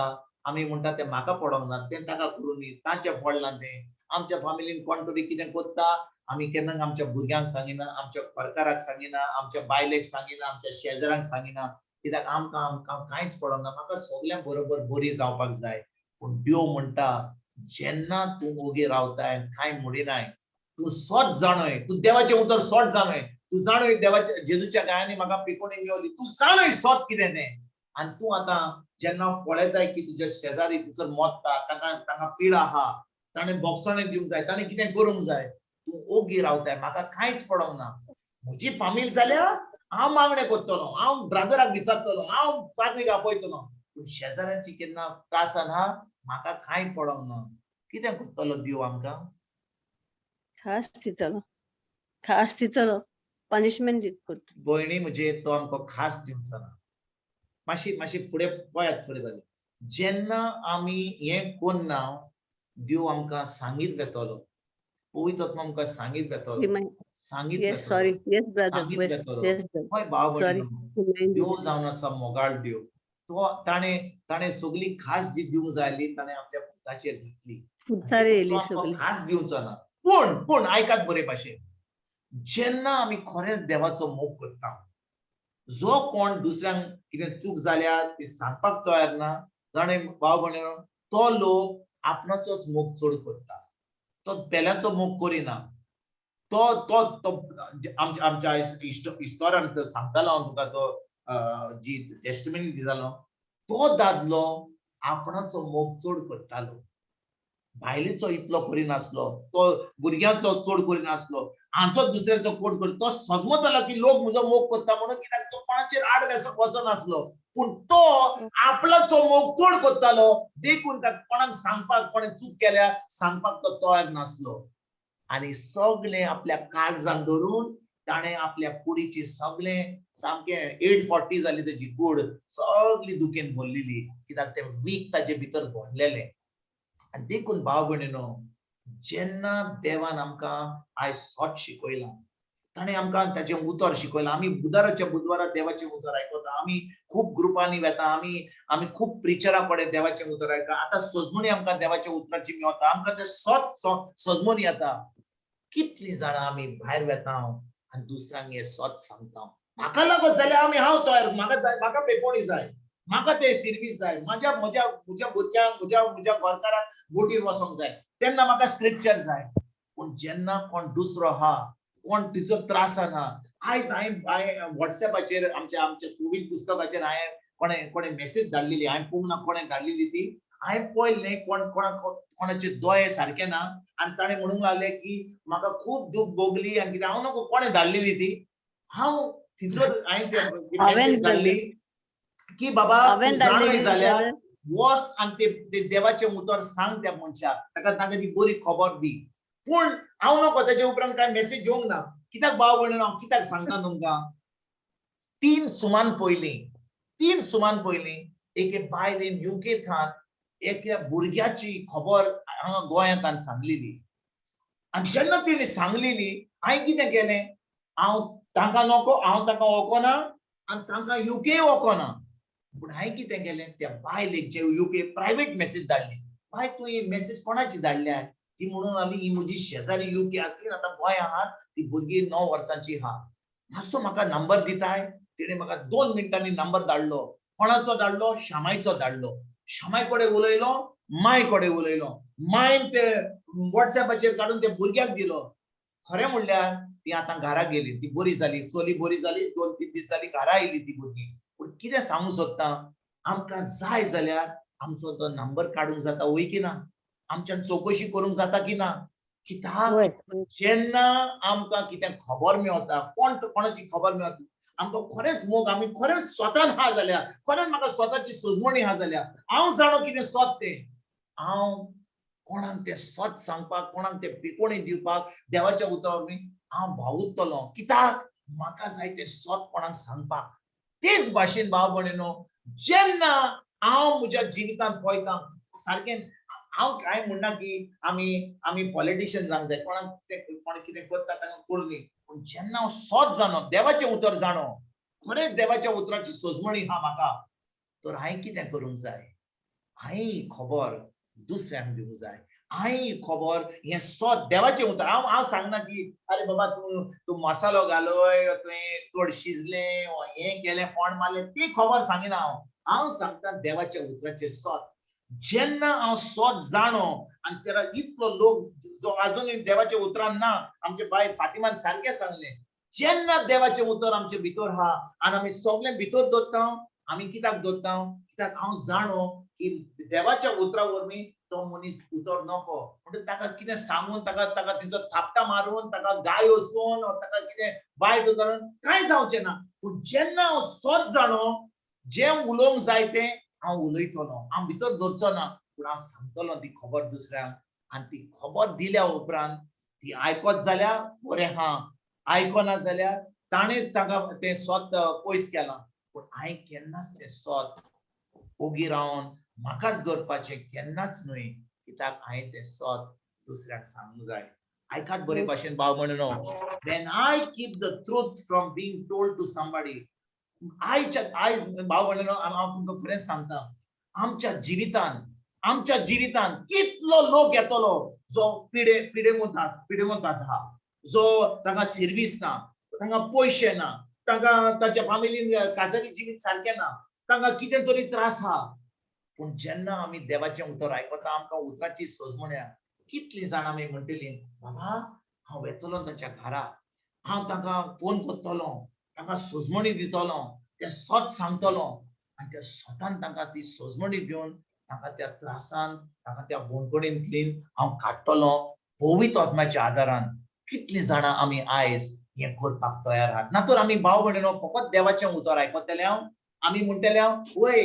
आमी म्हणटा तें म्हाका पडोंक ना तें ताका करूं न्ही ताचें पडलां तें आमच्या फॅमिलीन कोण तरी कितें करता आमी केन्ना आमच्या भुरग्यांक सांगिना आमच्या परकाराक सांगिना आमच्या बायलेक सांगिना आमच्या शेजाऱ्यांक सांगिना कित्याक आमकां कांयच पडोंक ना म्हाका सगळ्यां बरोबर बरी जावपाक जाय पूण देव म्हणटा जेन्ना तूं ओगी रावताय कांय म्हणिनाय तूं सott जाणय तूं देवाचें उतर सott जाणय तू जाणय देवाच्या जेजूच्या गायांनी म्हाका पिकोवणी मेवली, तू जाणय सॉत कितें तें. आनी तूं आतां जेन्ना पळयताय की तुज्या शेजारी थंयसर मोडटा, तांकां पीड आहा, ताणें बोगसणें दिवंक जाय, ताणें कितें करूंक जाय, तूं ओगी रावताय, म्हाका कांयच पडोंक ना. म्हजी फामील जाल्यार हांव मागणें करतलो, हांव ब्रादराक विचारतलो, हांव पाद्रीक आपयतलो, पूण शेजाऱ्यांची केन्ना त्रासान हा म्हाका कांय पडोंक ना. कितें करतलो देव आमकां? खास दितलो पनिशमेंट करता. भयणी म्हजे तो आमकां खास दिवचो ना. मातशी फुडें पळयात फुडें जाली. जेन्ना आमी हें कोन्ना देव आमकां सांगीत घेतलो, पवित्र आत्मा आमकां सांगीत घेतलो, सांगीत घेतलो. हय भाव भयणीनो, देव जावन आसा मोगाळ देव. तो ताणें सगळी खास जी दिवंक जाय आसली ताणें आपल्या पुताचेर दितली. खास दिवचो ना. पूण आयकात बरे भाशेन, जेन्ना आमी खरेंच देवाचो मोग करता, जो कोण दुसऱ्यांक कितें चूक जाल्यार ती सांगपाक तयार ना, जाणें भाव भयणीनो, तो लोक आपणाचोच मोग चड करता, तो बेल्याचो मोग करिना. तो आमच्या इस्टोरान सांगतालो हांव तुका, तो जी टेस्टिमनी दितालो, तो दादलो आपणाचो मोग चड करतालो, भायलेचो इतलो करिनासलो, तो भुरग्यांचो चड करिनासलो, हांचो दुसऱ्याचो कोट करता. तो सजमतालो की लोक म्हजो मोग करता म्हणून, कित्याक तो कोणाचेर आड वचनासलो, पूण तो आपणाचो मोग चड करतालो, देखून कोणाक सांगपाक, कोणें चूक केल्यार सांगपाक तो तयार नासलो. आनी सगळें आपल्या काळजान धरून ताणें आपल्या कुडीची सगळें सामकें 840 जाली तेजी कूड, सगळी दुखेन भरलेली, कित्याक तें वीक ताजे भितर भरलेलें. आनी देखून भाव भयणीनो, जेन्ना देवान आमकां आयज सॉट शिकयलां, ताणें आमकां ताचें उतर शिकयलां. आमी बुधवाराच्या बुधवारा देवाचें उतर आयकता, आमी खूब ग्रुपांनी वेता, आमी खूब प्रिचरां कडेन देवाचें उतर आयकता. आतां सजमणी आमकां देवाच्या उतराची मेवता, आमकां तें सॉत सजमणी येता. कितलीं जाणां आमी भायर वेता आनी दुसऱ्यांक हें सॉत सांगता, म्हाका लागत जाल्यार हांव तयार, म्हाका पेपोवणी जाय, म्हाका ते सर्वीस जाय, म्हज्या भुरग्यांक, म्हज्या घरकारांक बोटीर वचोंक जाय, तेन्ना म्हाका स्क्रिप्चर जाय. पूण जेन्ना कोण दुसरो आहा, कोण तिचो त्रासान आहा, आयज हांवें व्हॉट्सॅपाचेर आमच्या कोविड पुस्तकाचेर हांवें कोणें मेसेज धाडलेली, हांवें पळोवंक ना कोणें धाडलेली ती, हांवें पळयलें कोणाचे दोळे सारके ना, आनी ताणें म्हणूंक लागलें की म्हाका खूब दूख भोगली, आनी कितें हांव नको कोणें धाडलेली ती, हांवें मेसेज धाडली की बाबा जाणय जाल्यार वच आनी ते देवाचें उतर सांग त्या मनशाक, ताका ती बरी खबर दी. पूण हांव नको तेजे उपरांत कांय मेसेज येवंक ना. कित्याक भाव भयणीनो, हांव कित्याक सांगता तुमकां, 3 सुमान पयलीं एके बायलेन युकेंत एका भुरग्याची खबर हांगा गोंयांत सांगलेली. आनी जेन्ना तिणें सांगलेली, हांवें कितें केलें, हांव तांकां वचना आनी तांकां युके वचना. पूण हांवें कितें केलें, त्या बायलेक जे युके प्रायवेट मेसेज धाडली, बाय तूं ही मेसेज कोणाची धाडल्या? ती म्हणून लागली, ही म्हजी शेजारी युके आसली, आतां गोंय आहा, ती भुरगी 9 वर्सांची आहा, मातसो म्हाका नंबर दिताय. तिणें म्हाका 2 मिनटांनी नंबर धाडलो. कोणाचो धाडलो? शामायचो धाडलो. शामाय कडेन उलयलो, माय कडेन उलयलो, मायन ते व्हॉट्सॅपाचेर काडून त्या भुरग्याक दिलो. खरें म्हणल्यार ती आतां घरा गेली, ती बरी जाली, चली बरी जाली, 2-3 दीस जाली घरा आयली ती भुरगी. पूण कितें सांगूं सोदता, आमकां जाय जाल्यार आमचो तो नंबर काडूंक जाता वय की ना, आमच्यान चवकशी करूंक जाता की ना. कित्याक जेन्ना आमकां कितें खबर मेवता, कोणाची खबर मेवता, आमकां खरेंच मोग, आमी खरेंच स्वतान आहा जाल्यार, खरेंच म्हाका स्वताची सजमणी आहा जाल्यार, हांव जाणो कितें सॉत तें, हांव कोणाक तें सॉत सांगपाक, कोणाक तें पिकोवणी दिवपाक देवाच्या उतरावरवीं हांव भावुरतलों. कित्याक म्हाका जाय तें सॉत कोणाक सांगपाक. तेच भाशेन भाव भयणीनो, जेन्ना हांव म्हज्या जिवितांत पळयतां, सारकें हांव कांय म्हणना की आमी पॉलिटिशियन जावंक जाय, कोण कितें करता तांकां करूं दी, पूण जेन्ना हांव सॉत जाणो, देवाचें उतर जाणो, खरेंच देवाच्या उतराची सजमणी आहा म्हाका, तर हांवें कितें करूंक जाय, हांवें ही खबर दुसऱ्यांक दिवंक जाय. हांवें ही खबर, हें सॉत देवाचें उतर, हांव सांगना की अरे बाबा तूं मसालो घालय, तुवें चड शिजलें, हें केलें, फोंड मारलें, ती खबर सांगिना हांव सांगता देवाच्या उतराचें सॉत. जेन्ना हांव सॉत जाणो, आनी तेरा इतलो लोक जो आजुनूय देवाच्या उतरान ना, आमचे बाय फातिमान सारकें सांगलें, जेन्ना देवाचे उतर आमचे भितर हा आणि आम्ही सगळे भितर दवरता आम्ही कित्याक दवरता कित्याक हांव जाणो की देवाच्या उतरा वरवीं तो मनीस उतर नको म्हणजे ताका कितें सांगून ताका तिचो थापटा मारून ताका गाय वचून ताका कितें वायट उतरून कांय जावचें ना पूण जेन्ना हांव सत जाणो जें उलोवंक जाय तें हांव उलयतलो हांव भितर दवरचो ना पूण हांव सांगतलो ती खबर दुसऱ्यांक आनी ती खबर दिल्या उपरांत ती आयकत जाल्यार बरें हा आयकोना जाल्यार ताणें ताका तें सत पयस केलां पूण हांवें केन्नाच तें सत ओगी रावन म्हाकाच दवरपाचें केन्नाच न्हय कित्याक हांवें तें सत दुसऱ्याक सांगूंक जाय आयकात बरे भाशेन भाव म्हणून when I keep the truth from being told to somebody आयज भाव म्हणून हांव तुमकां खरेंच सांगता आमच्या जिवितांत कितलो लोक येतलो जो पिडेवंतात हा जो ताका सर्वीस ना तांकां पयशे ना तांकां ताच्या फॅमिलीन काजारी जिवीत सारकें ना तांकां कितें तरी त्रास हा पूण जेन्ना आमी देवाचें उतर आयकता आमकां उतराची सोजमण्या कितलीं जाणां आमी म्हणटलीं बाबा हांव येतलो ताच्या घरा हांव तांकां फोन करतलो तांकां सोजमणी दितलो तें सत सांगतलो आनी त्या सतान तांकां ती सोजमणी दिवन तांकां त्या त्रासान तांकां त्या बोंडकोणींतलीन हांव काडटलो पवित्र आत्म्याच्या आदारान कितलीं जाणां आमी आयज हें करपाक तयार आहात ना तर आमी भाव भयणीनो फकत देवाचें उतर आयकतले आमी म्हणटले वय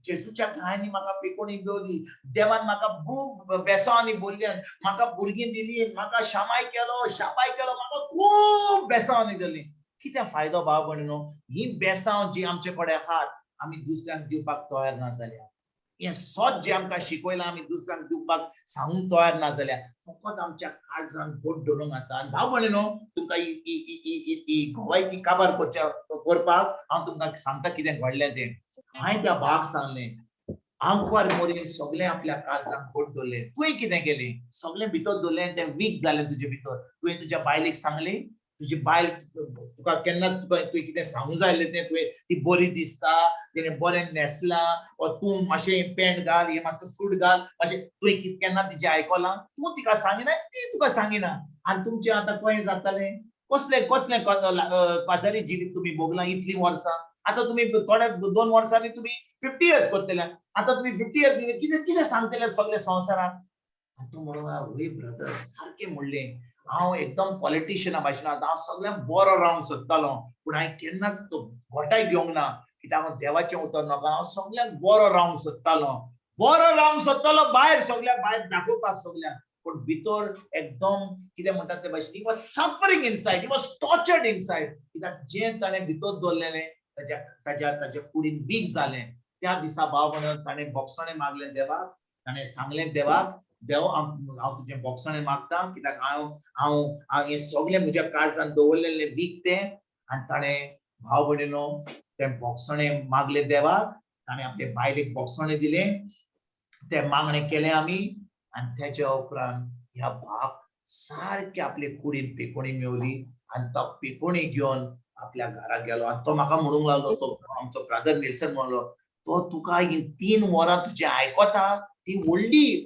जेजूच्या कहाणी म्हाका पिकोणी घेवली देवान म्हाका खूब बेसांनी बोल्ल्यान म्हाका भुरगीं दिलीं म्हाका शापाय केलो म्हाका खूब बेसांनी दिलीं कितें फायदो भाव भयणीनो ही बेसांव जी आमचे कडेन आहात आमी दुसऱ्यांक दिवपाक तयार ना जाल्यार हें सत जें आमकां शिकयलां आमी दुसऱ्यांक दिवपाक सांगूंक तयार ना जाल्यार फकत आमच्या काळजांत बोट धरून आसा आनी भाव भयणीनो तुमकां ही घोवायकी काबार करपाक हांव तुमकां सांगता कितें घडलें तें हांवें त्या भावाक सांगलें आंकवार मोरीन सगळें आपल्या काळजांत बोट दवरलें तुवें कितें केलें सगळें भितर दवरलें तें वीक जालें तुजे भितर तुवें तुज्या बायलेक सांगलें तुजी बायल तुका केन्नाच तुका तुवें कितें सांगूंक जाय तें तुवें ती बरी दिसता तिणें बरें न्हेसलां वा तूं मातशें पॅन्ट घाल हें मातसो सूट घाल मातशें तुवें केन्ना तिचें आयकलां तूं तिका सांगिना ती तुका सांगिना आनी तुमचें आतां कशें जातालें कसलें काजारी जिवीत तुमी भोगलां इतलीं वर्सां आतां तुमी थोड्या 2 वर्सांनी तुमी 50 इयर्स करतले आतां तुमी 50 इयर्स कितें सांगतले सगळे संवसाराक तूं म्हणून वय ब्रदर सारकें म्हणलें हांव एकदम पॉलिटिशियना भाशेन आतां हांव सगळ्यांक बरो रावंक सोदतालो पूण हांवें केन्नाच तो घोटाय घेवंक ना कित्याक हांव देवाचें उतर नाका हांव सगळ्यांक बरो रावंक सोदतालो भायर सगळ्यांक भायर दाखोवपाक सगळ्यांक पूण भितर एकदम कितें म्हणटात ते भाशेन he was suffering inside he was tortured inside कित्याक जें ताणें भितर दवरलेलें ताच्या कुडीन वीक जालें त्या दिसा भाव म्हणून ताणें बोगसणें मागलें देवाक ताणें सांगलें देवाक देव हांव तुजें बोगसणें मागता कित्याक हांव हें सगळें म्हज्या काळजांत दवरलेलें वीक तें आनी ताणें भाव भयणीनो तें बोगसणें मागलें देवाक ताणें आपले बायलेक बोगसणें दिलें तें मागणें केलें आमी आनी तेच्या उपरांत ह्या भावाक सारकें आपले कुडीन पिकोणी मेवली आनी तो पिकोणी घेवन आपल्या घरा गेलो आनी तो म्हाका म्हणूंक लागलो तो आमचो ब्रदर निल्सन म्हणलो तो तुका ही 3 वरां तुजें आयकता ती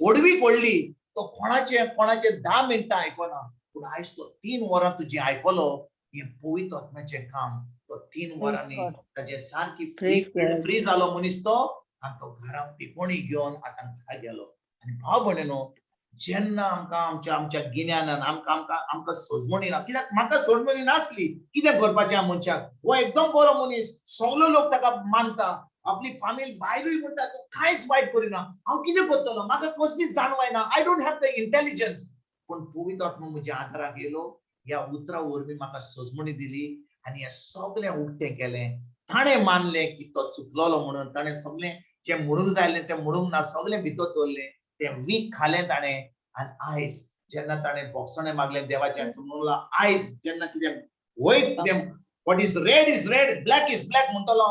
ओडवीक व्हडली तो कोणाचे 10 मिनटां आयकना पूण आयज तो 3 वरां तुजें आयकलो हें पवित्र आत्म्याचें काम तो 3 वरांनी ताजें सारकी फ्री जालो मनीस तो आनी तो घरा पिकोणी घेवन आतां घरा गेलो आनी भाव भयणीनो जेन्ना आमकां आमच्या गिन्यानान आमकां सोजमणी ना कित्याक म्हाका सोजमणी नासली कितें करपाचें ह्या मनशाक हो एकदम बरो मनीस सगळो लोक ताका मानता आपली फामील बायलूय म्हणटा तो कांयच वायट करिना हांव कितें करतलो म्हाका कसलीच जाणवाय ना I don't have the intelligence पूण पवित्र आत्मा म्हज्या आदाराक येयलो ह्या उतरा वरवीं म्हाका सोजमणी दिली आनी हें सगळें उक्तें केलें ताणें मानलें की तो चुकलोलो म्हणून ताणें सगळें जें म्हणूंक जाय तें म्हणूंक ना सगळें भितर दवरलें तें वीक खालें ताणें आनी आयज जेन्ना ताणें बोगसणें मागलें देवाचें म्हणून आयज जेन्ना कितें वयर what is red black is black म्हणटलो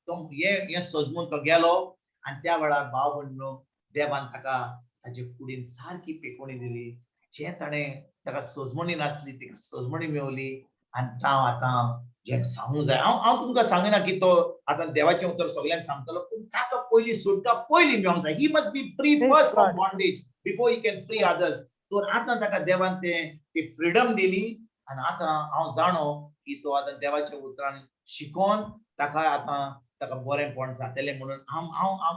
तो हे सजमून तो गेलो आनी त्या वेळार भाव भयणीनो देवान ताका ताचे कुडीन सारकी पिकोणी दिली जें ताणें ताका सजमणी नासली तिका सजमणी मेवली आनी हांव आतां जें सांगूंक जाय हांव तुमकां सांगना की तो आतां देवाचें उतर सगळ्यांक सांगतलो पूण ताका पयलीं सुटका पयलीं मेवंक जाय he must be free first from bondage before he can free others तर आतां ताका देवान ती फ्रीडम दिली आणि आता हांव जाणो की तो आता देवाच्या उतरान शिकोन ताका आता ताका बरेंपण जातले म्हणून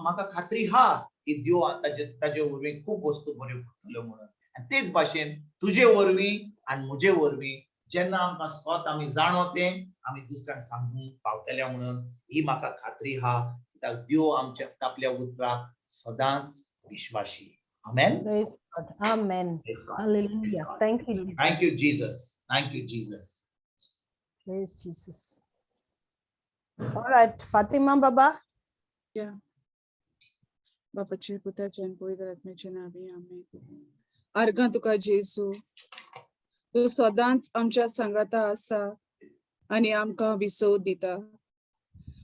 म्हाका खात्री हा की देव आता ताजे वरवीं खूब वस्तू बऱ्यो करतलो म्हणून. आणि तेच भाशेन तुजे वरवीं आनी म्हजे वरवीं जेन्ना आमकां सott आमी जाणो तें आमी दुसऱ्यांक सांगूंक पावतले म्हणून ही म्हाका खात्री हा. कित्याक देव आमच्या आपल्या उतराक सदांच विश्वासी. Amen. Praise God. Amen. Praise God. Hallelujah. Thank you, Jesus. Thank you, Jesus. Thank you, Jesus. Praise Jesus. All right, Fatima Baba. Yeah. बापाचे पुताचे आणि पवित्र आत्म्याचे नावे आमेन. अर्घा तुका जेजू, तू सदांच आमच्या संगाता आसा आणि आमकां विसव दिता.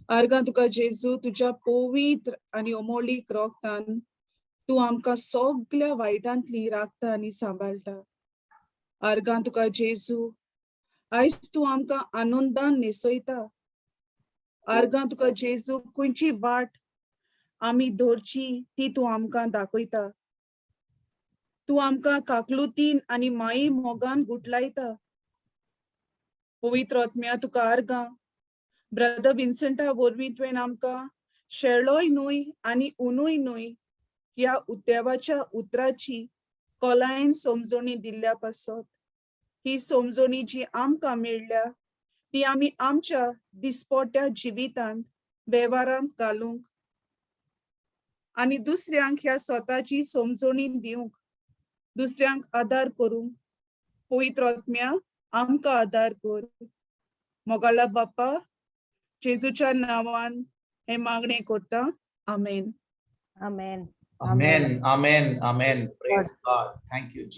अर्घा तुका जेजू, तुझ्या पवित्र आणि अमोलीक रोगतान तू आमकां सगळ्या वायटांतली राखता आणि सांबाळटा. अर्घा तुका जेजू, आयज तू आमकां आनंदान न्हेसयता. अर्घा तुका जेजू, खंयची वाट आमी धरची ती तू आमकां दाखयता. तू आमकां काकलुतीन आनी माई मोगान गुटलायता. पवित्र आत्म्या तुका अर्घा, ब्रदर विन्संटा वरवीं तुवें आमकां शेळोय न्हय आनी उनूय न्हय ह्या देवाच्या उतराची कोलायन समजणी दिल्ल्या पासत. ही समजणी जी आमकां मेळ्ळ्या ती आमी आमच्या दिसपट्ट्या जिवितांत वेव्हारांत घालूंक आनी दुसऱ्यांक ह्या स्वताची समजणी दिवंक, दुसऱ्यांक आदार करूंक पवित्र आत्म्या आमकां आदार कर. मोगाला बाप्पा जेजूच्या नांवान हे मागणें करता. आमेन. Amen. Amen. Amen. Amen. Praise God. Thank you, Jesus.